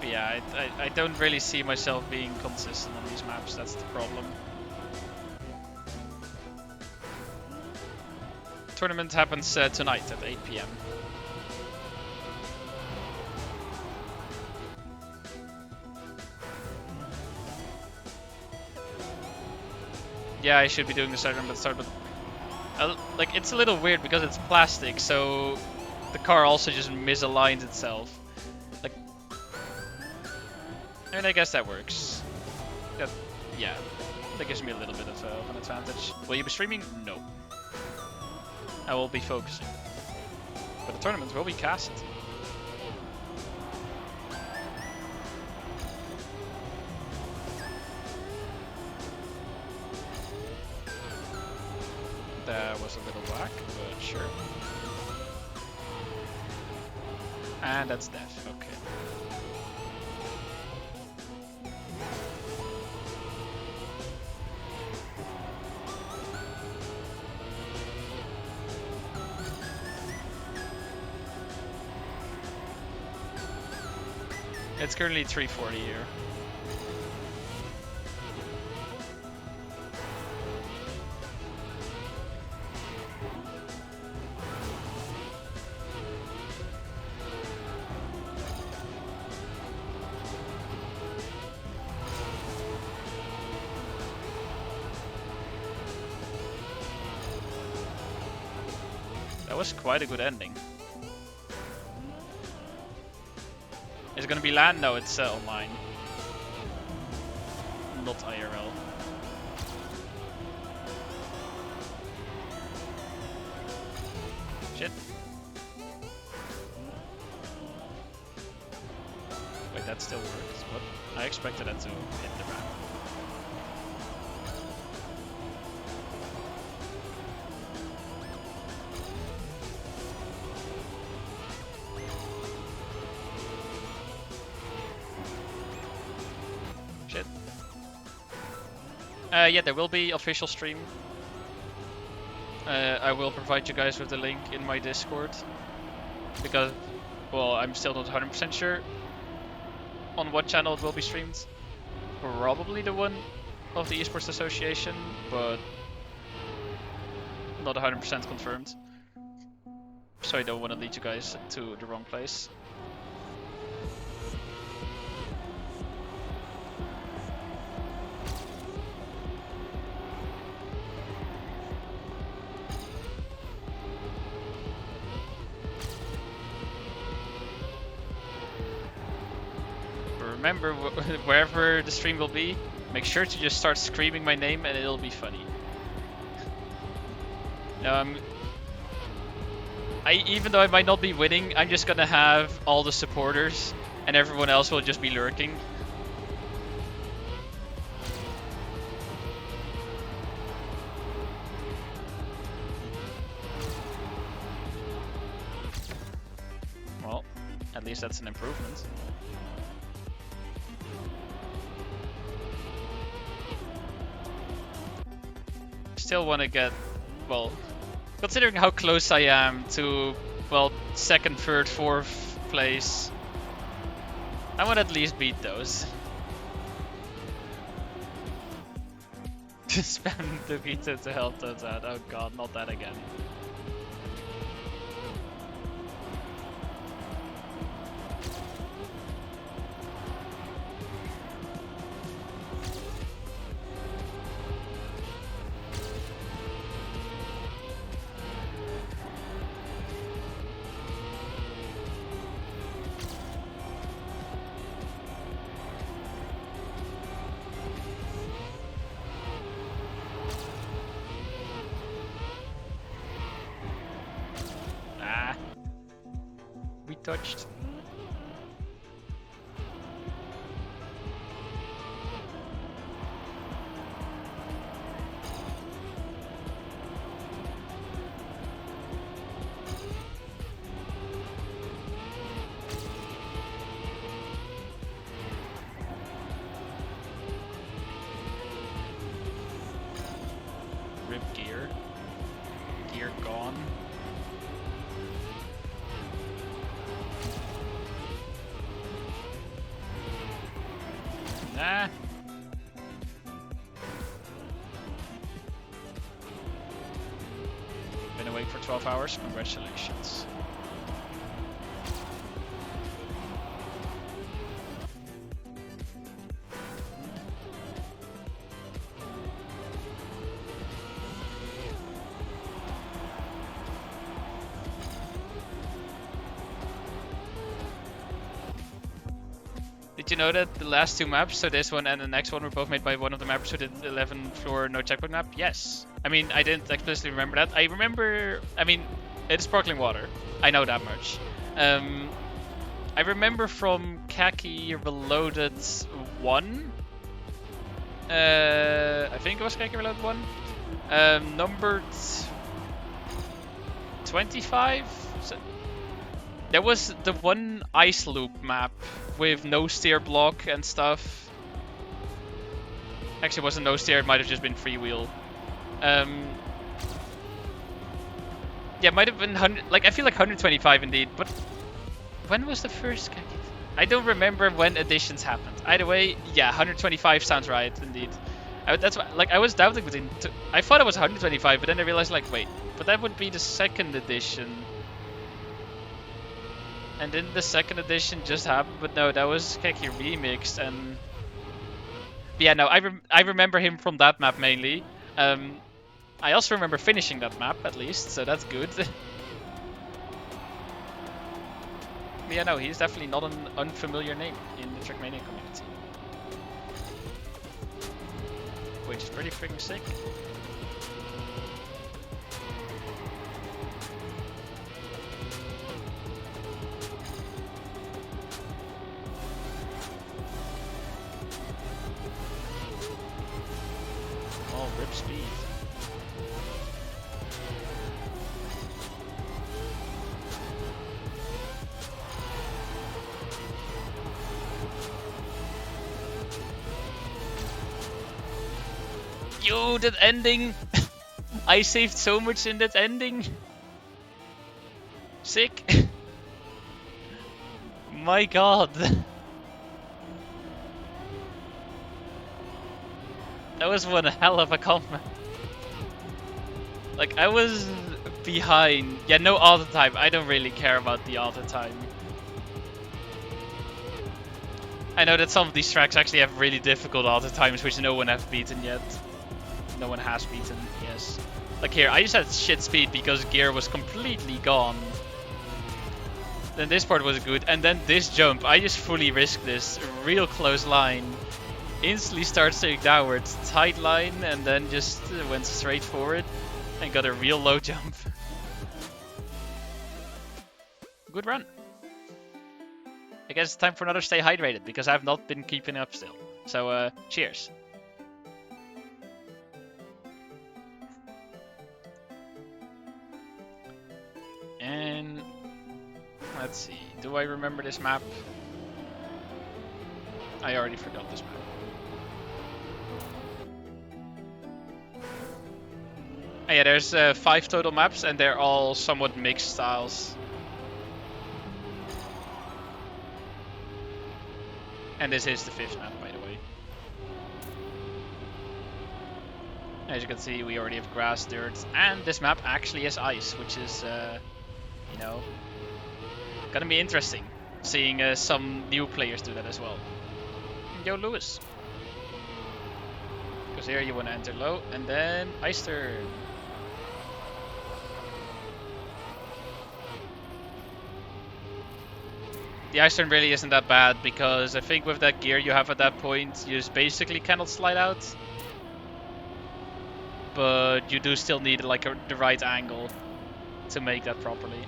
But yeah, I don't really see myself being consistent on these maps, that's the problem. Tournament happens tonight at 8 PM. Yeah, I should be doing the start, but like it's a little weird because it's plastic, so the car also just misaligns itself. Like, I mean, I guess that works. Yeah, that gives me a little bit of an advantage. Will you be streaming? No. I will be focusing. But the tournament will be cast. That was a little whack, but sure. And that's death, okay. It's currently 340 here. That was quite a good ending. Is it gonna be LAN? No, it's online. Not IRL. Shit. Wait, that still works. What? I expected that to hit the ramp. Shit. Yeah, there will be official stream. I will provide you guys with the link in my Discord. Because, well, I'm still not 100% sure on what channel it will be streamed. Probably the one of the Esports Association, but not 100% confirmed. So I don't want to lead you guys to the wrong place. Remember, wherever the stream will be, make sure to just start screaming my name and it'll be funny. Even though I might not be winning, I'm just gonna have all the supporters, and everyone else will just be lurking. Well, at least that's an improvement. Still want to get, well, considering how close I am to, well, 2nd, 3rd, 4th place, I want to at least beat those. Spam the Vita to help those out. Oh god, not that again. Touched. Rip gear. Gear gone. Nah. Been awake for 12 hours. Congratulations. Did you know that the last 2 maps, so this one and the next one, were both made by one of the mappers who did 11 floor no checkpoint map? Yes. I mean, I didn't explicitly remember that. I remember, I mean, it's sparkling water. I know that much. I remember from Khaki Reloaded 1. I think it was Khaki Reloaded 1. Numbered 25? So, there was the one ice loop map with no steer block and stuff. Actually, it wasn't no steer, it might have just been freewheel. Yeah, it might have been 100, like I feel like 125 indeed, but when was the first Khaki? I don't remember when additions happened. Either way, yeah, 125 sounds right indeed. That's why, like, I was doubting between I thought it was 125, but then I realized, like, wait, but that would be the 2nd edition. And didn't the 2nd edition just happen? But no, that was Khaki Remixed, and yeah, no, I remember him from that map mainly. I also remember finishing that map at least, so that's good. But yeah, no, he's definitely not an unfamiliar name in the Trackmania community, which is pretty freaking sick. Rip speed. Yo, that ending! I saved so much in that ending. Sick. My god. That was one hell of a combat. Like, I was behind. Yeah, no auto time. I don't really care about the auto time. I know that some of these tracks actually have really difficult auto times, which no one has beaten yet. No one has beaten, yes. Like here, I just had shit speed because gear was completely gone. Then this part was good, and then this jump, I just fully risked this. Real close line. Instantly started steering downwards, tight line, and then just went straight forward and got a real low jump. good run. I guess it's time for another stay hydrated, because I've not been keeping up still. So, cheers. And let's see, do I remember this map? I already forgot this map. Oh, yeah, there's 5 total maps, and they're all somewhat mixed styles. And this is the 5th map, by the way. As you can see, we already have grass, dirt, and this map actually has ice, which is, you know, gonna be interesting. Seeing some new players do that as well. Yo, Lewis. Because here you want to enter low, and then ice turn. The ice turn really isn't that bad, because I think with that gear you have at that point, you just basically cannot slide out. But you do still need like the right angle to make that properly.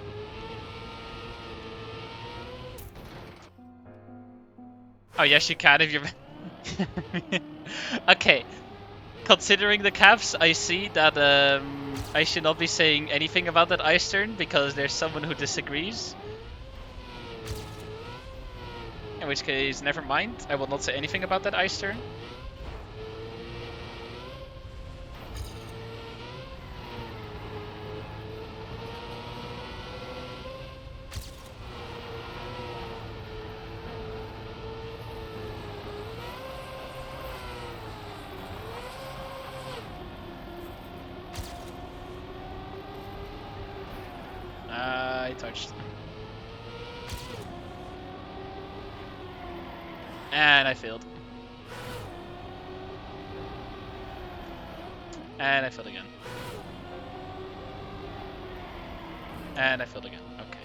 Oh yes, you can if you're... Okay, considering the caps, I see that I should not be saying anything about that ice turn, because there's someone who disagrees. In which case, never mind. I will not say anything about that ice turn. I touched. And I failed. And I failed again. And I failed again. Okay.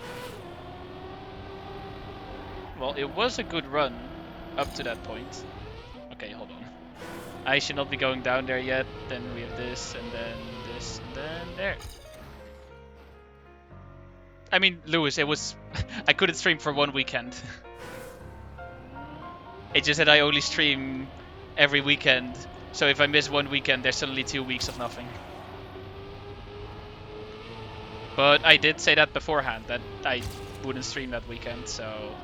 Well, it was a good run up to that point. Okay, hold on. I should not be going down there yet. Then we have this, and then this, and then there. I mean, Lewis, it was... I couldn't stream for 1 weekend. It just that I only stream every weekend. So if I miss 1 weekend, there's suddenly 2 weeks of nothing. But I did say that beforehand, that I wouldn't stream that weekend, so...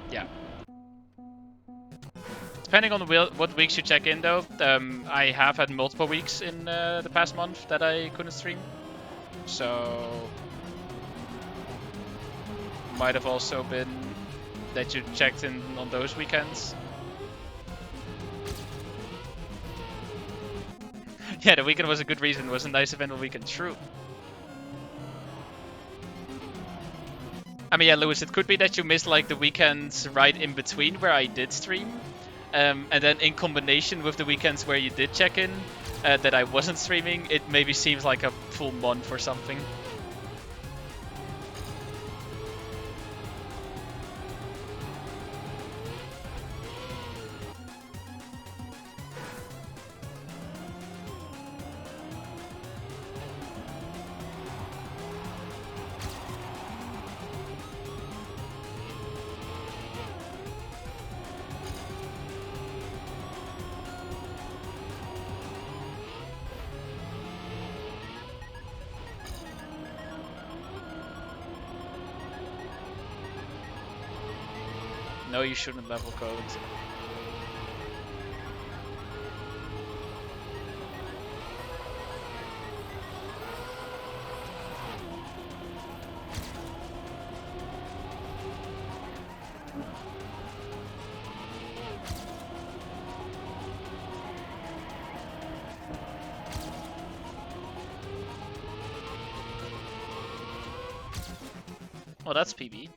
Yeah. Depending on what weeks you check in, though, I have had multiple weeks in the past month that I couldn't stream. So... Might have also been that you checked in on those weekends. Yeah, the weekend was a good reason. It was a nice eventful weekend. True. I mean, yeah, Lewis, it could be that you missed like the weekends right in between where I did stream. And then in combination with the weekends where you did check in, that I wasn't streaming, it maybe seems like a full month or something. No, you shouldn't level code. Oh, that's PB.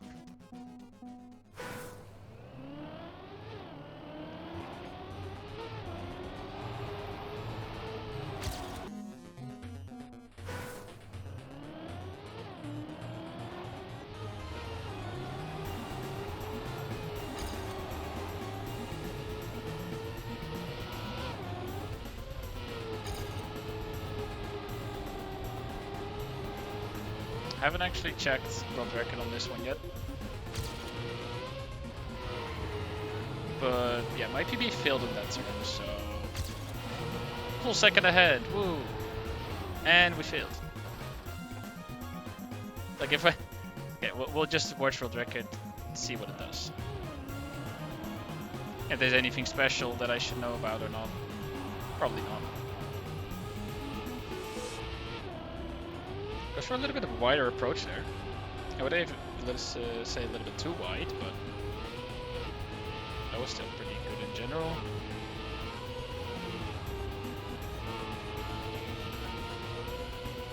haven't actually checked world record on this one yet. But yeah, my PB failed in that turn, so full second ahead. Woo! And we failed. Like if I, okay, we'll just watch world record, see what it does. If there's anything special that I should know about or not, probably not. Goes for a little bit of a wider approach there. I would have, let's say, a little bit too wide, but that was still pretty good in general.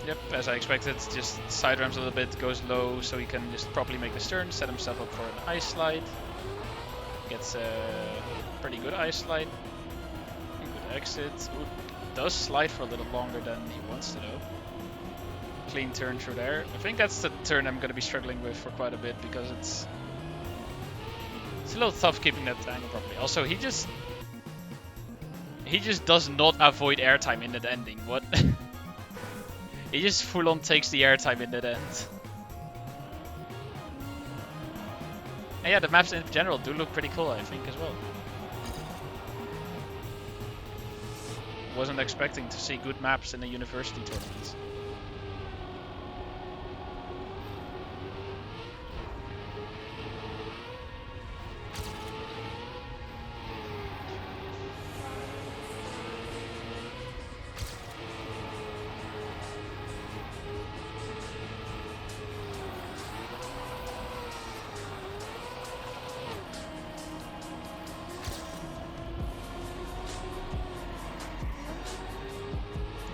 Yep, as I expected, just side ramps a little bit, goes low so he can just properly make the turn, set himself up for an ice slide. Gets a pretty good ice slide. Good exit. Ooh, does slide for a little longer than he wants to though. Clean turn through there. I think that's the turn I'm going to be struggling with for quite a bit because it's a little tough keeping that angle properly. Also, he just does not avoid airtime in that ending. What? He just full on takes the airtime in that end. And yeah, the maps in general do look pretty cool, I think, as well. Wasn't expecting to see good maps in a university tournament.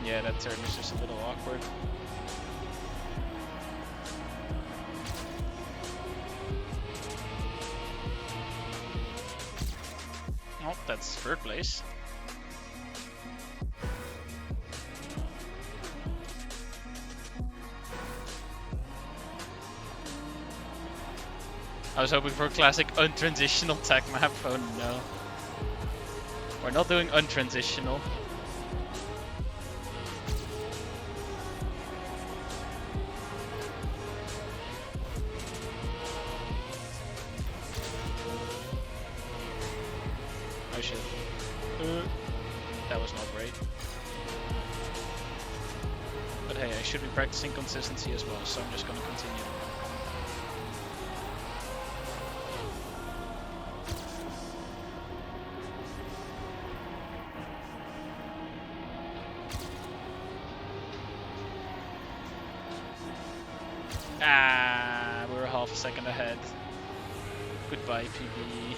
Yeah, that turn is just a little awkward. Oh, that's third place. I was hoping for a classic untransitional tech map. Oh no. We're not doing untransitional. Oh shit. That was not great. But hey, I should be practicing consistency as well, so I'm just gonna continue. Ah, we were half a second ahead. Goodbye, PB.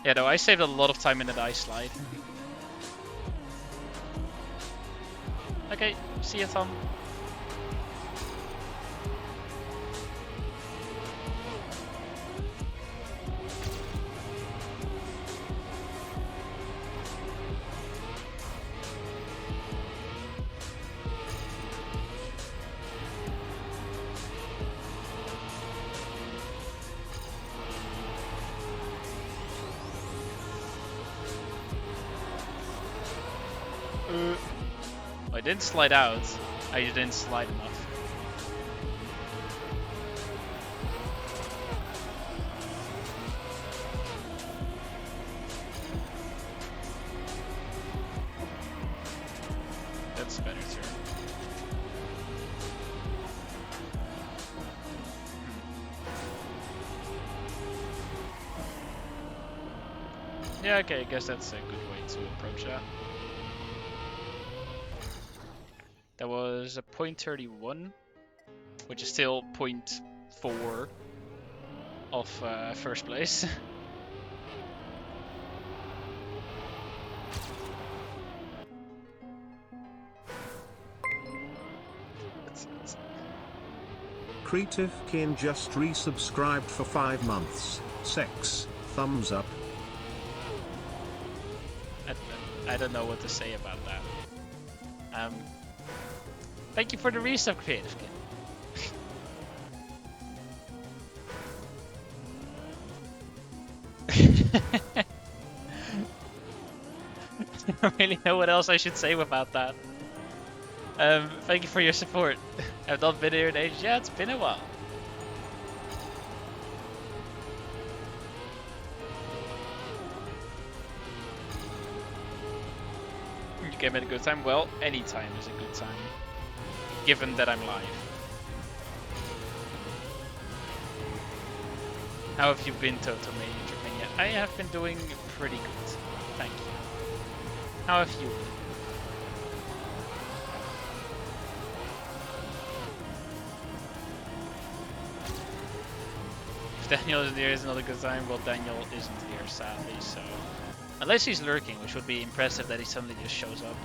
Yeah, though, I saved a lot of time in that ice slide. Okay, see you, Tom. I didn't slide out, I didn't slide enough. That's a better turn. Yeah, okay, I guess that's a good way to approach that. That was a 0.31, which is still 0.4 of first place. Creative Kin just resubscribed for 5 months. Sex, thumbs up. I don't know what to say about that. Thank you for the resub, Creative Kid. I don't really know what else I should say about that. Thank you for your support. I've not been here in ages. Yeah, it's been a while. You came at a good time? Well, any time is a good time. Given that I'm live. How have you been, Totomania? I have been doing pretty good. Thank you. How have you been? If Daniel isn't here, it's not a good time. Well, Daniel isn't here, sadly, so... Unless he's lurking, which would be impressive that he suddenly just shows up.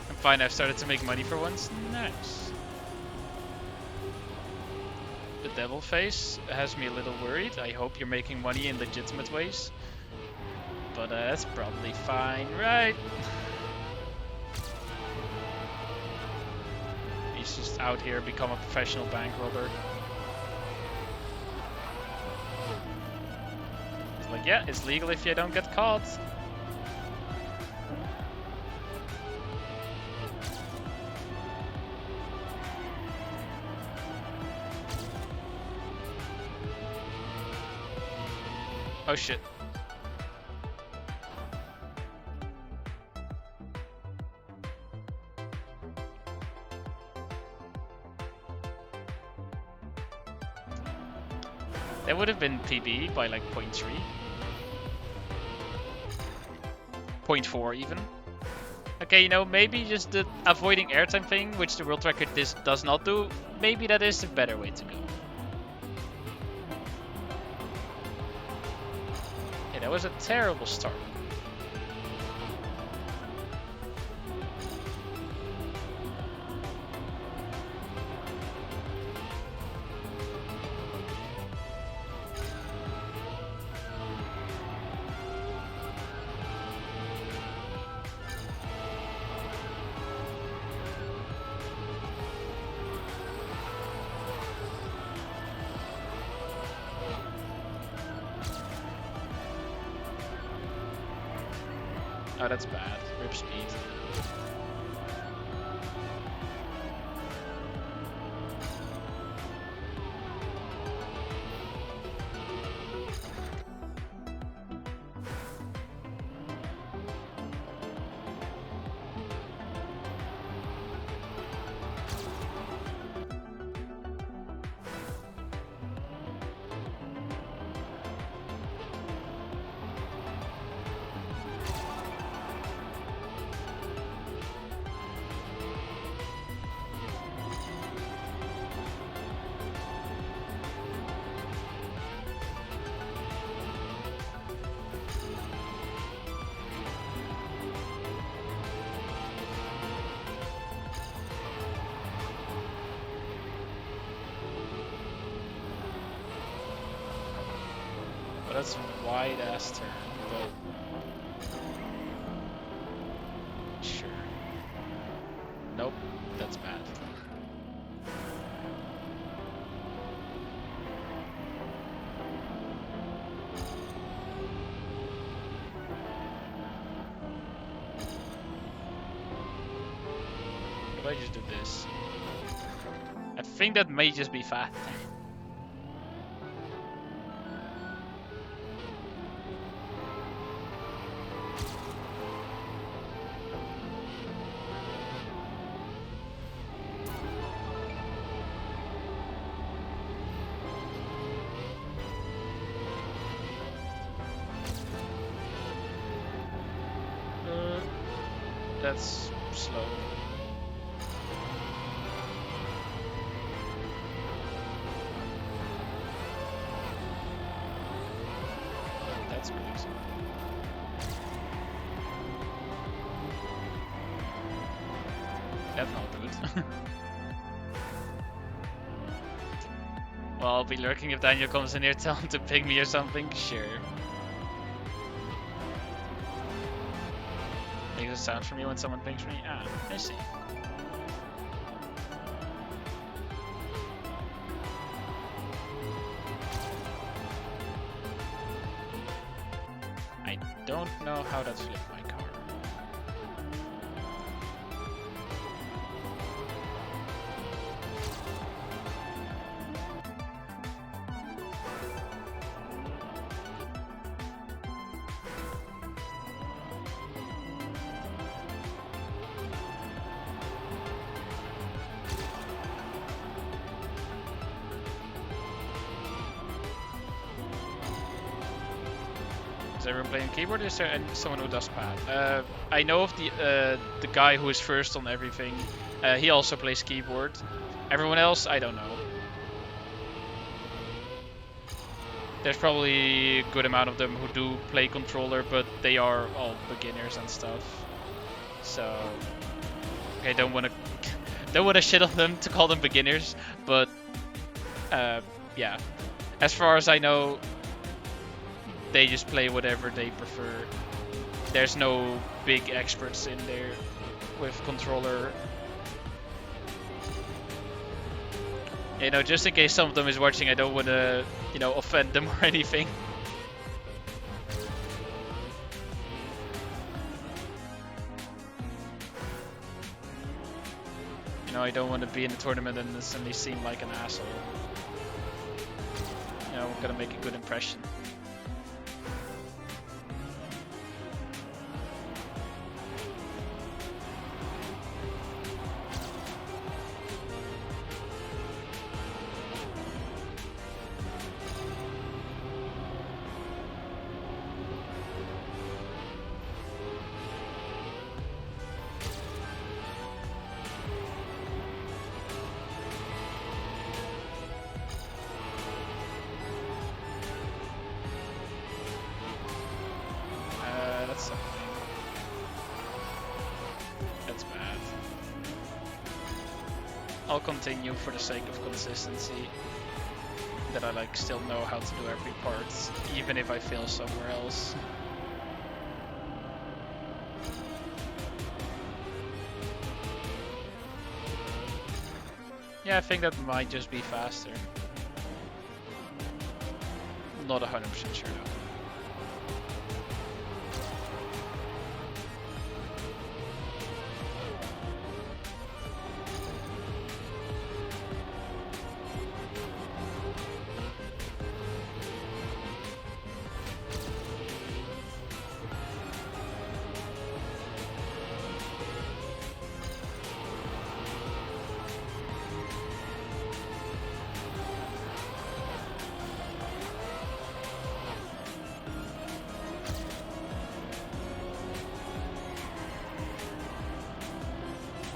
I'm fine, I've started to make money for once. Nice. The devil face has me a little worried. I hope you're making money in legitimate ways. But that's probably fine, right? He's just out here, become a professional bank robber. It's like, yeah, it's legal if you don't get caught. Oh shit. That would have been PB by like 0.3. 0.4 even. Okay, you know, maybe just the avoiding airtime thing, which the world record does not do, maybe that is the better way to go. Yeah, that was a terrible start. Oh, that's bad. Rip speed. But that's a wide ass turn, but sure. Nope, that's bad. If I just do this, I think that may just be fat. That's slow. That's good. That's not good. Well, I'll be lurking if Daniel comes in here, tell him to ping me or something. Sure. makes a sound for me when someone pings me. Ah, I see. I don't know how that flipped my car. Is everyone playing keyboard? Is there someone who does pad? I know of the guy who is first on everything. He also plays keyboard. Everyone else, I don't know. There's probably a good amount of them who do play controller, but they are all beginners and stuff. So, okay, don't want to shit on them to call them beginners, but yeah. As far as I know, they just play whatever they prefer. There's no big experts in there with controller. You know, just in case some of them is watching, I don't want to, you know, offend them or anything. You know, I don't want to be in the tournament and suddenly seem like an asshole. You know, I'm gonna make a good impression. That's bad. I'll continue for the sake of consistency. That I like still know how to do every part, even if I fail somewhere else. Yeah, I think that might just be faster. Not 100% sure though.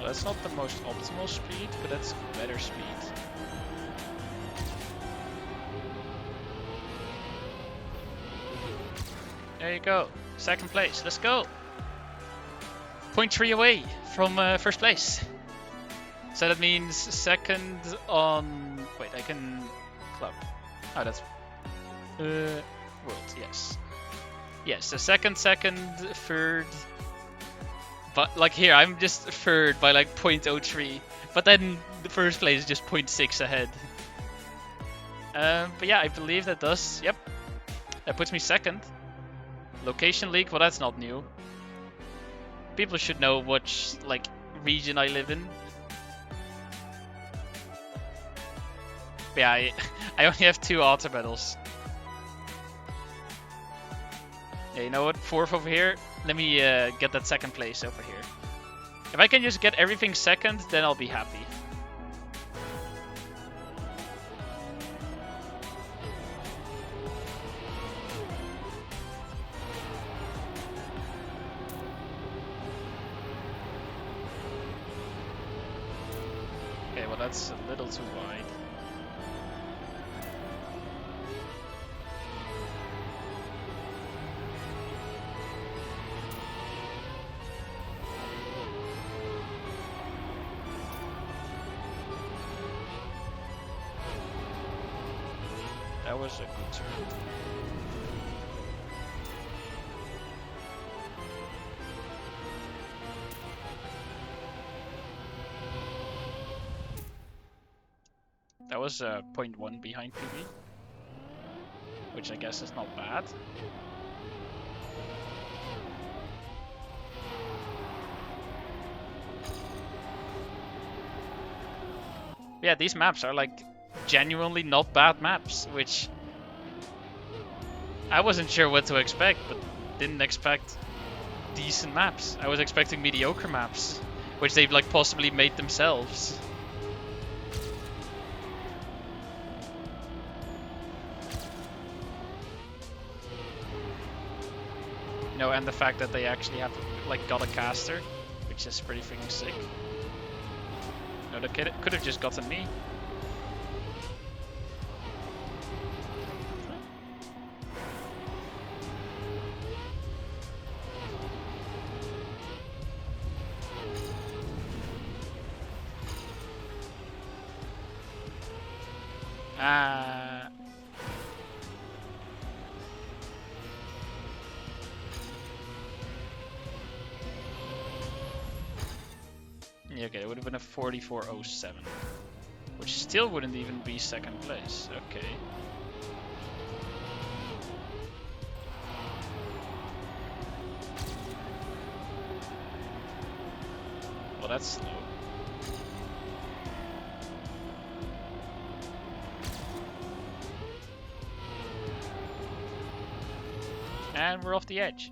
That's not the most optimal speed, but that's better speed. There you go. Second place. Let's go. 0.3 away from first place. So that means second on... Wait, I can... Club. Oh, that's... World, yes. Yes, so second, third... But like here, I'm just third by like 0.03, but then the first place is just 0.6 ahead. But yeah, I believe that does. Yep, that puts me second. Location leak, well that's not new. People should know which like region I live in. But yeah, I only have 2 auto medals. Yeah, you know what? 4th over here. Let me get that second place over here. If I can just get everything second, then I'll be happy. Okay, well that's a little too wide. That was a good turn. was 0.1 behind PB, which I guess is not bad. Yeah, these maps are like genuinely not bad maps, which I wasn't sure what to expect, but didn't expect decent maps. I was expecting mediocre maps, which they've like possibly made themselves. You know, and the fact that they actually have like got a caster, which is pretty freaking sick. No, they could have just gotten me. Yeah, okay, it would have been a 44.07, which still wouldn't even be second place. Okay. Well, that's slow. And we're off the edge.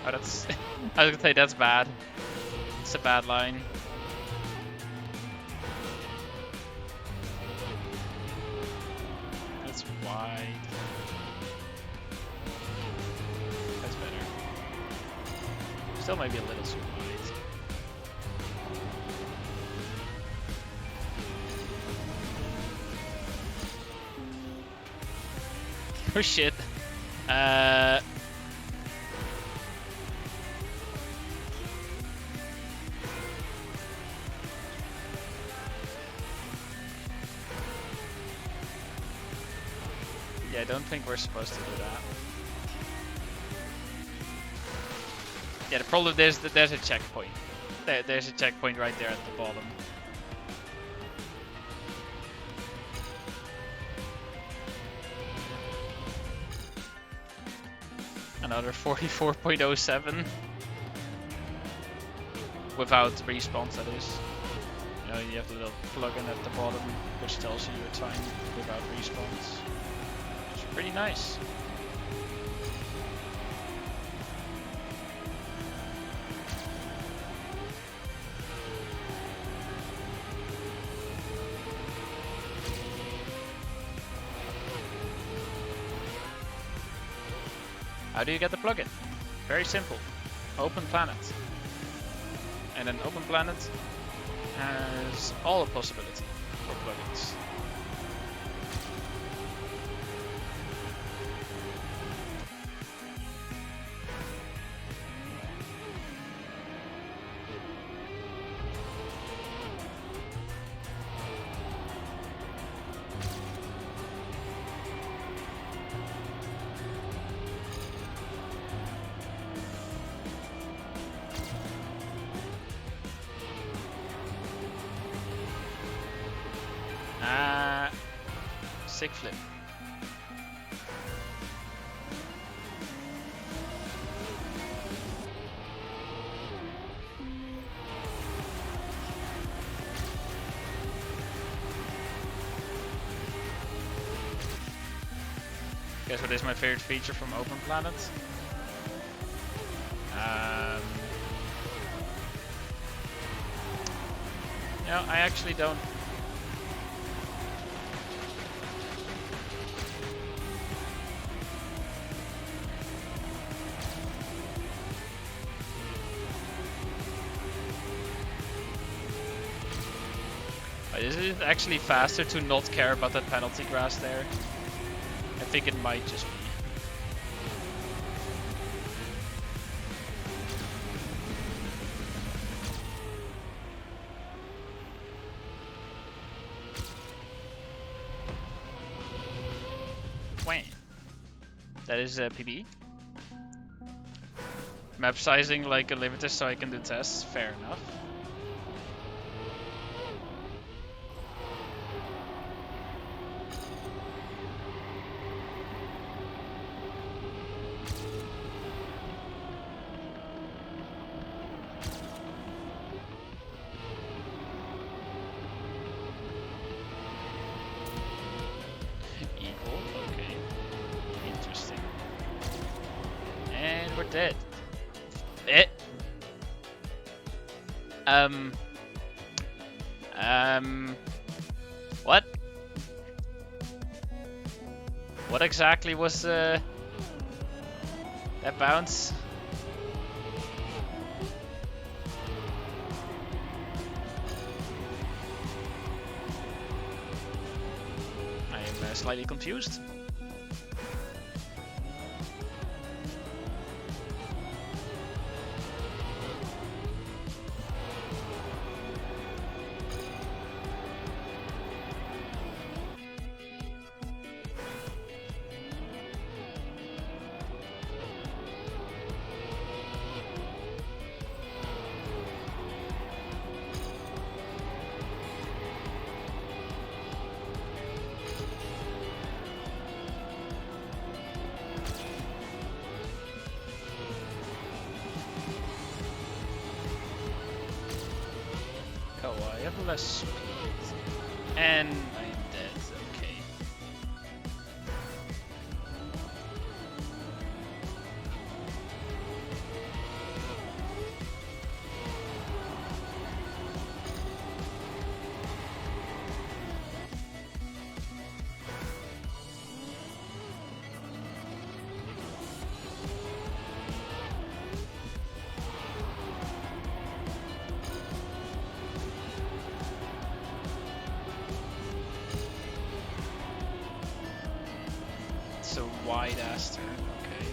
Oh, that's... I was gonna say, that's bad. It's a bad line. That's wide. That's better. Still might be a little too wide. Oh shit. Yeah, I don't think we're supposed to do that. Yeah, the problem is that there's a checkpoint. There's a checkpoint right there at the bottom. Another 44.07 without respawns, that is. You know, you have the little plugin at the bottom which tells you your time without respawns. It's pretty nice. How do you get the plugin? Very simple. Open Planet. And then Open Planet has all the possibility for plugins. Sick flip. Guess what is my favorite feature from Open Planet? No, I actually don't. Is it actually faster to not care about that penalty grass there? I think it might just be. Wait. That is PB. Map sizing like a limiter so I can do tests. Fair enough. Equal, okay. Interesting. And we're dead. What? What exactly was that bounce? I am slightly confused. Oh, I have less speed. And I'm dead, okay. It's a wide ass turn, okay.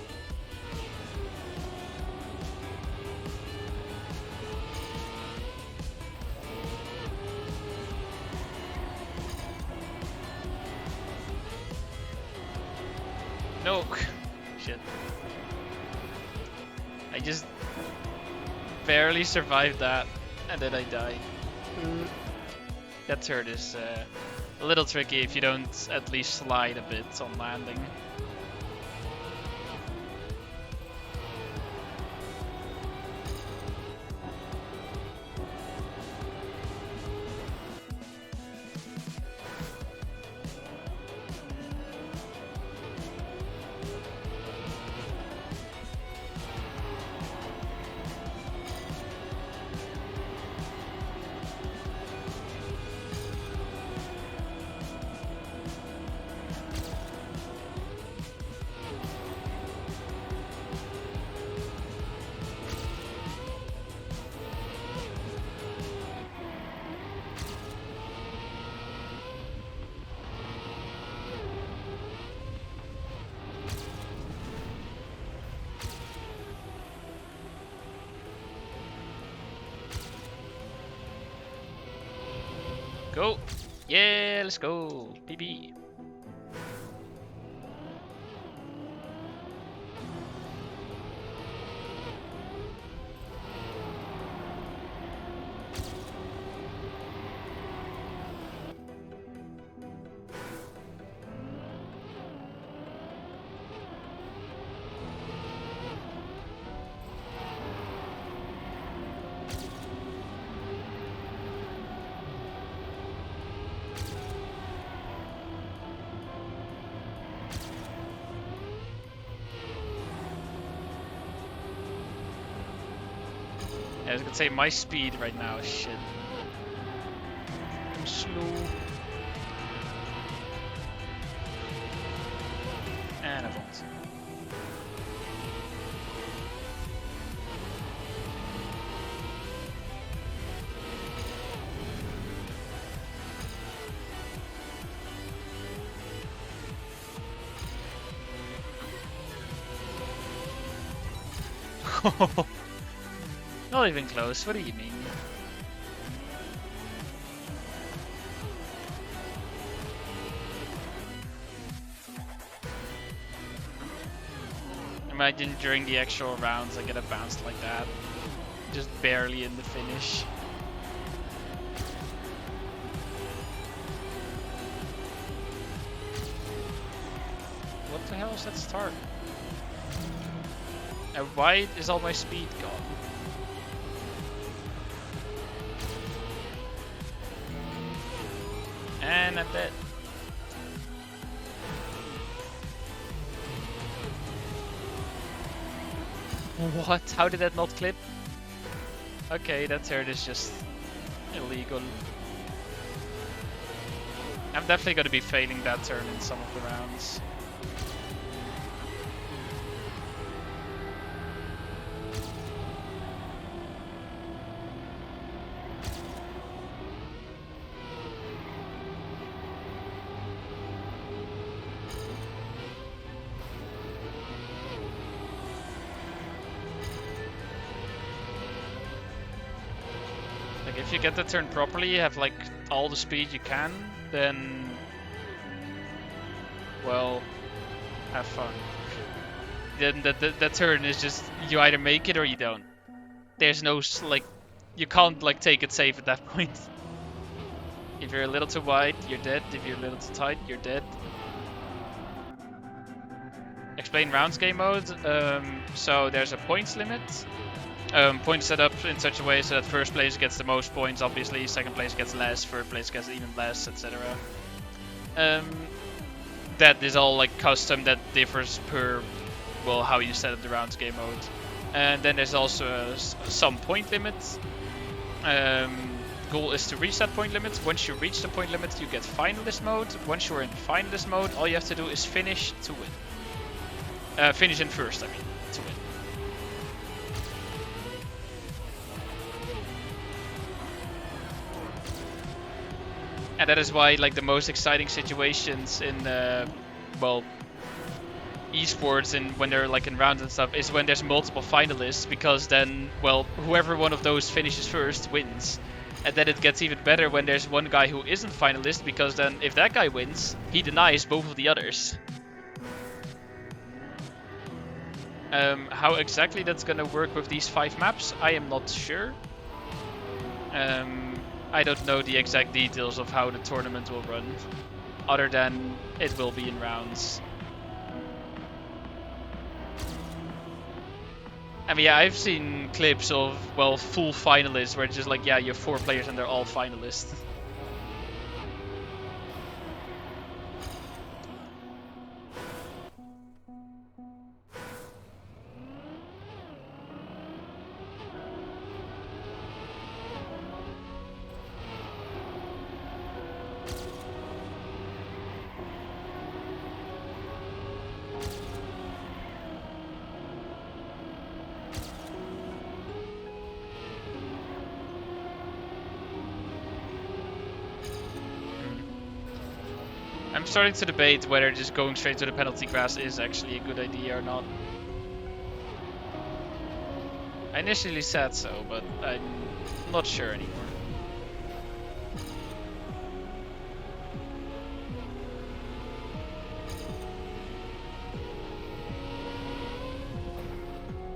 No! Shit. I just barely survived that, and then I died. That turn is a little tricky if you don't at least slide a bit on landing. Go! Yeah, let's go! PB! Yeah, I was gonna say my speed right now is shit. I'm slow. And I won't. Not even close. What do you mean? Imagine during the actual rounds I get a bounce like that. Just barely in the finish. What the hell is that start? And why is all my speed gone? And I'm dead. What? How did that not clip? Okay, that turn is just illegal. I'm definitely going to be failing that turn in some of the rounds. If you get the turn properly, you have like all the speed you can, then, well, have fun. Then the turn is just, you either make it or you don't. There's no, like, you can't like take it safe at that point. If you're a little too wide, you're dead. If you're a little too tight, you're dead. Explain rounds game mode. So there's a points limit. Points set up in such a way so that first place gets the most points, obviously, second place gets less, third place gets even less, etc. That is all like custom, that differs per, well, how you set up the rounds game mode. And then there's also some point limits. Goal is to reach that point limit. Once you reach the point limit, you get finalist mode. Once you're in finalist mode, all you have to do is finish to win. Finish in first, I mean, to win. And that is why, like, the most exciting situations in, well, esports and when they're like in rounds and stuff is when there's multiple finalists, because then, well, whoever one of those finishes first wins. And then it gets even better when there's one guy who isn't finalist, because then if that guy wins, he denies both of the others. How exactly that's gonna work with these 5 maps, I am not sure. I don't know the exact details of how the tournament will run, other than it will be in rounds. I mean, yeah, I've seen clips of, well, full finalists where it's just like, yeah, you have 4 players and they're all finalists. I'm starting to debate whether just going straight to the penalty grass is actually a good idea or not. I initially said so, but I'm not sure anymore.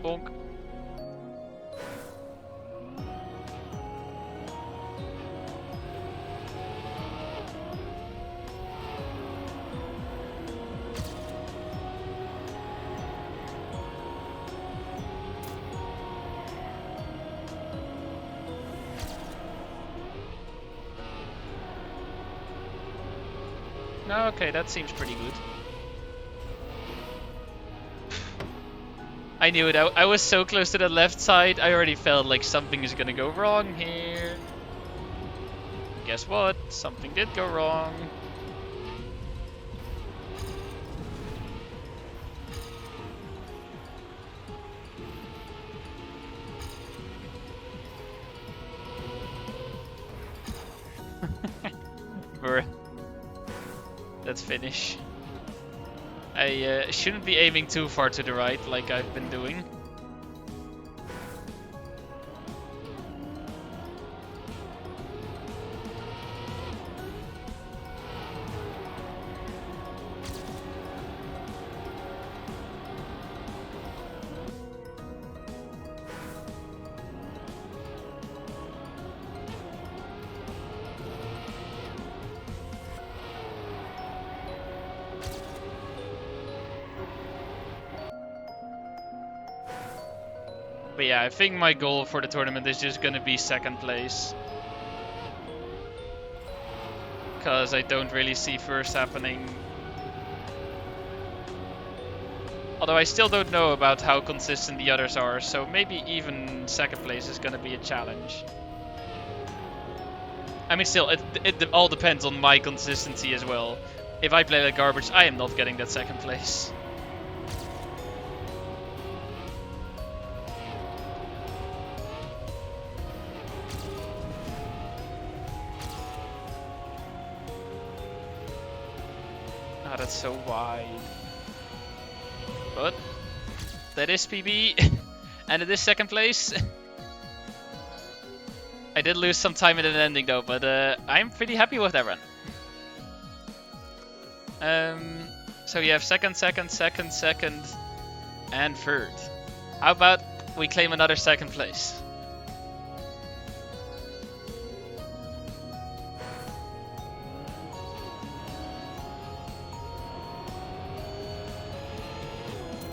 Bonk. No, okay, that seems pretty good. I knew it. I was so close to the left side, I already felt like something is gonna go wrong here. Guess what? Something did go wrong. Bruh. Let's finish. I shouldn't be aiming too far to the right like I've been doing. But yeah, I think my goal for the tournament is just gonna be second place. Because I don't really see first happening. Although I still don't know about how consistent the others are, so maybe even second place is gonna be a challenge. I mean, still, it all depends on my consistency as well. If I play like garbage, I am not getting that second place. Ah, that's so wide. But that is PB, and it is second place. I did lose some time in the ending though, but I'm pretty happy with that run. So you have second, and third. How about we claim another second place?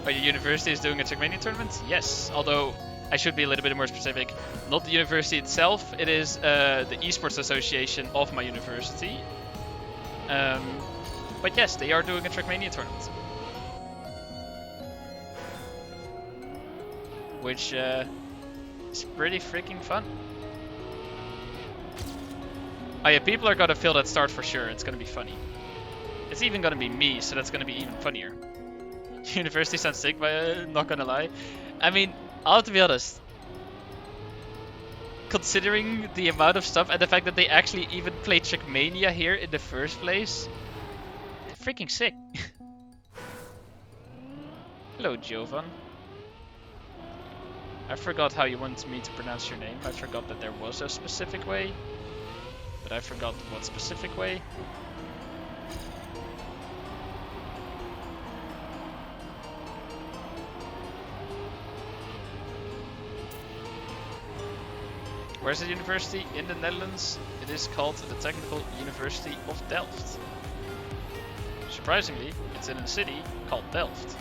Are your university is doing a Trackmania tournament? Yes, although I should be a little bit more specific. Not the university itself, it is the esports association of my university. But yes, they are doing a Trackmania tournament. Which is pretty freaking fun. Oh yeah, people are gonna feel that start for sure, it's gonna be funny. It's even gonna be me, so that's gonna be even funnier. University sounds sick, but not gonna lie. I mean, I'll have to be honest. Considering the amount of stuff and the fact that they actually even played Trackmania here in the first place, they're freaking sick. Hello, Jovan. I forgot how you wanted me to pronounce your name. I forgot that there was a specific way, but I forgot what specific way. Where's the university? In the Netherlands. It is called the Technical University of Delft. Surprisingly, it's in a city called Delft.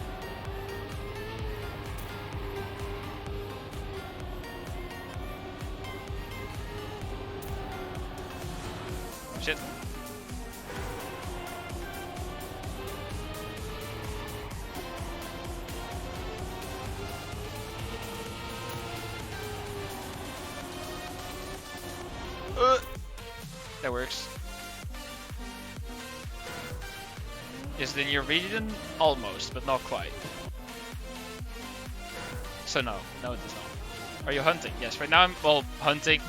Shit. That works. Is it in your region? Almost, but not quite. So no, it does not. Are you hunting? Yes, right now I'm, well, hunting,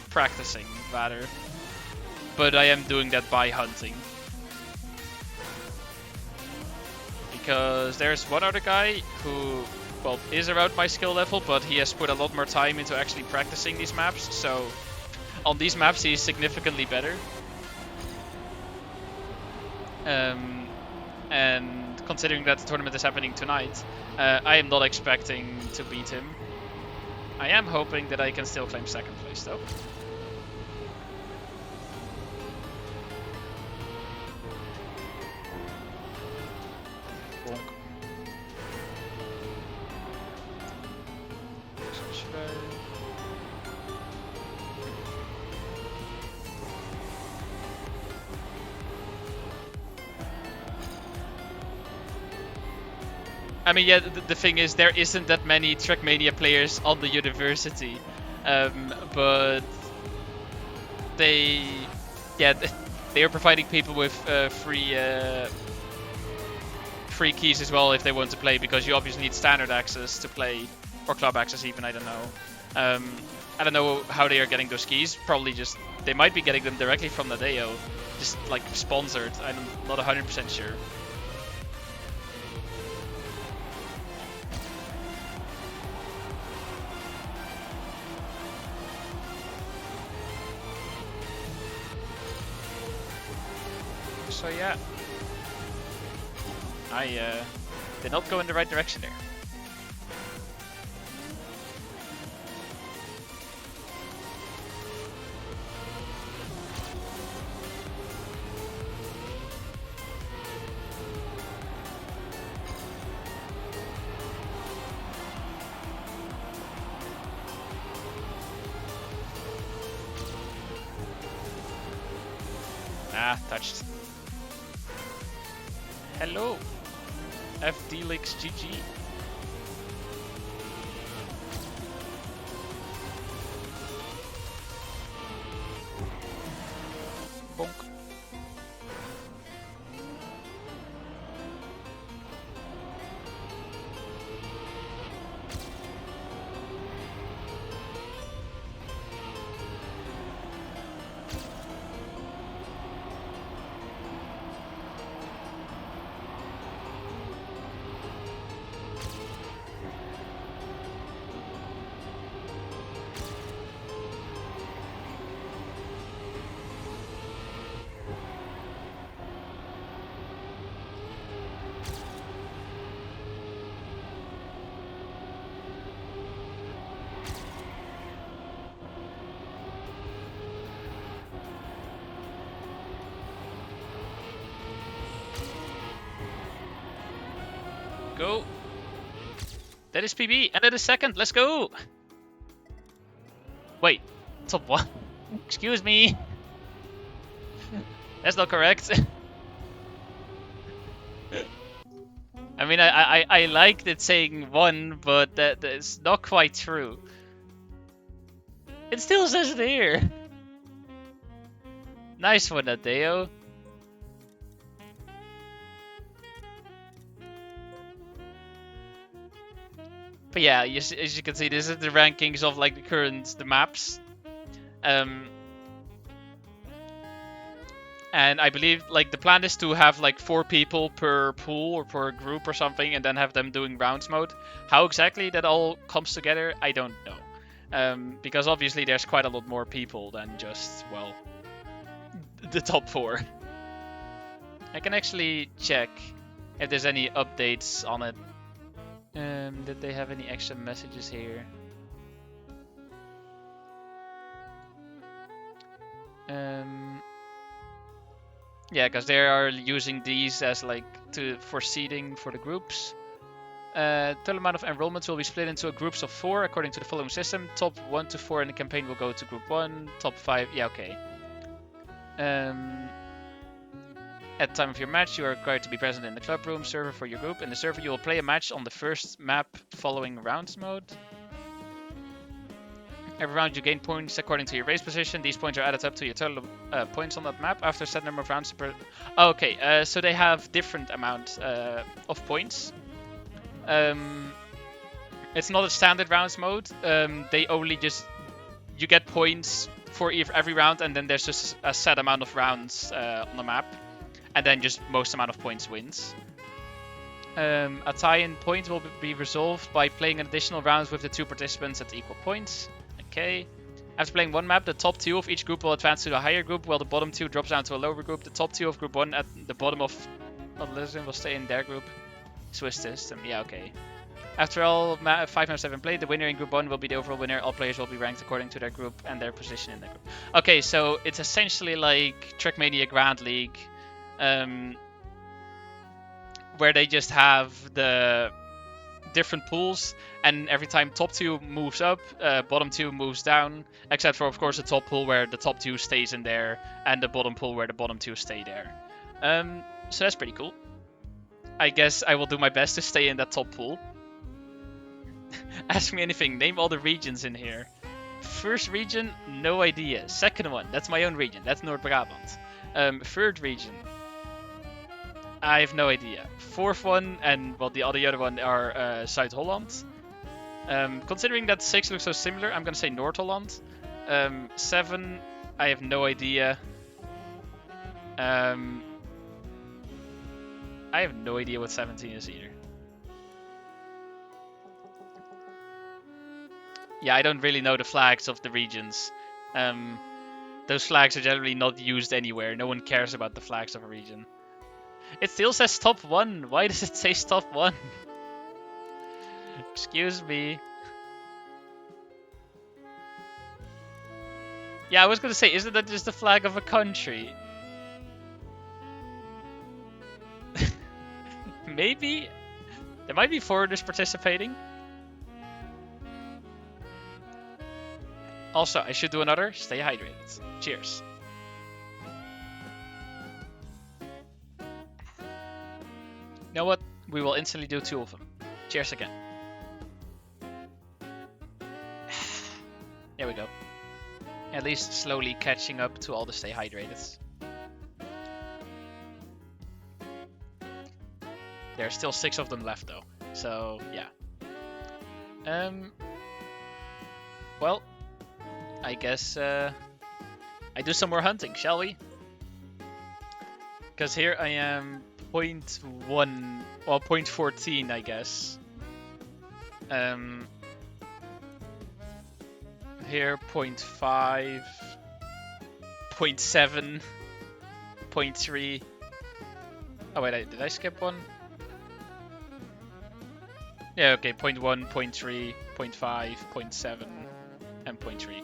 practicing rather. But I am doing that by hunting. Because there's one other guy who, well, is around my skill level, but he has put a lot more time into actually practicing these maps, so on these maps he's significantly better. And considering that the tournament is happening tonight, I am not expecting to beat him. I am hoping that I can still claim second place though. I mean, yeah, the thing is, there isn't that many Trackmania players on the university, but they are providing people with free keys as well if they want to play, because you obviously need standard access to play, or club access even, I don't know. I don't know how they are getting those keys, probably just, they might be getting them directly from Nadeo, just like sponsored, I'm not 100% sure. So yeah, I did not go in the right direction there. Ah, touched. Hello. FD-Lix GG. Bonk. Go. That is PB, and that is second. Let's go. Wait, top one. Excuse me. That's not correct. I mean, I liked it saying one, but that's not quite true. It still says it here. Nice one, Adeo. But yeah, as you can see, this is the rankings of like the maps. And I believe like the plan is to have like 4 people per pool or per group or something, and then have them doing rounds mode. How exactly that all comes together, I don't know. Because obviously there's quite a lot more people than just, well, the top 4. I can actually check if there's any updates on it. Did they have any extra messages here? Yeah, because they are using these as like for seeding for the groups. Total amount of enrollments will be split into groups of 4 according to the following system. Top 1 to 4 in the campaign will go to group 1. Top 5, yeah, okay. At the time of your match, you are required to be present in the club room server for your group. In the server, you will play a match on the first map following rounds mode. Every round you gain points according to your race position. These points are added up to your total points on that map after a set number of rounds per... Okay, so they have different amounts of points. It's not a standard rounds mode. They only just... You get points for every round, and then there's just a set amount of rounds on the map. And then just most amount of points wins. A tie-in point will be resolved by playing additional rounds with the 2 participants at equal points. Okay. After playing one map, the top 2 of each group will advance to a higher group, while the bottom 2 drops down to a lower group. The top 2 of group 1 at the bottom of Lisbon will stay in their group. Swiss system, yeah, okay. After all 5 maps have been played, the winner in group 1 will be the overall winner. All players will be ranked according to their group and their position in their group. Okay, so it's essentially like Trackmania Grand League, where they just have the different pools, and every time top 2 moves up, bottom 2 moves down, except for of course the top pool where the top 2 stays in there, and the bottom pool where the bottom 2 stay there. So that's pretty cool. I guess I will do my best to stay in that top pool. Ask me anything, name all the regions in here. First region, no idea. Second one, that's my own region, that's North Brabant. Third region, I have no idea. Fourth one, and well, the other one are South Holland. Considering that 6 looks so similar, I'm gonna say North Holland. 7, I have no idea. I have no idea what 17 is either. Yeah, I don't really know the flags of the regions. Those flags are generally not used anywhere. No one cares about the flags of a region. It still says top 1. Why does it say top 1? Excuse me. Yeah, I was gonna say, isn't that just the flag of a country? Maybe? There might be foreigners participating. Also, I should do another. Stay hydrated. Cheers. You know what? We will instantly do 2 of them. Cheers again. There we go. At least slowly catching up to all the stay hydrated. There's still 6 of them left though. So yeah. Well, I guess I do some more hunting, shall we? Because here I am 0.1, well 0.14 I guess. Here 0.5, 0.7, 0.3. Oh wait, did I skip one? Yeah, okay, 0.1, 0.3, 0.5, 0.7, and 0.3.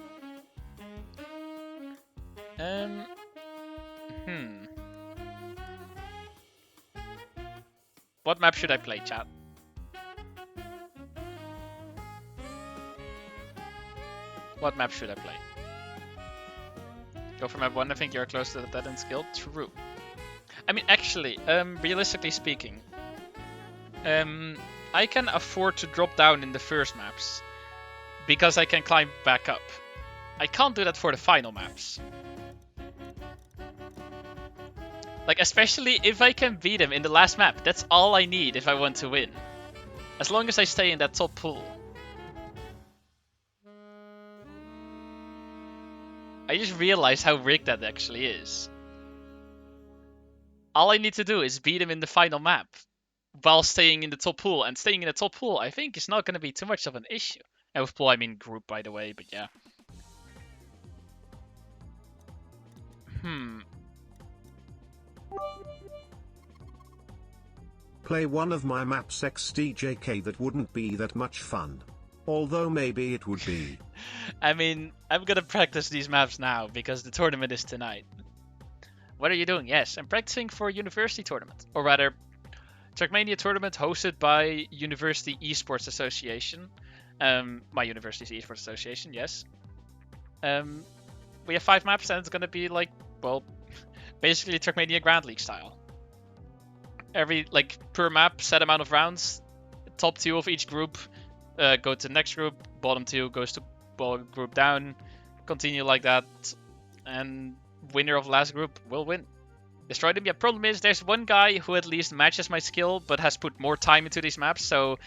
What map should I play, chat? What map should I play? Go for map 1, I think you're close to the dead end skill. True. I mean, actually, realistically speaking, I can afford to drop down in the first maps because I can climb back up. I can't do that for the final maps. Like, especially if I can beat him in the last map. That's all I need if I want to win. As long as I stay in that top pool. I just realized how rigged that actually is. All I need to do is beat him in the final map while staying in the top pool. And staying in the top pool, I think, is not going to be too much of an issue. And with pool, I mean group, by the way, but yeah. Play one of my maps XDJK. That wouldn't be that much fun. Although maybe it would be. I mean, I'm gonna practice these maps now because the tournament is tonight. What are you doing? Yes, I'm practicing for a university tournament. Or rather, Trackmania tournament hosted by University Esports Association. My university's Esports Association, yes. We have 5 maps and it's gonna be like, well, basically Trackmania Grand League style. Every, like, per map, set amount of rounds. Top 2 of each group go to the next group. Bottom 2 goes to group down. Continue like that. And winner of last group will win. Destroy them. Yeah, problem is there's one guy who at least matches my skill but has put more time into these maps. So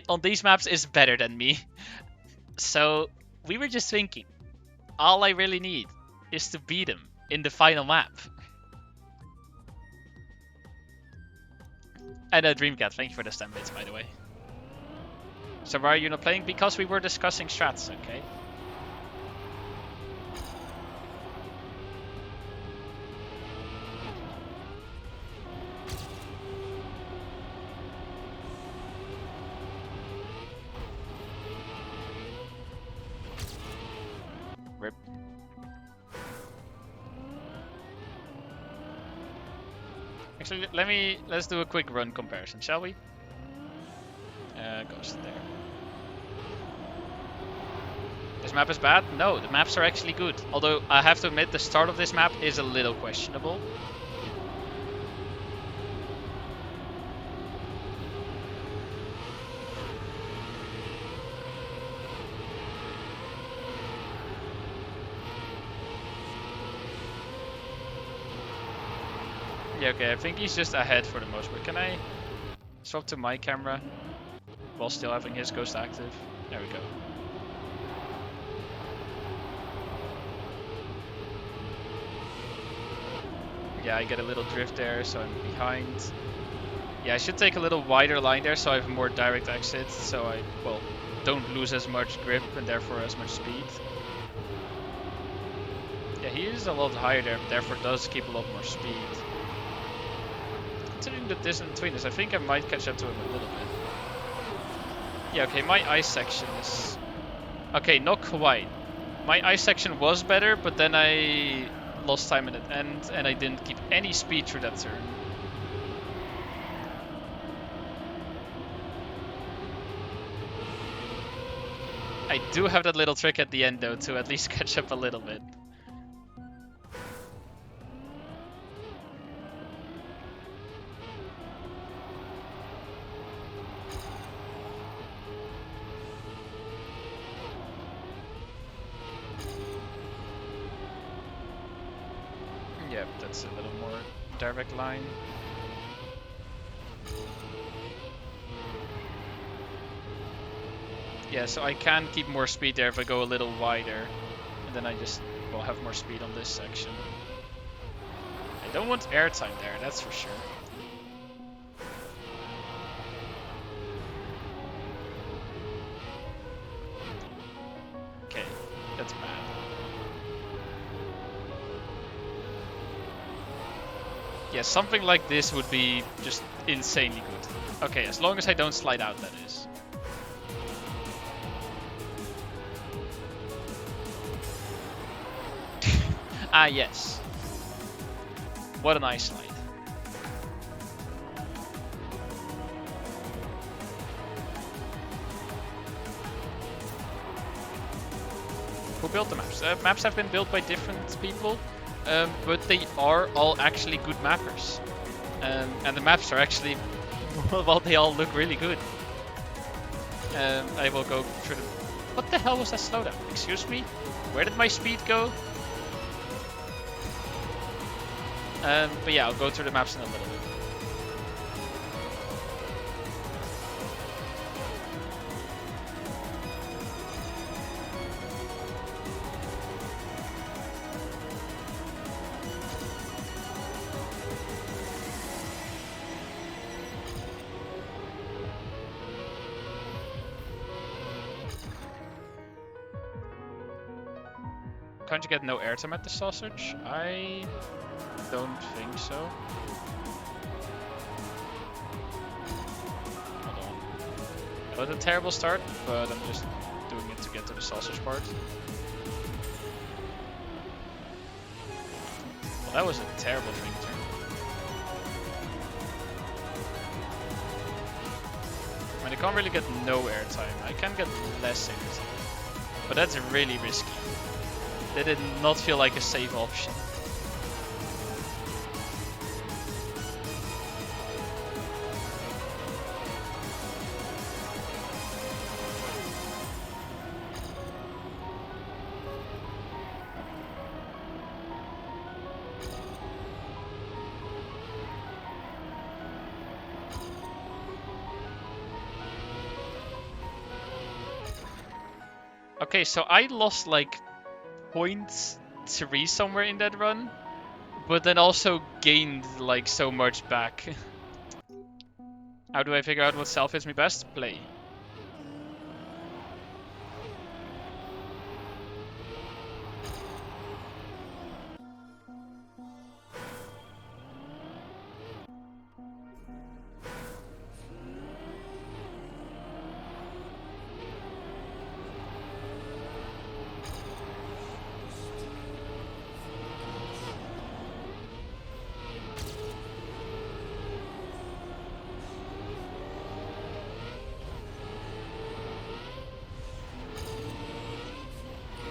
on these maps is better than me. So we were just thinking, all I really need is to beat him in the final map. And Dreamcat, thank you for the 10 bits, by the way. So why are you not playing? Because we were discussing strats, okay? Rip. Actually, let's do a quick run comparison, shall we? Ghost there. This map is bad? No, the maps are actually good. Although I have to admit the start of this map is a little questionable. Yeah, okay, I think he's just ahead for the most part. Can I swap to my camera while still having his ghost active? There we go. Yeah, I get a little drift there, so I'm behind. Yeah, I should take a little wider line there so I have a more direct exit, so I, well, don't lose as much grip and therefore as much speed. Yeah, he is a lot higher there, but therefore does keep a lot more speed. Considering the distance between us, I think I might catch up to him a little bit. Yeah, okay, my ice section is... Okay, not quite. My ice section was better, but then I lost time in the end, and I didn't keep any speed through that turn. I do have that little trick at the end, though, to at least catch up a little bit. Yep, that's a little more direct line. Yeah, so I can keep more speed there if I go a little wider. And then I just will have more speed on this section. I don't want airtime there, that's for sure. Okay, that's bad. Yeah, something like this would be just insanely good. Okay, as long as I don't slide out, that is. Ah, yes. What a nice slide. Who built the maps? Maps have been built by different people, but they are all actually good mappers. And the maps are actually, well, they all look really good. I will go through the... What the hell was that slowdown? Excuse me? Where did my speed go? But yeah, I'll go through the maps in a little bit. Can't you get no airtime at the sausage? I don't think so. Hold on. That was a terrible start, but I'm just doing it to get to the sausage part. Well, that was a terrible drink turn. I mean, I can't really get no airtime. I can get less airtime, but that's really risky. That did not feel like a safe option. Okay, so I lost like 0.3 somewhere in that run, but then also gained like so much back. How do I figure out what style fits me best? Play.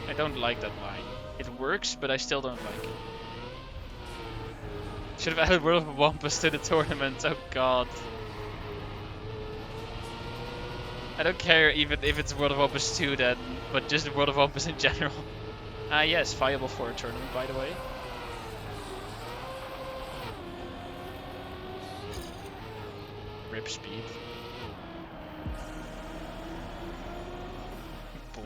I don't like that line. It works, but I still don't like it. Should have added World of Wampus to the tournament, oh god. I don't care even if it's World of Wampus 2 then, but just World of Wampus in general. Ah yes, viable for a tournament by the way. Rip speed. Bonk.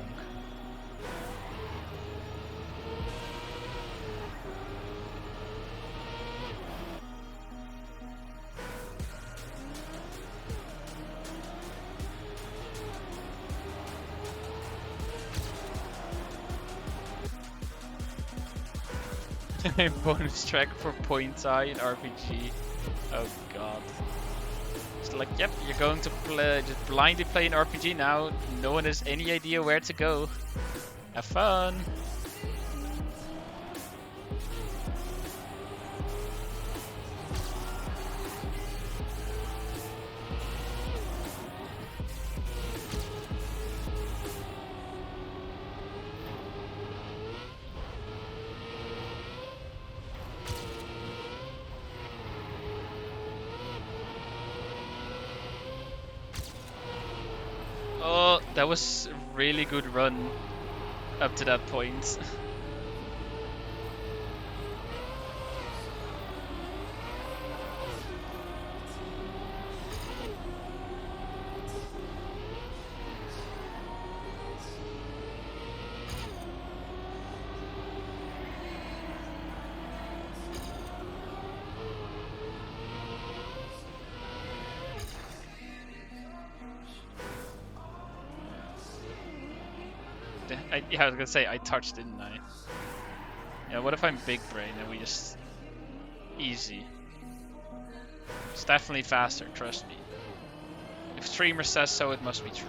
Bonus track for point eye in RPG. Oh god. It's like, yep, you're going to play, just blindly play an RPG now. No one has any idea where to go. Have fun. Oh, that was a really good run up to that point. Yeah, I was gonna say I touched, didn't I? Yeah. What if I'm big brain and we just easy? It's definitely faster. Trust me. If streamer says so, it must be true.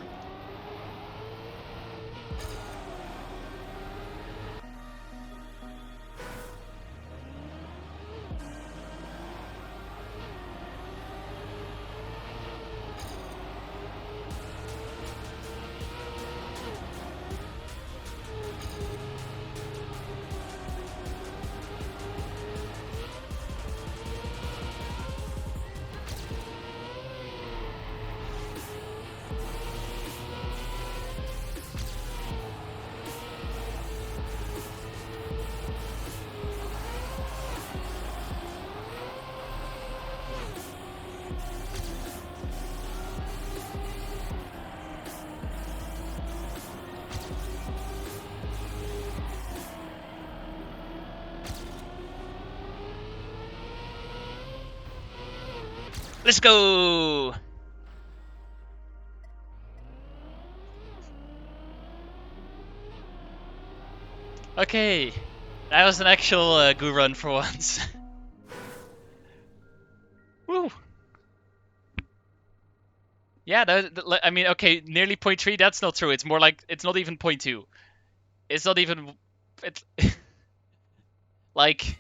Let's go! Okay, that was an actual good run for once. Woo! Yeah, I mean, okay, nearly 0.3, that's not true. It's more like, it's not even 0.2. It's not even, it's, like,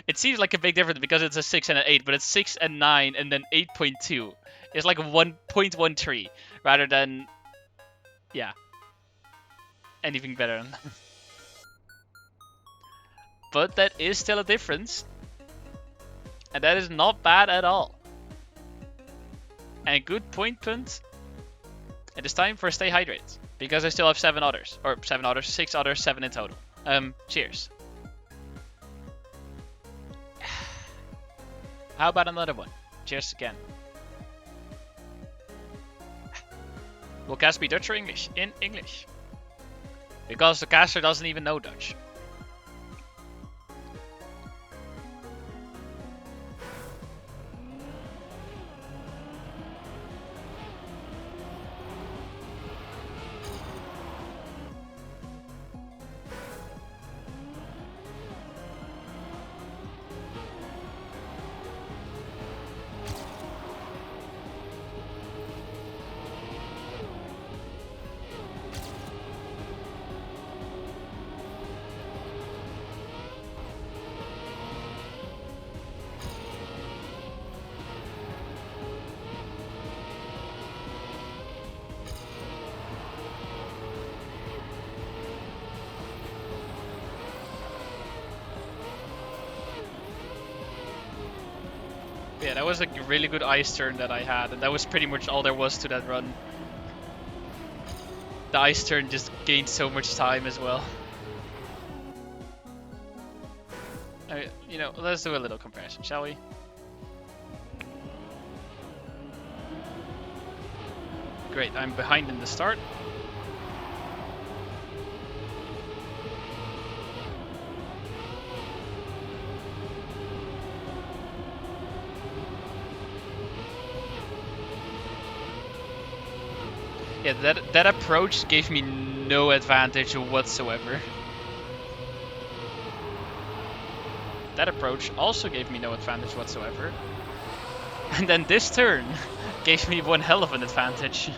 it seems like a big difference because it's a 6 and an 8, but it's 6 and 9 and then 8.2. It's like 1.13 rather than, yeah, anything better. But that is still a difference. And that is not bad at all. And good point punt. It is time for Stay Hydrate. Because I still have 7 others. Or 7 others, 6 others, 7 in total. Cheers. How about another one? Cheers again. Will cast be Dutch or English? In English. Because the caster doesn't even know Dutch. Yeah, that was a really good ice turn that I had, and that was pretty much all there was to that run. The ice turn just gained so much time as well. You know, let's do a little comparison, shall we? Great, I'm behind in the start. Yeah, that approach gave me no advantage whatsoever. That approach also gave me no advantage whatsoever. And then this turn gave me one hell of an advantage.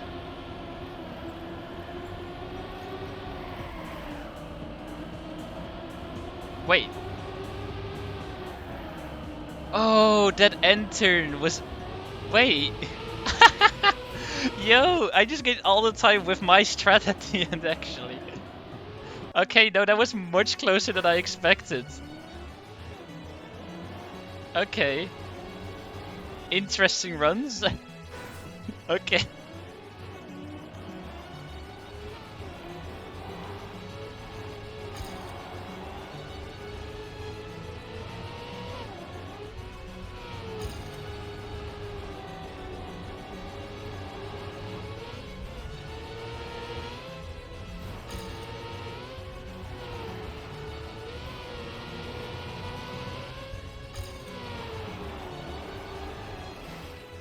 Wait. Oh, that end turn was... Wait. Yo, I just get all the time with my strat at the end, actually. Okay, no, that was much closer than I expected. Okay. Interesting runs. Okay.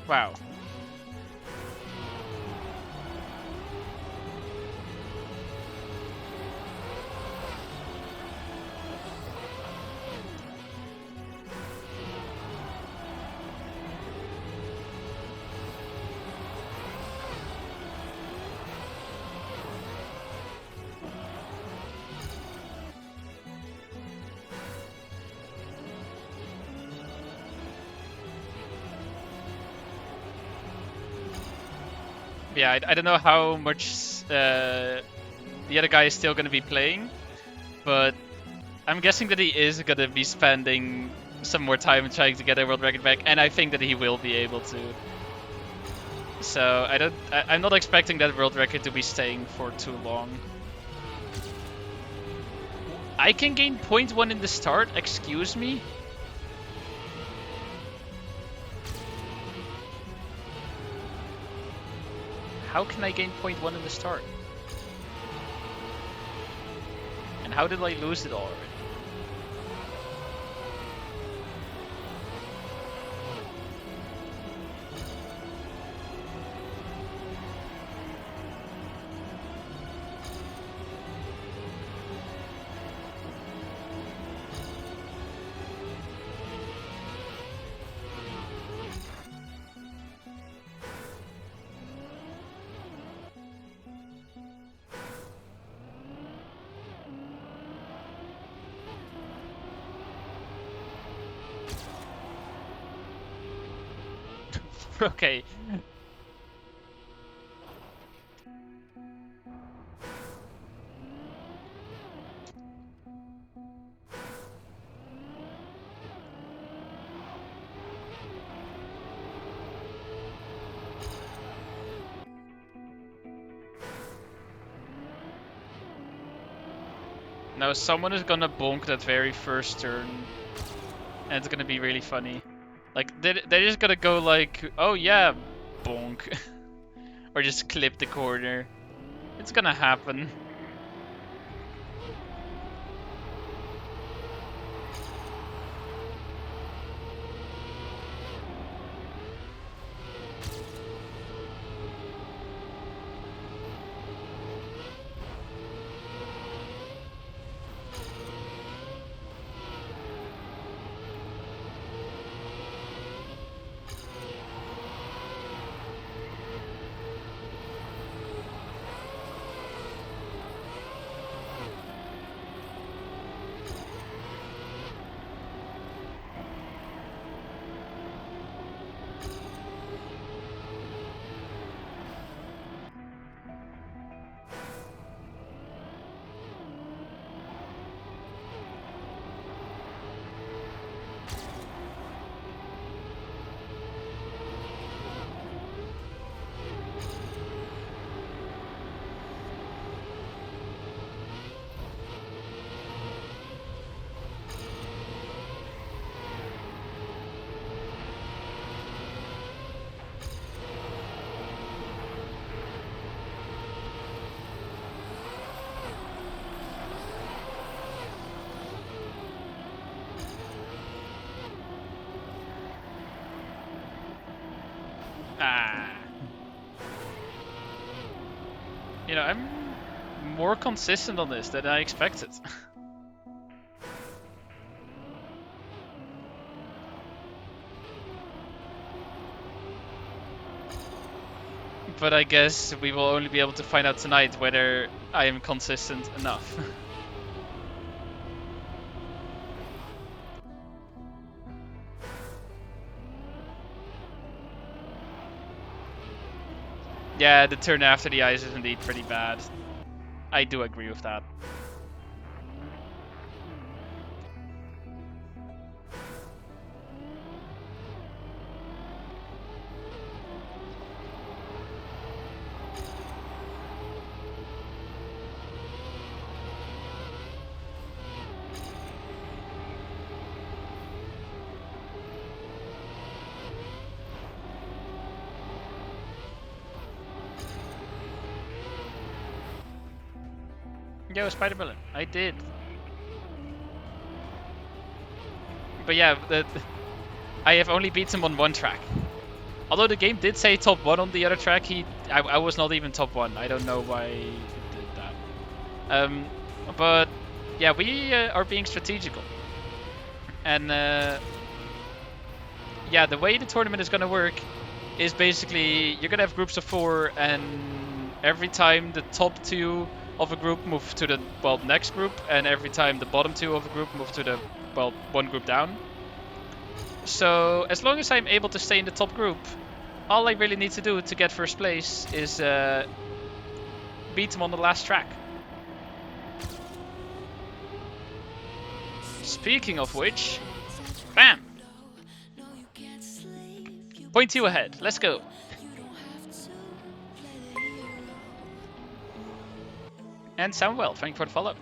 Wow. Yeah, I don't know how much the other guy is still going to be playing, but I'm guessing that he is going to be spending some more time trying to get a world record back, and I think that he will be able to. So I'm not expecting that world record to be staying for too long. I can gain 0.1 in the start, excuse me? How can I gain 0.1 in the start? And how did I lose it already? Okay. Now someone is gonna bonk that very first turn, and it's gonna be really funny. Like, they're just gonna go like, oh yeah, bonk. Or just clip the corner. It's gonna happen. Ah. You know, I'm more consistent on this than I expected. But I guess we will only be able to find out tonight whether I am consistent enough. Yeah, the turn after the ice is indeed pretty bad. I do agree with that. Yo, Spider Bullet, I did. But yeah, I have only beaten him on one track. Although the game did say top 1 on the other track, I was not even top 1. I don't know why it did that. But yeah, we are being strategical. And yeah, the way the tournament is gonna work is basically you're gonna have groups of 4, and every time the top 2 of a group move to the next group, and every time the bottom 2 of a group move to the one group down. So as long as I'm able to stay in the top group, all I really need to do to get first place is beat him on the last track. Speaking of which, bam! Point 2 ahead, let's go. And Samuel, thank you for the follow.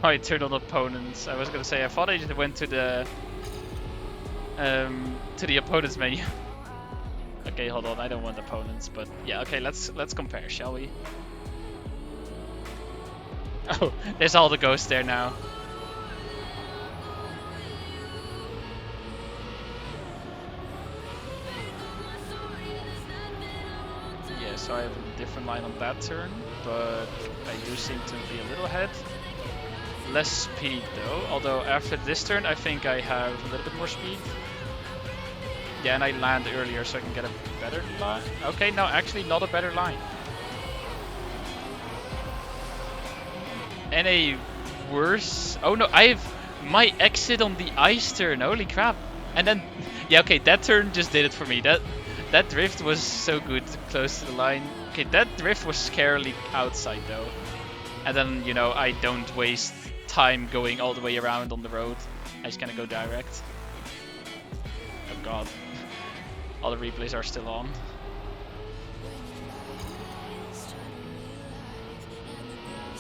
Oh, I turned on opponents. I was gonna say I thought I just went to the opponents menu. Okay, hold on. I don't want opponents, but yeah. Okay, let's compare, shall we? Oh, there's all the ghosts there now. Yeah, so I have a different line on that turn, but I do seem to be a little ahead. Less speed though, although after this turn I think I have a little bit more speed. Yeah, and I land earlier so I can get a better line. Okay, no, actually not a better line. And a worse... Oh no, I have my exit on the ice turn, holy crap. And then, yeah, okay, that turn just did it for me. That drift was so good, close to the line. Okay, that drift was scarily outside though. And then, you know, I don't waste time going all the way around on the road. I just kind of go direct. Oh god. All the replays are still on.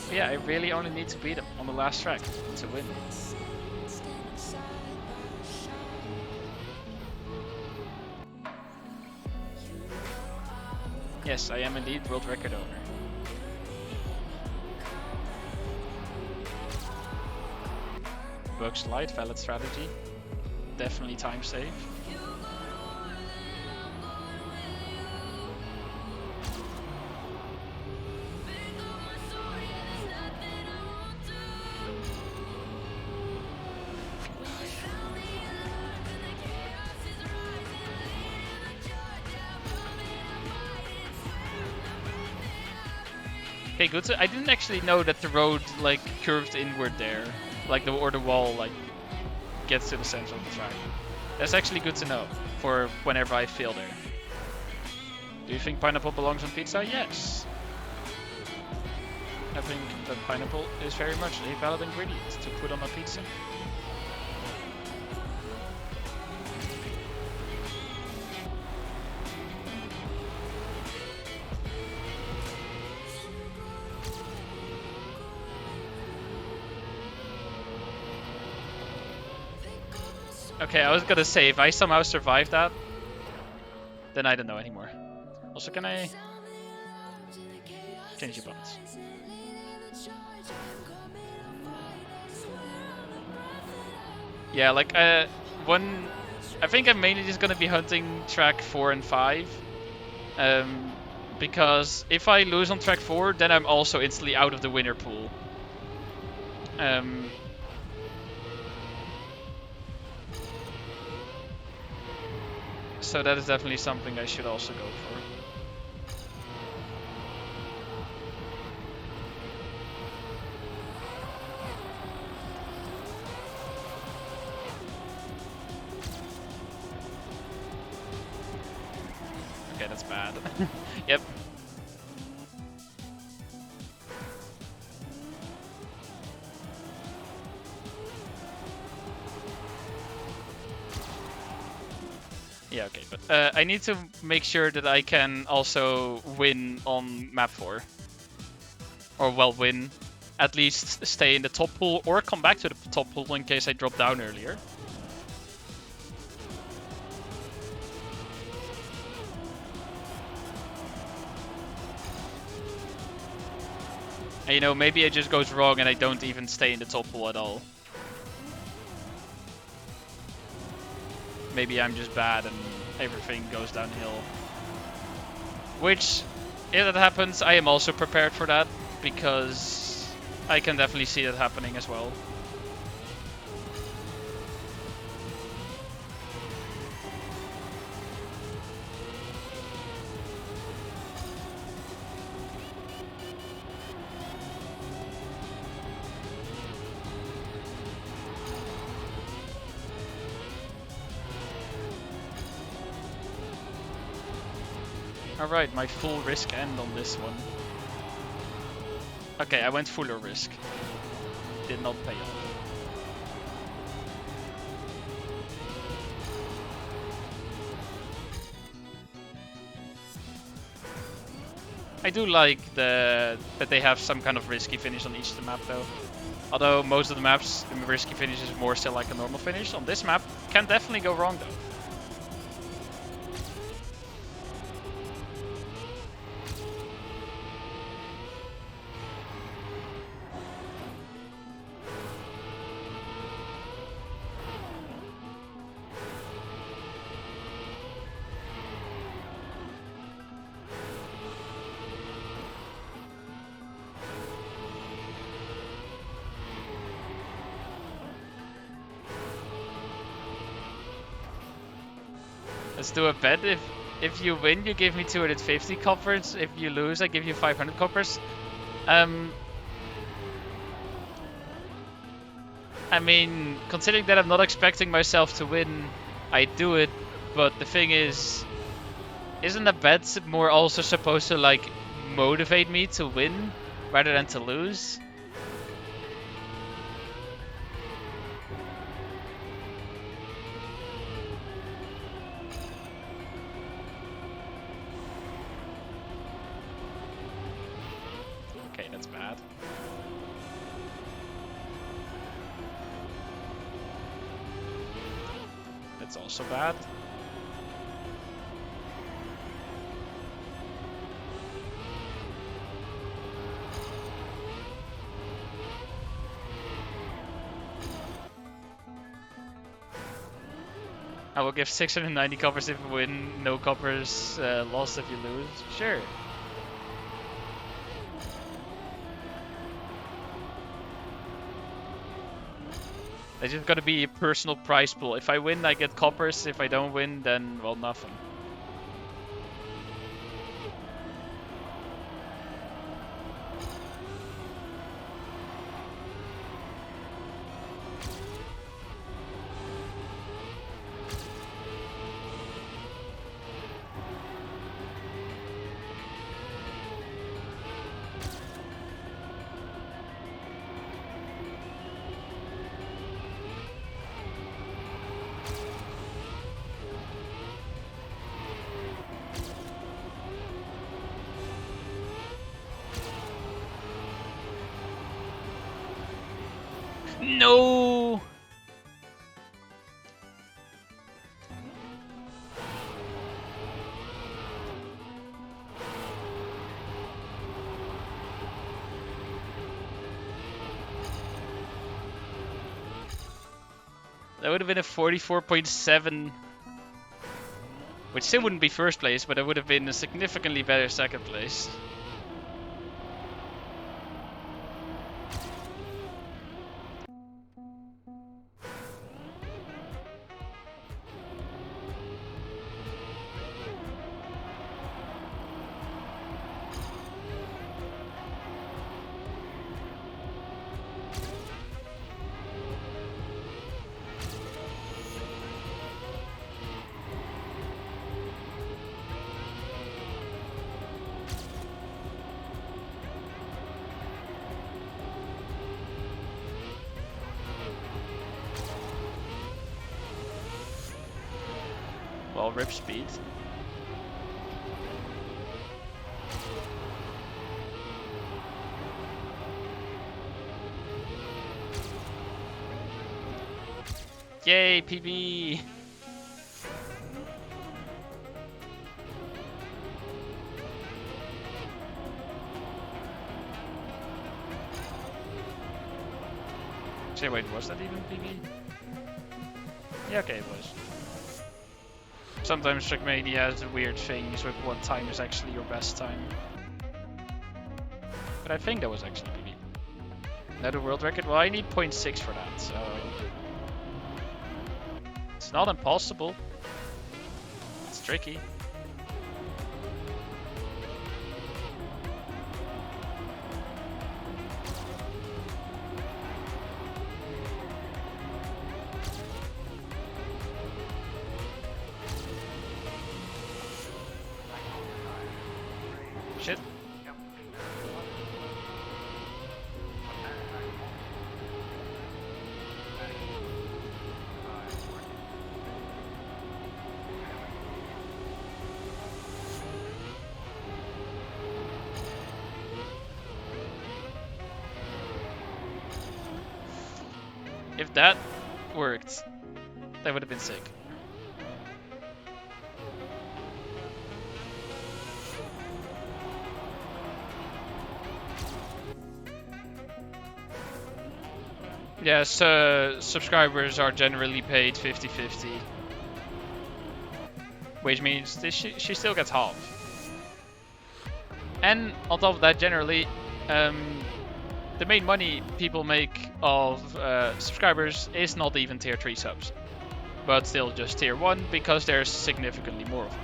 But yeah, I really only need to beat him on the last track to win. Yes, I am indeed world record owner. Bug slide, valid strategy. Definitely time save. Okay, good. So I didn't actually know that the road like curved inward there, like the wall like gets to the center of the track. That's actually good to know for whenever I fail there. Do you think pineapple belongs on pizza? Yes. I think that pineapple is very much a valid ingredient to put on a pizza. Okay, I was gonna say, if I somehow survive that, then I don't know anymore. Also, can I change the buttons? Yeah, like, I think I'm mainly just gonna be hunting track 4 and 5. Because if I lose on track 4, then I'm also instantly out of the winner pool. So that is definitely something I should also go for. Okay, that's bad. Yep. Yeah, okay, but I need to make sure that I can also win on map 4. Or, well, win. At least stay in the top pool or come back to the top pool in case I drop down earlier. And, you know, maybe it just goes wrong and I don't even stay in the top pool at all. Maybe I'm just bad and everything goes downhill. Which, if that happens, I am also prepared for that, because I can definitely see that happening as well. Alright, my full risk end on this one. Okay, I went fuller risk. Did not pay off. I do like that they have some kind of risky finish on each of the map though. Although most of the maps, the risky finish is more still like a normal finish. On this map, can definitely go wrong though. Let's do a bet. If you win, you give me 250 coppers. If you lose, I give you 500 coppers. I mean, considering that I'm not expecting myself to win, I do it. But the thing is, isn't a bet more also supposed to like motivate me to win rather than to lose? Okay, that's bad. That's also bad. I will give 690 coppers if you win, no coppers lost if you lose. Sure. There's just gotta be a personal prize pool. If I win, I get coppers. If I don't win, then, well, nothing. No! That would have been a 44.7, which still wouldn't be first place, but it would have been a significantly better second place. Well, rip speed. Yay, PB! Actually, wait, was that even PB? Yeah, okay, it was. Sometimes Trackmania has weird things with what time is actually your best time. But I think that was actually PB. Another world record? Well, I need 0.6 for that, so... It's not impossible. It's tricky. Shit. If that worked, that would have been sick. Yes, subscribers are generally paid 50-50. Which means she still gets half. And on top of that, generally, the main money people make of subscribers is not even tier 3 subs, but still just tier 1 because there's significantly more of them.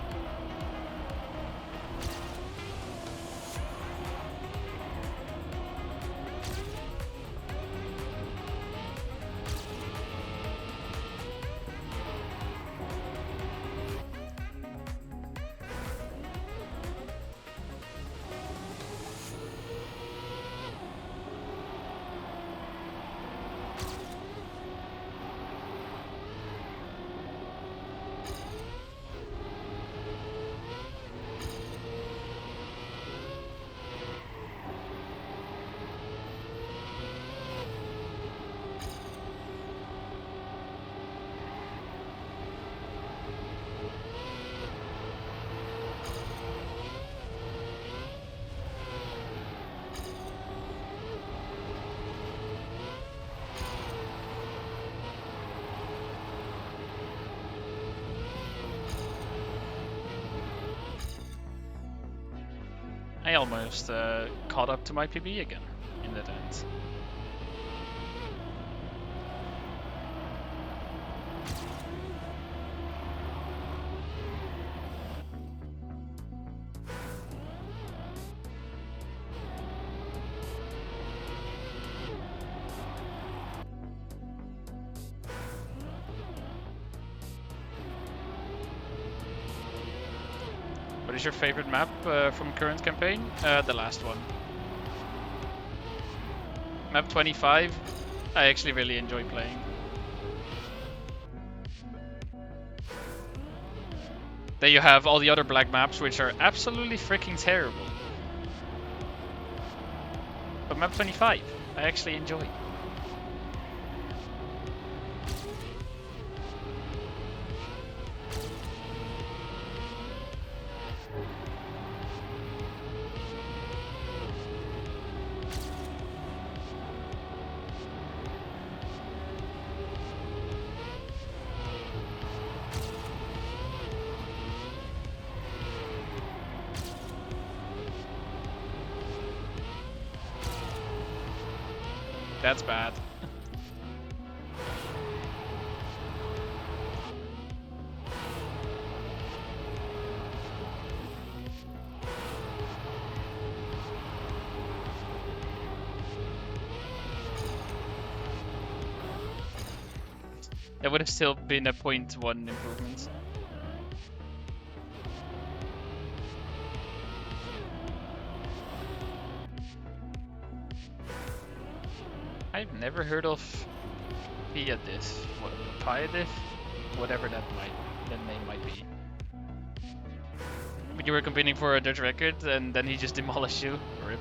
I almost caught up to my PB again in that end. What is your favorite map from current campaign? The last one. Map 25, I actually really enjoy playing. Then you have all the other black maps, which are absolutely freaking terrible. But map 25, I actually enjoy. That's bad. That would have still been a 0.1 improvement. I've never heard of Piadiff, whatever that name might be. But you were competing for a Dutch record, and then he just demolished you. Rip.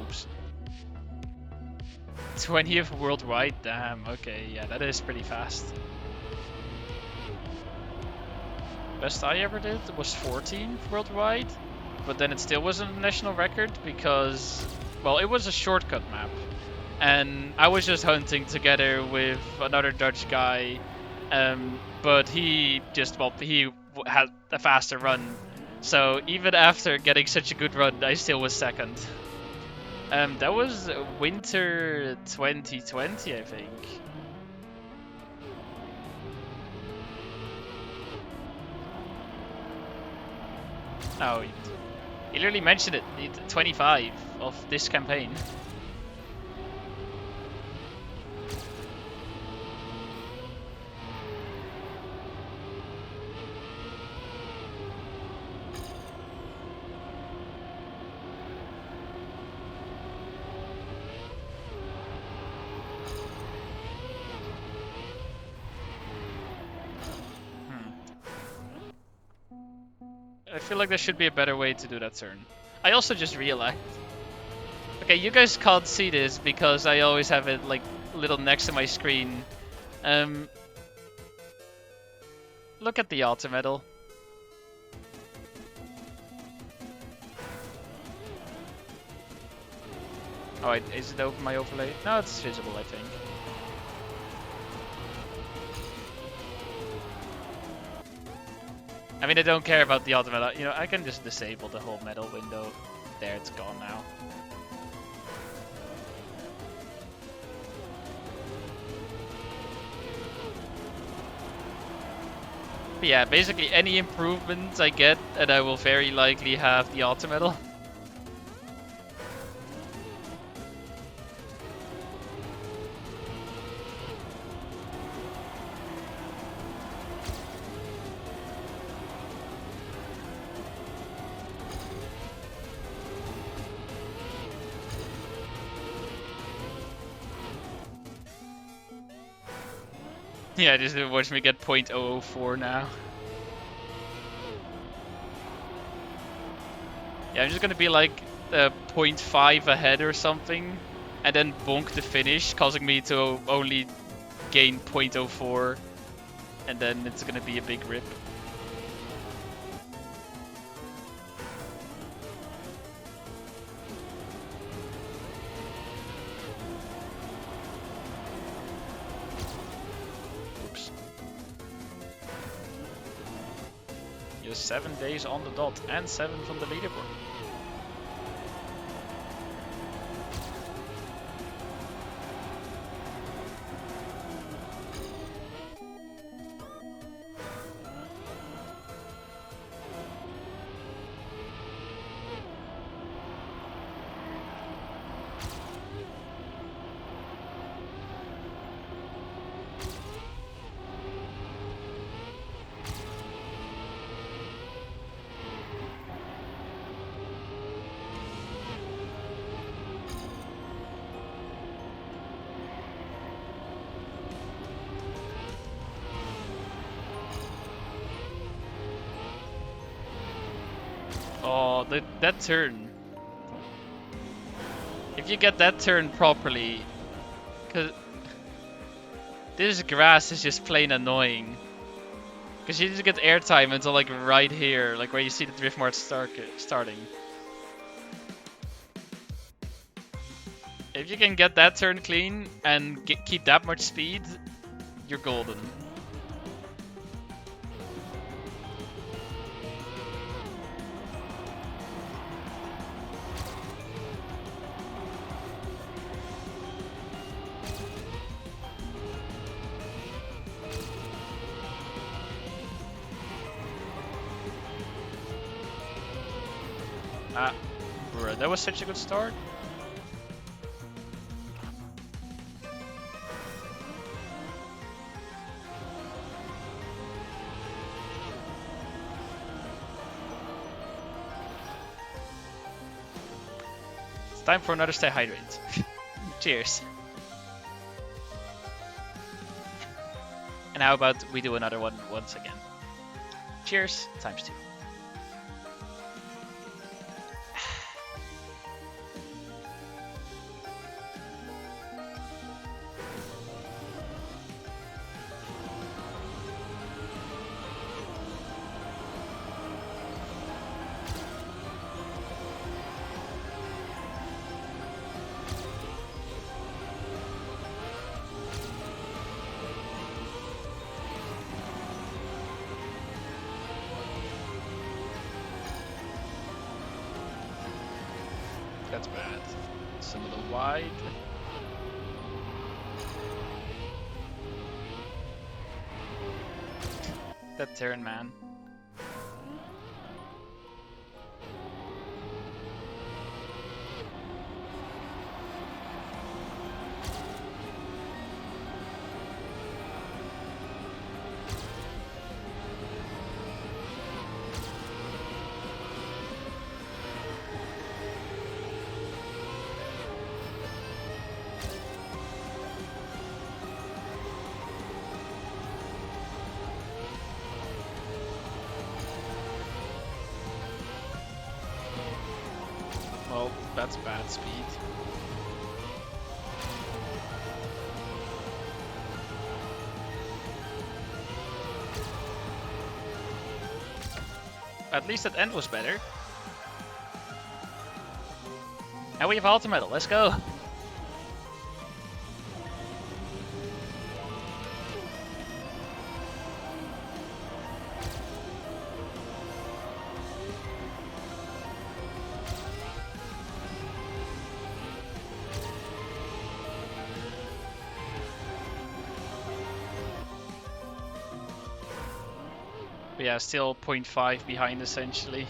Oops. 20th worldwide? Damn, okay, yeah, that is pretty fast. Best I ever did was 14th worldwide, but then it still wasn't a national record because, well, it was a shortcut map. And I was just hunting together with another Dutch guy, but he just, well, he had a faster run. So even after getting such a good run, I still was second. That was winter 2020, I think. Oh, He literally mentioned it, 25 of this campaign. I feel like there should be a better way to do that turn. I also just realized. Okay, you guys can't see this because I always have it like little next to my screen. Look at the altar medal. Oh, is it open my overlay? No, it's visible, I think. I mean, I don't care about the altar medal. You know, I can just disable the whole medal window. There, it's gone now. But yeah, basically any improvements I get, and I will very likely have the altar medal. Yeah, just watch me get .004 now. Yeah, I'm just gonna be like 0.5 ahead or something, and then bonk the finish, causing me to only gain .04, and then it's gonna be a big rip. Oops. You're 7 days on the dot, and 7 from the leaderboard. Oh, that turn. If you get that turn properly, because this grass is just plain annoying. Because you just get airtime until like right here, like where you see the drift march starting. If you can get that turn clean and keep that much speed, you're golden. Ah, bruh, that was such a good start. It's time for another stay hydrated. Cheers. And how about we do another one once again? Cheers, ×2. That's bad. It's a little wide. That turn, man. Well, that's bad speed. At least that end was better. And we have ultimate, let's go! But yeah, still 0.5 behind essentially.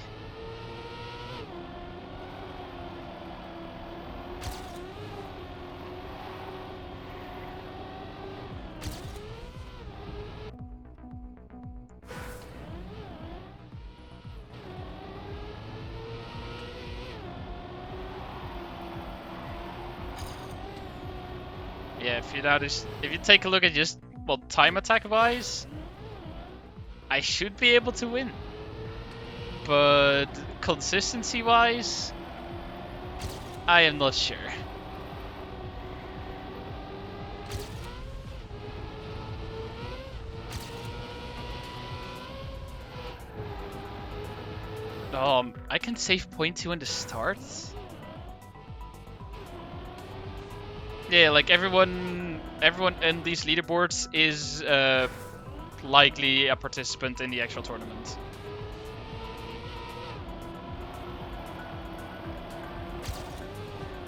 Yeah, if you take a look at just, well, time attack wise, I should be able to win. But consistency wise, I am not sure. I can save 0.2 in the start. Yeah, like everyone in these leaderboards is likely a participant in the actual tournament.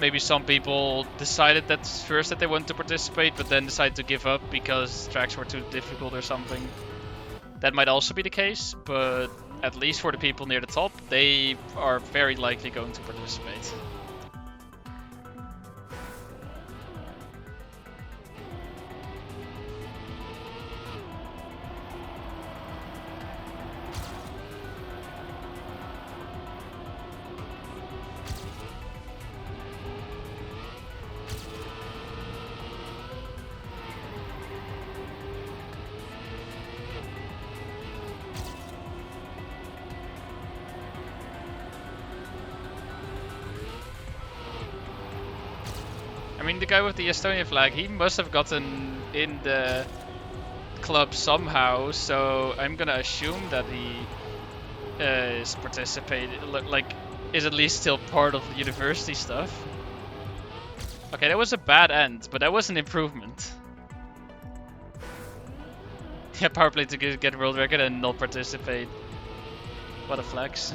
Maybe some people decided that first that they wanted to participate, but then decided to give up because tracks were too difficult or something. That might also be the case, but at least for the people near the top, they are very likely going to participate. I mean, the guy with the Estonian flag, he must have gotten in the club somehow, so I'm gonna assume that he is participating, like, is at least still part of the university stuff. Okay, that was a bad end, but that was an improvement. Yeah, power play to get world record and not participate. What a flex.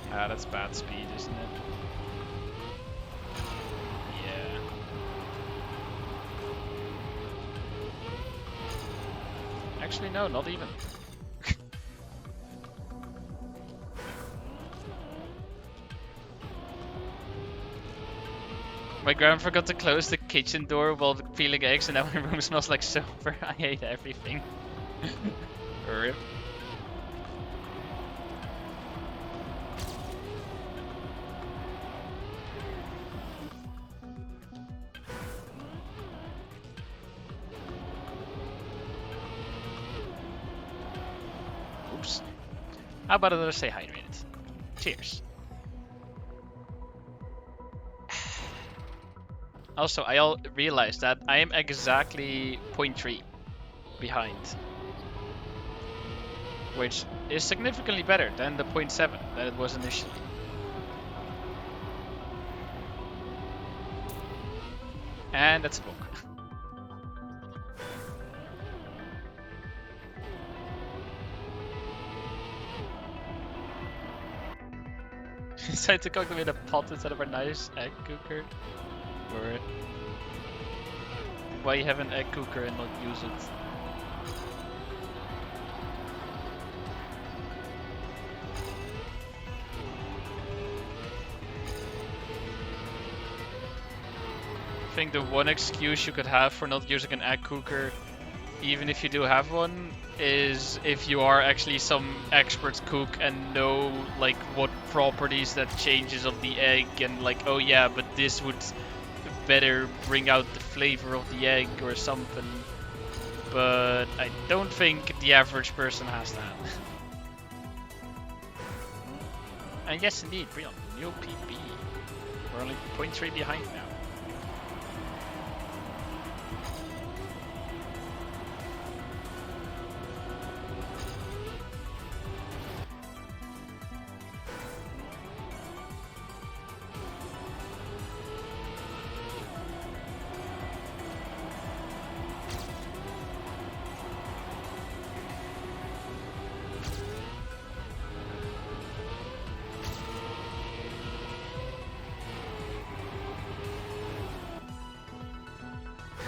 Ah, that's bad speed, isn't it? Yeah. Actually, no, not even. My grandma forgot to close the kitchen door while peeling eggs, and now my room smells like soap. I hate everything. Rip. Oops. How about another stay hydrated? Cheers. Also, I realized that I am exactly 0.3 behind, which is significantly better than the 0.7 that it was initially. And that's a book. Decided to cook them in a pot instead of a nice egg cooker. Or why have an egg cooker and not use it? think the one excuse you could have for not using an egg cooker, even if you do have one, is if you are actually some expert cook and know like what properties that changes of the egg, and like, oh yeah, but this would better bring out the flavor of the egg or something. But I don't think the average person has that. And yes, indeed, Brion, new PB. We're only 0.3 behind now.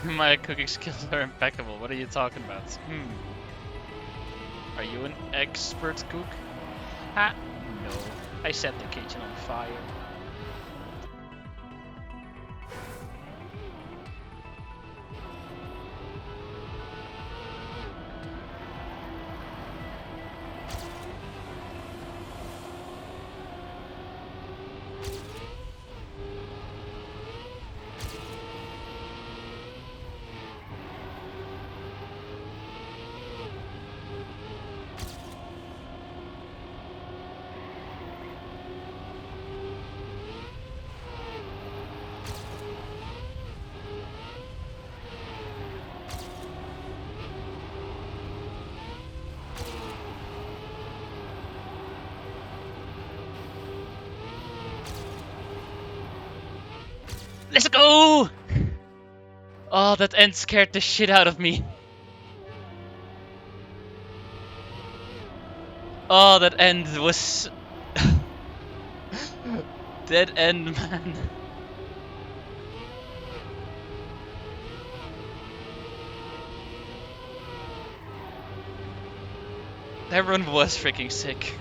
My cooking skills are impeccable. What are you talking about? Are you an expert cook? Ha! No. I set the kitchen on fire. Let's go! Oh, that end scared the shit out of me. Oh, that end was... That end, man. That run was freaking sick.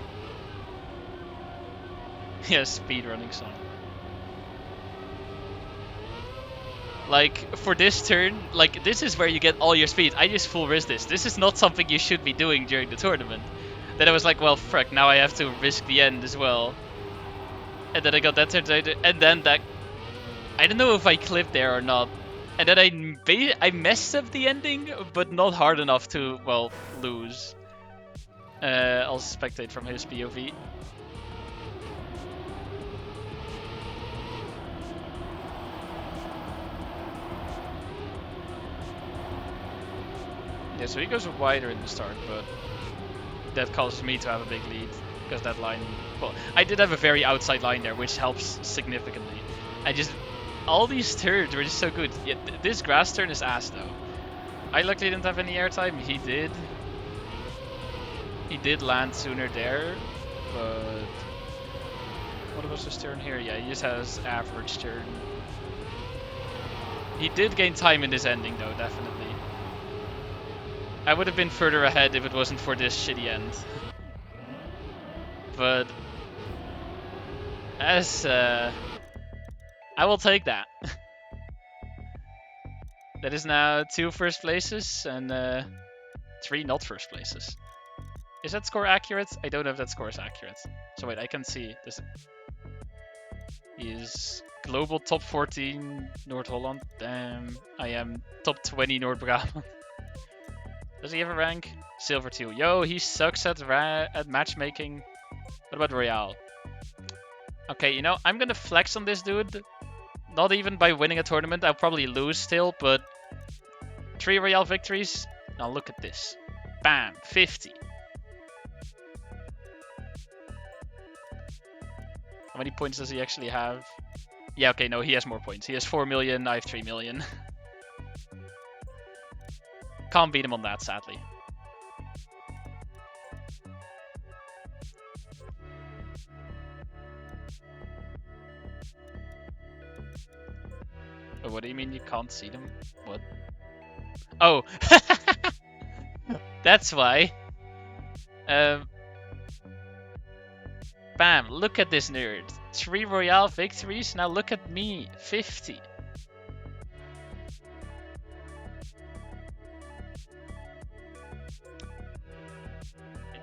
Yeah, speedrunning song. Like, for this turn, like, this is where you get all your speed. I just full risk this. This is not something you should be doing during the tournament. Then I was like, well, frick, now I have to risk the end as well. And then I got that turn, and then that... I don't know if I clipped there or not. And then I messed up the ending, but not hard enough to, well, lose. I'll spectate from his POV. Yeah, so he goes wider in the start, but that causes me to have a big lead, because that line... Well, I did have a very outside line there, which helps significantly. All these turns were just so good. Yeah, this grass turn is ass, though. I luckily didn't have any airtime. He did. He did land sooner there, but... What was his turn here? Yeah, he just has average turn. He did gain time in this ending, though, definitely. I would have been further ahead if it wasn't for this shitty end. But... I will take that. That is now 2 first places and 3 not first places. Is that score accurate? I don't know if that score is accurate. So wait, I can see this. He is global top 14 North Holland. Damn, I am top 20 North Brabant. Does he have a rank? Silver 2. Yo, he sucks at matchmaking. What about Royale? Okay, you know, I'm gonna flex on this dude. Not even by winning a tournament, I'll probably lose still, but 3 Royale victories. Now look at this. Bam, 50. How many points does he actually have? Yeah, okay, no, he has more points. He has 4 million, I have 3 million. Can't beat him on that, sadly. Oh, what do you mean you can't see them? What? Oh! That's why. Bam, look at this nerd. 3 Royale victories, now look at me. 50.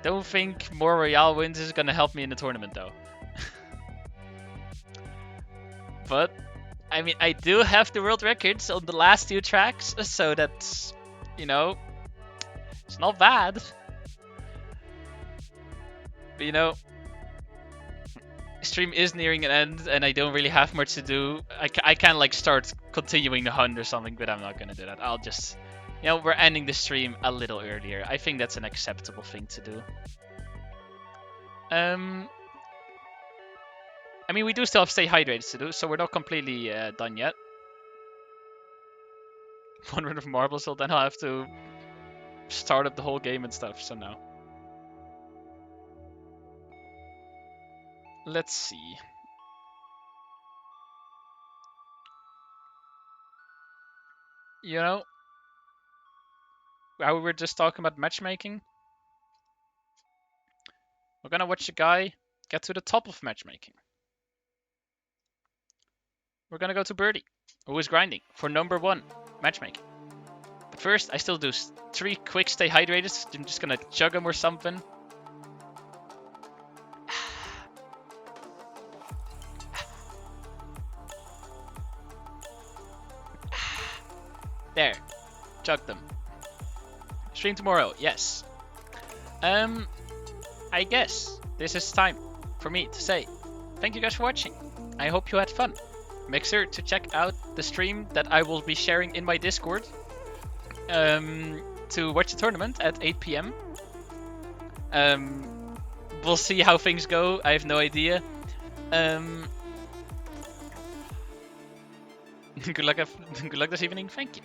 Don't think more Royale wins is gonna help me in the tournament though. But, I mean, I do have the world records on the last 2 tracks, so that's, you know, it's not bad. But, you know, stream is nearing an end, and I don't really have much to do. I can like start continuing the hunt or something, but I'm not gonna do that. I'll just, you know, we're ending the stream a little earlier. I think that's an acceptable thing to do. I mean, we do still have stay hydrated to do, so we're not completely done yet. 1 run of marbles, so then I'll have to start up the whole game and stuff, so no. Let's see. You know, how we were just talking about matchmaking. We're gonna watch a guy get to the top of matchmaking. We're gonna go to Birdie, who is grinding for number 1 matchmaking. But first, I still do 3 quick stay hydrated. I'm just gonna chug them or something. There, chug them. Stream tomorrow, yes. I guess this is time for me to say thank you guys for watching. I hope you had fun. Make sure to check out the stream that I will be sharing in my Discord to watch the tournament at 8 p.m. We'll see how things go. I have no idea. Good luck this evening. Thank you.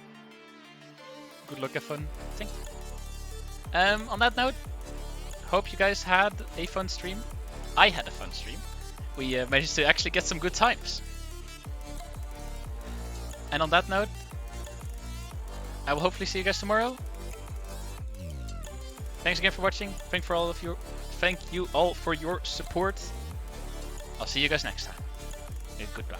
Good luck, have fun. Thank you. On that note, hope you guys had a fun stream. I had a fun stream. We managed to actually get some good times. And on that note, I will hopefully see you guys tomorrow. Thanks again for watching. Thank you all for your support. I'll see you guys next time. Goodbye.